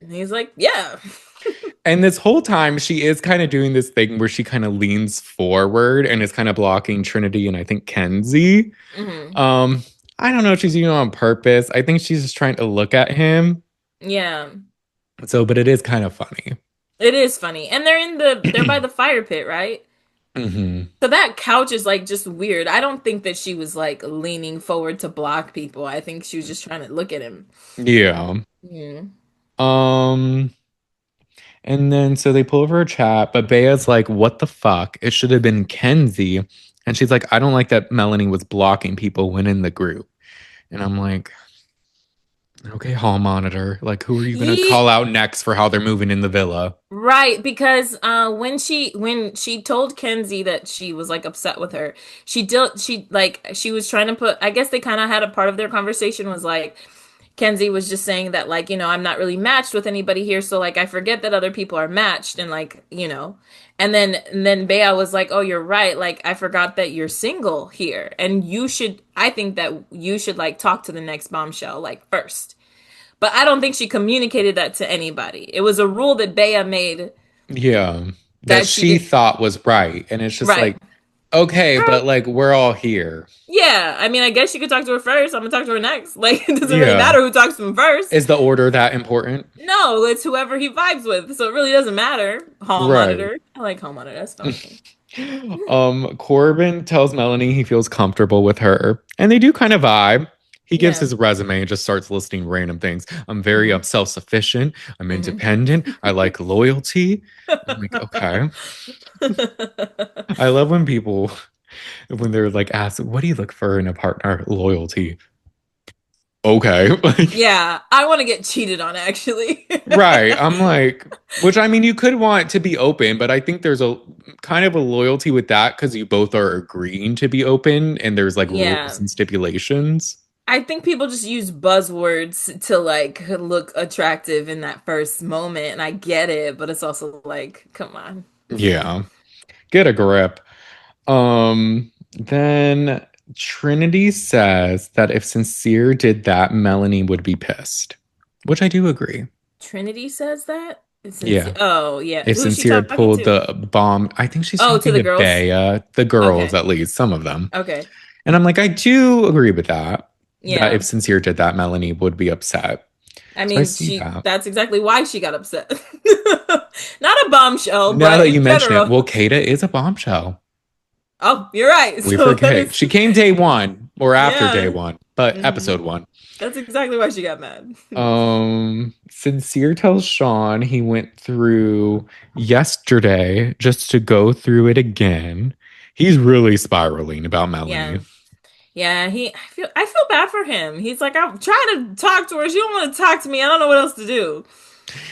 Speaker 2: And he's like, yeah.
Speaker 1: And this whole time, she is kind of doing this thing where she kind of leans forward and is kind of blocking Trinity and I think Kenzie.
Speaker 2: Hmm.
Speaker 1: Um, I don't know if she's doing it on purpose. I think she's just trying to look at him.
Speaker 2: Yeah.
Speaker 1: So, but it is kind of funny.
Speaker 2: It is funny. And they're by the fire pit, right?
Speaker 1: Hmm.
Speaker 2: So that couch is like just weird. I don't think that she was like leaning forward to block people. I think she was just trying to look at him.
Speaker 1: Yeah.
Speaker 2: Yeah.
Speaker 1: Um, and then so they pull over a chat, but Bea's like, what the fuck? It should have been Kenzie. And she's like, I don't like that Melanie was blocking people when in the group. And I'm like, okay, hall monitor. Like, who are you gonna
Speaker 2: Ye
Speaker 1: call out next for how they're moving in the villa?
Speaker 2: right, because when she told Kenzie that she was like upset with her, she was trying to put I guess they kind of had a part of their conversation was like Kenzie was just saying that like, I'm not really matched with anybody here, so like I forget that other people are matched and like, and then Bea was like, "Oh, you're right. Like I forgot that you're single here and I think that you should like talk to the next bombshell like first." But I don't think she communicated that to anybody. It was a rule that Bea made
Speaker 1: Yeah. That
Speaker 2: that she
Speaker 1: she
Speaker 2: did
Speaker 1: thought was right. And it's just
Speaker 2: right.
Speaker 1: like, okay,
Speaker 2: Girl,
Speaker 1: but like we're all here.
Speaker 2: yeah. I mean, I guess you could talk to her first. I'm gonna talk to her next. Like, it doesn't really
Speaker 1: Yeah.
Speaker 2: matter who talks to him first.
Speaker 1: Is the order that important?
Speaker 2: No, it's whoever he vibes with. So it really doesn't matter. Hall
Speaker 1: Right.
Speaker 2: monitor. I like hall monitor. That's funny.
Speaker 1: Corbin tells Melanie he feels comfortable with her, and they do kind of vibe. He gives
Speaker 2: Yeah.
Speaker 1: his resume and just starts listing random things. I'm very
Speaker 2: Hmm.
Speaker 1: self-sufficient. I'm
Speaker 2: Hmm.
Speaker 1: independent. I like loyalty. I'm like, okay. I love when people when they're like asked, what do you look for in a partner? Loyalty. Okay. Like,
Speaker 2: Yeah, I want to get cheated on actually.
Speaker 1: right. I'm like, which I mean, you could want to be open, but I think there's a kind of a loyalty with that because you both are agreeing to be open and there's like rules
Speaker 2: Yeah.
Speaker 1: and stipulations.
Speaker 2: I think people just use buzzwords to like look attractive in that first moment, and I get it, but it's also like, come on.
Speaker 1: Yeah. Get a grip. Then Trinity says that if Sincere did that, Melanie would be pissed, which I do agree.
Speaker 2: Trinity says that?
Speaker 1: Yeah.
Speaker 2: Oh, yeah.
Speaker 1: If
Speaker 2: Who's she
Speaker 1: Sincere had
Speaker 2: talking
Speaker 1: pulled
Speaker 2: to?
Speaker 1: the bomb, I think she's
Speaker 2: Oh, to
Speaker 1: talking
Speaker 2: the
Speaker 1: to
Speaker 2: girls?
Speaker 1: Bea, the girls
Speaker 2: Okay.
Speaker 1: at least, some of them.
Speaker 2: Okay.
Speaker 1: And I'm like, I do agree with that. That
Speaker 2: Yeah.
Speaker 1: if Sincere did that, Melanie would be upset.
Speaker 2: I
Speaker 1: So I
Speaker 2: mean,
Speaker 1: see that.
Speaker 2: that's exactly why she got upset. Not a bombshell,
Speaker 1: Now
Speaker 2: but
Speaker 1: that you
Speaker 2: in
Speaker 1: mention it,
Speaker 2: general.
Speaker 1: well, Kayda is a bombshell.
Speaker 2: Oh, you're right.
Speaker 1: We
Speaker 2: So that
Speaker 1: forget.
Speaker 2: is,
Speaker 1: She came day one or after day
Speaker 2: yeah.
Speaker 1: one, but
Speaker 2: Hmm.
Speaker 1: episode one.
Speaker 2: That's exactly why she got mad.
Speaker 1: Sincere tells Sean he went through yesterday just to go through it again. He's really spiraling about
Speaker 2: Yeah.
Speaker 1: Melanie.
Speaker 2: Yeah, I feel bad for him. He's like, I'm trying to talk to her. She don't want to talk to me. I don't know what else to do.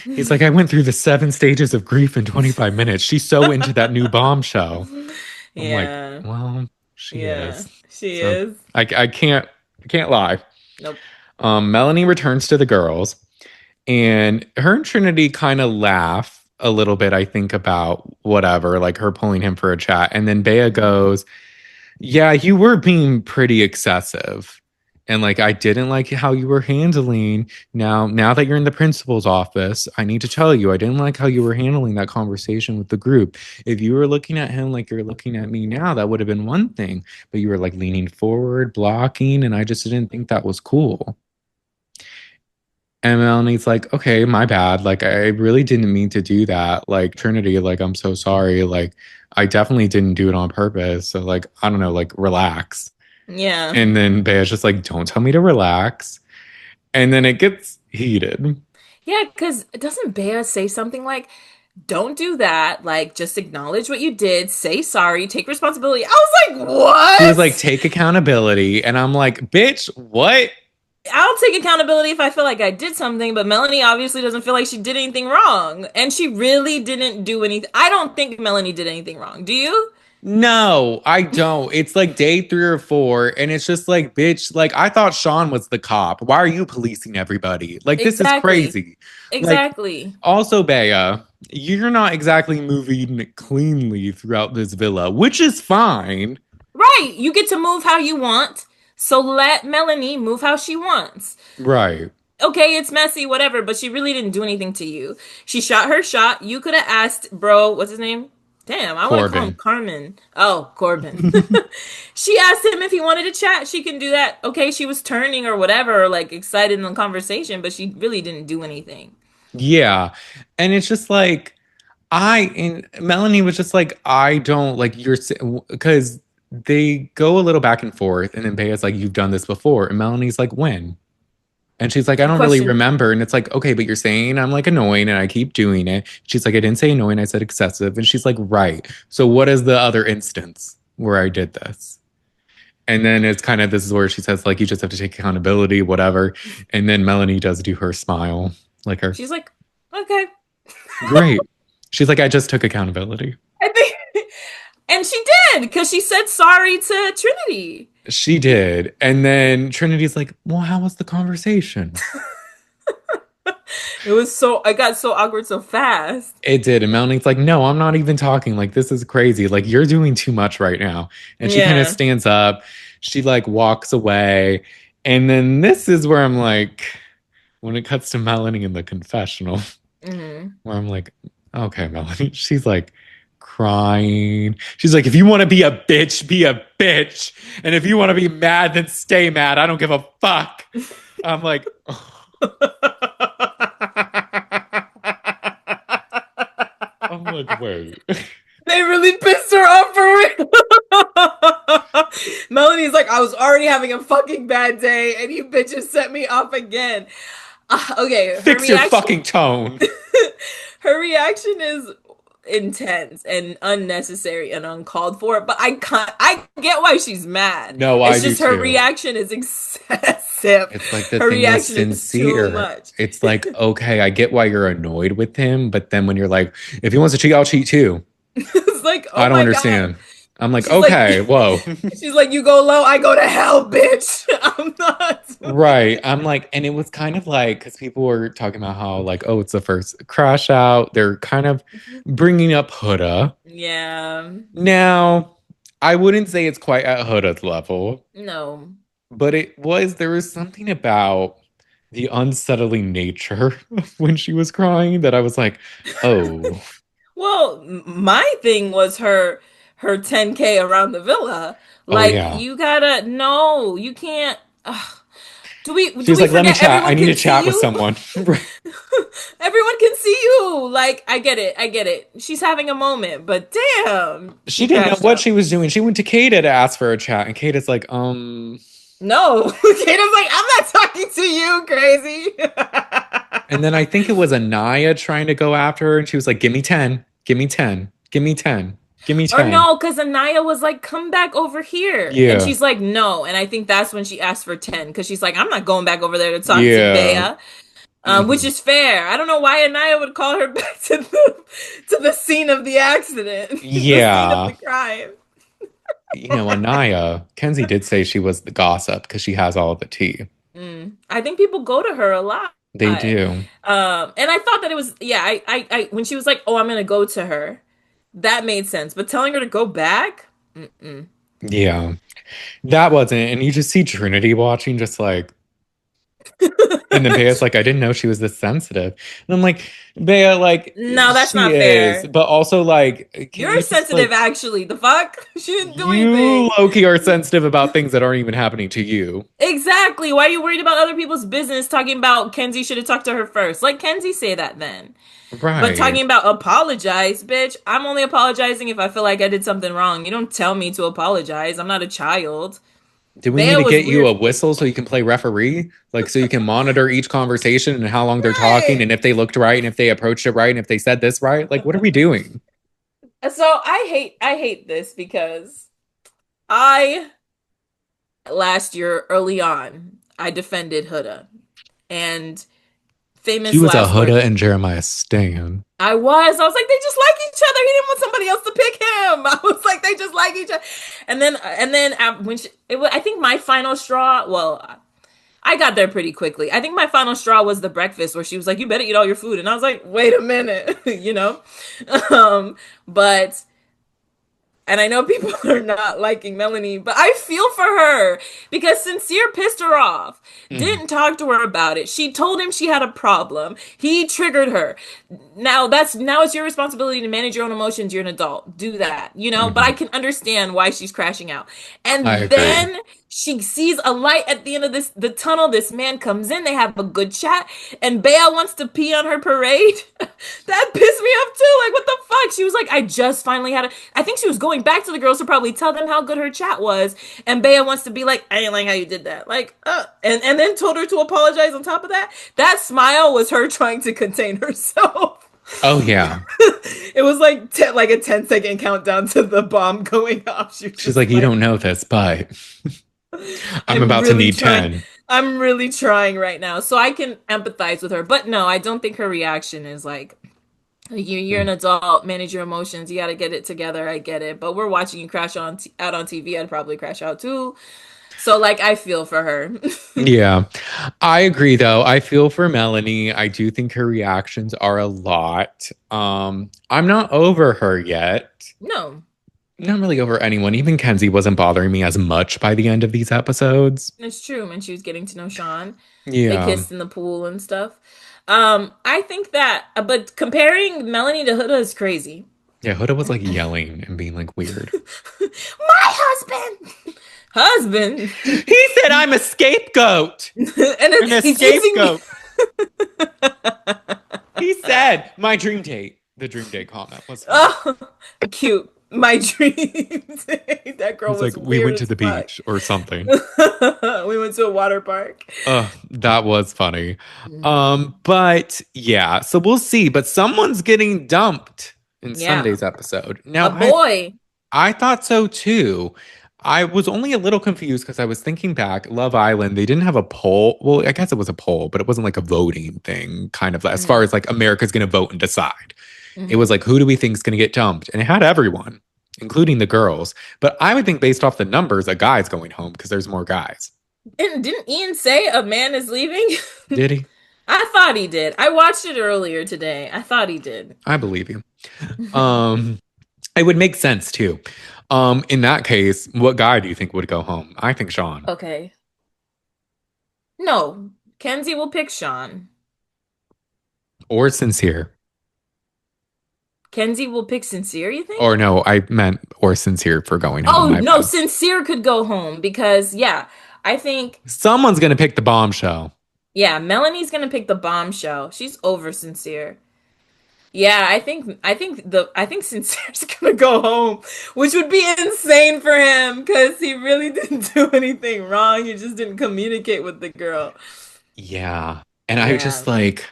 Speaker 1: He's like, I went through the 7 stages of grief in 25 minutes. She's so into that new bombshell. I'm like,
Speaker 2: Yeah.
Speaker 1: well, she
Speaker 2: Yeah.
Speaker 1: is.
Speaker 2: She
Speaker 1: So
Speaker 2: is.
Speaker 1: I can't lie.
Speaker 2: Nope.
Speaker 1: Melanie returns to the girls, and her and Trinity kind of laugh a little bit, I think, about whatever, like her pulling him for a chat. And then Bea goes, yeah, you were being pretty excessive. And like I didn't like how you were handling now that you're in the principal's office, I need to tell you, I didn't like how you were handling that conversation with the group. If you were looking at him like you're looking at me now, that would have been one thing. But you were like leaning forward, blocking, and I just didn't think that was cool. And Melanie's like, okay, my bad. Like, I really didn't mean to do that. Like, Trinity, like, I'm so sorry. Like, I definitely didn't do it on purpose. So, like, I don't know, like, relax.
Speaker 2: Yeah.
Speaker 1: And then Bea's just like, don't tell me to relax. And then it gets heated.
Speaker 2: Yeah, because doesn't Bea say something like, don't do that. Like, just acknowledge what you did, say sorry, take responsibility. I was like,
Speaker 1: She was like,
Speaker 2: what?
Speaker 1: take accountability. And I'm like, bitch, what?
Speaker 2: I'll take accountability if I feel like I did something, but Melanie obviously doesn't feel like she did anything wrong. And she really didn't do anything. I don't think Melanie did anything wrong. Do you?
Speaker 1: No, I don't. It's like day 3 or 4, and it's just like, bitch, like I thought Sean was the cop. Why are you policing everybody? Like, this is
Speaker 2: Exactly.
Speaker 1: crazy. Like,
Speaker 2: Exactly.
Speaker 1: also, Bea, you're not exactly moving cleanly throughout this villa, which is fine.
Speaker 2: Right. You get to move how you want. So let Melanie move how she wants.
Speaker 1: Right.
Speaker 2: Okay, it's messy, whatever, but she really didn't do anything to you. She shot her shot. You could have asked, bro, what's his name? Damn, I want to call him
Speaker 1: Corbin.
Speaker 2: Carmen. Oh, Corbin. She asked him if he wanted to chat. She can do that. Okay, she was turning or whatever, or like excited in the conversation, but she really didn't do anything.
Speaker 1: Yeah. And it's just like, and Melanie was just like, I don't like because they go a little back and forth. And then Bea's like, you've done this before. And Melanie's like, when? And she's like, I
Speaker 2: Good
Speaker 1: don't really
Speaker 2: question.
Speaker 1: remember. And it's like, okay, but you're saying I'm like annoying and I keep doing it. She's like, I didn't say annoying, I said excessive. And she's like, right. So what is the other instance where I did this? And then it's kind of this is where she says, like, you just have to take accountability, whatever. And then Melanie does do her smile, like her,
Speaker 2: She's like, okay.
Speaker 1: great. She's like, I just took accountability.
Speaker 2: I think, and she did because she said sorry to Trinity.
Speaker 1: She did. And then Trinity's like, well, how was the conversation?
Speaker 2: I got so awkward so fast.
Speaker 1: It did. And Melanie's like, no, I'm not even talking. Like, this is crazy. Like, you're doing too much right now. And she kind of
Speaker 2: Yeah.
Speaker 1: stands up. She like walks away. And then this is where I'm like, when it cuts to Melanie in the confessional,
Speaker 2: Hmm.
Speaker 1: where I'm like, okay, Melanie. She's like crying. She's like, if you want to be a bitch, be a bitch. And if you want to be mad, then stay mad. I don't give a fuck. I'm like, I'm like, wait.
Speaker 2: They really pissed her off for real. Melanie's like, I was already having a fucking bad day, and you bitches set me off again. Okay, her
Speaker 1: Fix your
Speaker 2: reaction.
Speaker 1: fucking tone.
Speaker 2: Her reaction is intense and unnecessary and uncalled for. But I get why she's mad.
Speaker 1: No, I
Speaker 2: It's
Speaker 1: do
Speaker 2: just her
Speaker 1: too.
Speaker 2: reaction is excessive.
Speaker 1: It's like the
Speaker 2: Her
Speaker 1: thing was
Speaker 2: reaction is too
Speaker 1: sincere.
Speaker 2: much.
Speaker 1: It's like, okay, I get why you're annoyed with him, but then when you're like, if he wants to cheat, I'll cheat too.
Speaker 2: It's like,
Speaker 1: I
Speaker 2: oh
Speaker 1: don't
Speaker 2: my god.
Speaker 1: understand. I'm like,
Speaker 2: She's like,
Speaker 1: okay, whoa.
Speaker 2: she's like, you go low, I go to hell, bitch. I'm not.
Speaker 1: Right. I'm like, and it was kind of like, because people were talking about how, like, oh, it's the first crash out. They're kind of bringing up Huda.
Speaker 2: Yeah.
Speaker 1: Now, I wouldn't say it's quite at Huda's level,
Speaker 2: No.
Speaker 1: but there was something about the unsettling nature of when she was crying that I was like, oh,
Speaker 2: Well, my thing was her 10K around the villa.
Speaker 1: oh
Speaker 2: Like
Speaker 1: yeah.
Speaker 2: you gotta no, you can't. Ugh.
Speaker 1: She
Speaker 2: Do
Speaker 1: was
Speaker 2: we
Speaker 1: like, let me
Speaker 2: forget
Speaker 1: chat. I
Speaker 2: everyone
Speaker 1: need to
Speaker 2: can see
Speaker 1: chat with
Speaker 2: you?
Speaker 1: someone.
Speaker 2: Everyone can see you. Like I get it. I get it. She's having a moment, but damn,
Speaker 1: She
Speaker 2: she
Speaker 1: didn't know
Speaker 2: crashed
Speaker 1: what
Speaker 2: out.
Speaker 1: she was doing. She went to Kayda to ask for a chat, and Kayda's like,
Speaker 2: No. Kata's like, I'm not talking to you, crazy.
Speaker 1: And then I think it was Anaya trying to go after her, and she was like, give me 10, give me 10, give me 10, give me
Speaker 2: Or
Speaker 1: 10.
Speaker 2: no, because Anaya was like, come back over here. And
Speaker 1: Yeah,
Speaker 2: she's like, no. And I think that's when she asked for 10, because she's like, I'm not going back over there to talk to
Speaker 1: yeah,
Speaker 2: Bea. Which
Speaker 1: mhm,
Speaker 2: is fair. I don't know why Anaya would call her back to the scene of the accident, the scene of the
Speaker 1: yeah.
Speaker 2: crime.
Speaker 1: Anaya, Kenzie did say she was the gossip because she has all the tea.
Speaker 2: I think people go to her a lot.
Speaker 1: They do.
Speaker 2: And I thought that it was yeah. When she was like, "Oh, I'm gonna go to her," that made sense. But telling her to go back, mm-mm.
Speaker 1: Yeah, that wasn't. And you just see Trinity watching, just like, And then Bea's like, I didn't know she was this sensitive. And I'm like, Bea, like,
Speaker 2: No, that's
Speaker 1: she
Speaker 2: not
Speaker 1: is,
Speaker 2: fair.
Speaker 1: but also like, can
Speaker 2: You're
Speaker 1: you just
Speaker 2: sensitive,
Speaker 1: like
Speaker 2: actually. The fuck? She didn't do
Speaker 1: you
Speaker 2: anything.
Speaker 1: low-key are sensitive about things that aren't even happening to you.
Speaker 2: Exactly. Why are you worried about other people's business talking about Kenzie should have talked to her first? Let Kenzie say that then. But
Speaker 1: Right.
Speaker 2: talking about apologize, bitch, I'm only apologizing if I feel like I did something wrong. You don't tell me to apologize. I'm not a child.
Speaker 1: Do we need
Speaker 2: Bea
Speaker 1: to
Speaker 2: was
Speaker 1: get you
Speaker 2: weird.
Speaker 1: a whistle so you can play referee? Like, so you can monitor each conversation and how long they're talking
Speaker 2: Right.
Speaker 1: and if they looked right and if they approached it right and if they said this right? Like, what are we doing?
Speaker 2: So I hate this because I last year early on I defended Huda and
Speaker 1: She
Speaker 2: famous
Speaker 1: was a
Speaker 2: last words.
Speaker 1: Huda and Jeremiah Stan.
Speaker 2: I was like, they just like each other. He didn't want somebody else to pick him. I was like, they just like each other. And then when I think my final straw. Well, I got there pretty quickly. I think my final straw was the breakfast where she was like, "You better eat all your food," and I was like, "Wait a minute," you know. Um, but and I know people are not liking Melanie, but I feel for her because Sincere pissed her off.
Speaker 1: Mm.
Speaker 2: Didn't talk to her about it. She told him she had a problem. He triggered her. Now it's your responsibility to manage your own emotions. You're an adult. Do that, you know? But I
Speaker 1: Mhm.
Speaker 2: can understand why she's crashing out.
Speaker 1: I
Speaker 2: And
Speaker 1: agree.
Speaker 2: then she sees a light at the end of the tunnel. This man comes in, they have a good chat, and Bea wants to pee on her parade. That pissed me off too. Like, what the fuck? She was like, I just finally had a. I think she was going back to the girls to probably tell them how good her chat was. And Bea wants to be like, I ain't like how you did that. Like, and then told her to apologize on top of that. That smile was her trying to contain herself.
Speaker 1: Oh yeah.
Speaker 2: It was like like a 10-second countdown to the bomb going off. She was
Speaker 1: She's
Speaker 2: just
Speaker 1: like, you don't
Speaker 2: like,
Speaker 1: know this, but I'm
Speaker 2: I'm
Speaker 1: about to
Speaker 2: really
Speaker 1: need
Speaker 2: trying.
Speaker 1: 10.
Speaker 2: I'm really trying right now. So I can empathize with her. But no, I don't think her reaction is like, you're an
Speaker 1: Mm.
Speaker 2: adult, manage your emotions. You got to get it together. I get it. But we're watching you crash out on TV. I'd probably crash out too. So like I feel for her.
Speaker 1: Yeah. I agree though. I feel for Melanie. I do think her reactions are a lot. I'm not over her yet.
Speaker 2: No,
Speaker 1: Not really over anyone. Even Kenzie wasn't bothering me as much by the end of these episodes.
Speaker 2: it's true. When she was getting to know Sean, they
Speaker 1: Yeah.
Speaker 2: kissed in the pool and stuff. I think that, but comparing Melanie to Huda is crazy.
Speaker 1: Yeah, Huda was like yelling and being like weird.
Speaker 2: My husband.
Speaker 1: He said I'm a scapegoat.
Speaker 2: And then
Speaker 1: I'm a
Speaker 2: he's using me.
Speaker 1: scapegoat. He said my dream date. The dream date comment was funny.
Speaker 2: Oh, cute. My dreams. That girl
Speaker 1: He's
Speaker 2: was
Speaker 1: like, we
Speaker 2: weird
Speaker 1: went to
Speaker 2: as
Speaker 1: the
Speaker 2: fuck.
Speaker 1: beach or something.
Speaker 2: We went to a water park.
Speaker 1: That was funny. But yeah, so we'll see. But someone's getting dumped in
Speaker 2: Yeah.
Speaker 1: Sunday's episode.
Speaker 2: A
Speaker 1: Now,
Speaker 2: boy.
Speaker 1: I thought so too. I was only a little confused because I was thinking back, Love Island, they didn't have a poll. Well, I guess it was a poll, but it wasn't like a voting thing, kind of as far
Speaker 2: Mm-hmm.
Speaker 1: as like America's going to vote and decide. It
Speaker 2: Mm-hmm.
Speaker 1: was like, who do we think is going to get dumped? And it had everyone, including the girls. But I would think based off the numbers, a guy's going home because there's more guys.
Speaker 2: Didn't Ian say a man is leaving?
Speaker 1: Did he?
Speaker 2: I thought he did. I watched it earlier today. I thought he did.
Speaker 1: I believe you. Um, it would make sense too. In that case, what guy do you think would go home? I think Sean
Speaker 2: Okay. No, Kenzie will pick Sean.
Speaker 1: or Sincere.
Speaker 2: Kenzie will pick Sincere, you think?
Speaker 1: Or no, I meant or Sincere for going home.
Speaker 2: Oh,
Speaker 1: My
Speaker 2: no,
Speaker 1: bad.
Speaker 2: Sincere could go home because, yeah, I think,
Speaker 1: Someone's gonna pick the bombshell.
Speaker 2: yeah, Melanie's gonna pick the bombshell. She's over Sincere. Yeah, I think Sincere's gonna go home, which would be insane for him because he really didn't do anything wrong. He just didn't communicate with the girl.
Speaker 1: Yeah. And I
Speaker 2: Yeah,
Speaker 1: just like,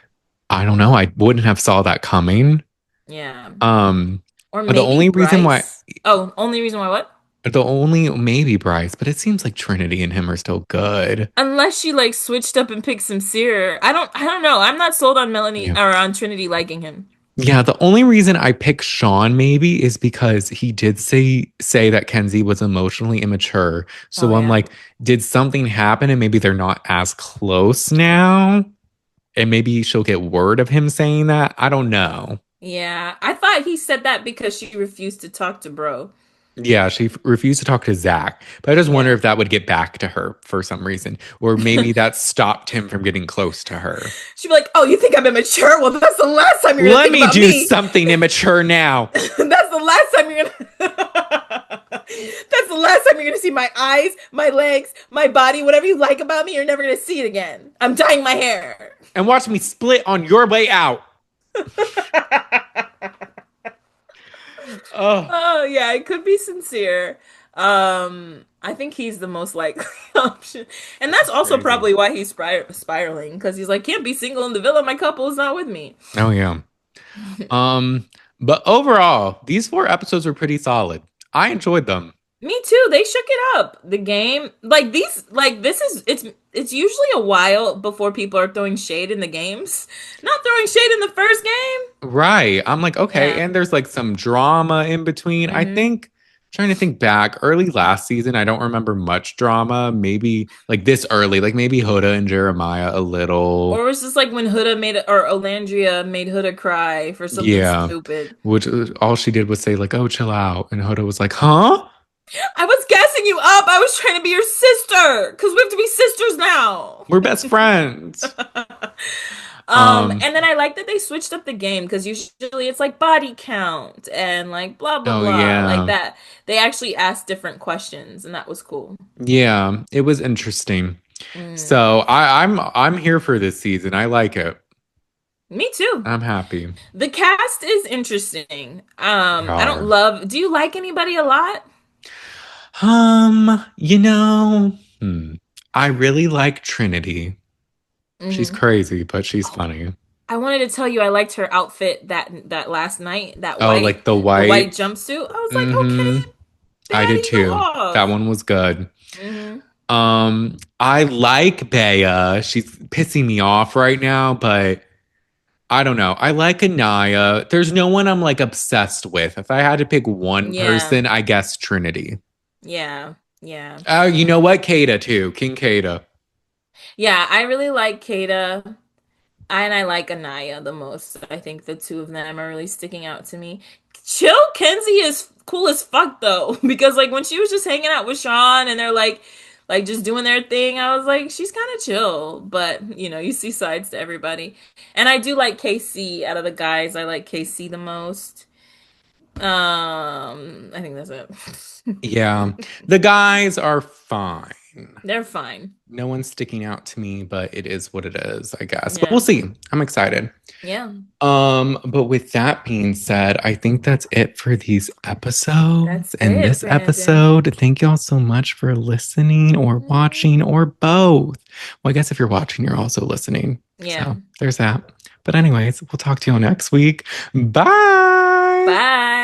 Speaker 1: I don't know. I wouldn't have saw that coming.
Speaker 2: yeah.
Speaker 1: Um,
Speaker 2: Or
Speaker 1: the
Speaker 2: maybe
Speaker 1: only reason why,
Speaker 2: Bryce. Oh, only reason why what?
Speaker 1: the only maybe Bryce, but it seems like Trinity and him are still good.
Speaker 2: Unless she like switched up and picked Sincere. I don't know. I'm not sold on Melanie
Speaker 1: Yeah.
Speaker 2: or on Trinity liking him.
Speaker 1: Yeah, the only reason I pick Sean maybe is because he did say that Kenzie was emotionally immature.
Speaker 2: Oh
Speaker 1: So I'm
Speaker 2: yeah.
Speaker 1: like, did something happen and maybe they're not as close now? And maybe she'll get word of him saying that. I don't know.
Speaker 2: Yeah. I thought he said that because she refused to talk to bro.
Speaker 1: Yeah, she refused to talk to Zach. But I just wonder
Speaker 2: Yeah.
Speaker 1: if that would get back to her for some reason. Or maybe that stopped him from getting close to her.
Speaker 2: She'd be like, "Oh, you think I'm immature? Well, that's the last time you're gonna
Speaker 1: Let
Speaker 2: think
Speaker 1: me
Speaker 2: about
Speaker 1: do
Speaker 2: me.
Speaker 1: something immature now.
Speaker 2: That's the last time you're gonna. That's the last time you're gonna see my eyes, my legs, my body, whatever you like about me. You're never gonna see it again. I'm dyeing my hair."
Speaker 1: And watch me split on your way out. Oh,
Speaker 2: Oh yeah, it could be sincere. I think he's the most likely option, and that's
Speaker 1: it's
Speaker 2: also
Speaker 1: crazy.
Speaker 2: probably why he's spiraling because he's like, can't be single in the villa. My couple is not with me.
Speaker 1: Oh yeah. Um, but overall, these 4 episodes were pretty solid. I enjoyed them.
Speaker 2: Me too. They shook it up. The game, like these, like this is it's usually a while before people are throwing shade in the games. Not throwing shade in the first game.
Speaker 1: Right. I'm like, okay.
Speaker 2: Yeah.
Speaker 1: And there's like some drama in between. I
Speaker 2: Hmm.
Speaker 1: think, trying to think back, early last season, I don't remember much drama. Maybe like this early, like maybe Hoda and Jeremiah a
Speaker 2: Or
Speaker 1: little.
Speaker 2: was this like when Huda made or Olandria made Huda cry for something
Speaker 1: Yeah.
Speaker 2: stupid?
Speaker 1: Which all she did was say, like, oh, chill out. And Hoda was like, huh?
Speaker 2: I was gassing you up. I was trying to be your sister because we have to be sisters now.
Speaker 1: We're best friends. Um,
Speaker 2: And then I like that they switched up the game because usually it's like body count and like blah blah
Speaker 1: oh
Speaker 2: blah like
Speaker 1: yeah.
Speaker 2: that. They actually asked different questions, and that was cool.
Speaker 1: Yeah. It was interesting.
Speaker 2: Mm.
Speaker 1: So I'm here for this season. I like it.
Speaker 2: Me too.
Speaker 1: I'm happy.
Speaker 2: The cast is interesting.
Speaker 1: They
Speaker 2: I don't
Speaker 1: are.
Speaker 2: love. Do you like anybody a lot?
Speaker 1: You know, I really like Trinity. She's
Speaker 2: Hmm.
Speaker 1: crazy, but she's funny.
Speaker 2: I wanted to tell you I liked her outfit that last night.
Speaker 1: Oh, like the
Speaker 2: The white
Speaker 1: white.
Speaker 2: jumpsuit. I was like,
Speaker 1: Mm-hmm.
Speaker 2: okay,
Speaker 1: I did
Speaker 2: baddie, go
Speaker 1: too. That
Speaker 2: off.
Speaker 1: one was good.
Speaker 2: Hmm.
Speaker 1: I like Bea. She's pissing me off right now, but I don't know. I like Anaya. There's no one I'm like obsessed with. If I had to pick one
Speaker 2: Yeah,
Speaker 1: person, I guess Trinity.
Speaker 2: yeah, yeah.
Speaker 1: Oh, you know what? Kayda too. King Kayda.
Speaker 2: Yeah, I really like Kayda. And I like Anaya the most. I think the two of them are really sticking out to me. Chill Kenzie is cool as fuck though, because like when she was just hanging out with Sean and they're like just doing their thing, I was like, she's kind of chill. But you know, you see sides to everybody. And I do like KC out of the guys. I like KC the most. I think that's it.
Speaker 1: Yeah. The guys are fine.
Speaker 2: They're fine.
Speaker 1: No one's sticking out to me, but it is what it is, I guess. But we'll
Speaker 2: Yeah.
Speaker 1: see. I'm excited.
Speaker 2: Yeah.
Speaker 1: But with that being said, I think that's it for these episodes
Speaker 2: That's
Speaker 1: and
Speaker 2: it,
Speaker 1: this
Speaker 2: Brandon.
Speaker 1: episode. Thank y'all so much for listening or watching or both. Well, I guess if you're watching, you're also listening.
Speaker 2: Yeah.
Speaker 1: So there's that. But anyways, we'll talk to y'all next week. Bye.
Speaker 2: Bye.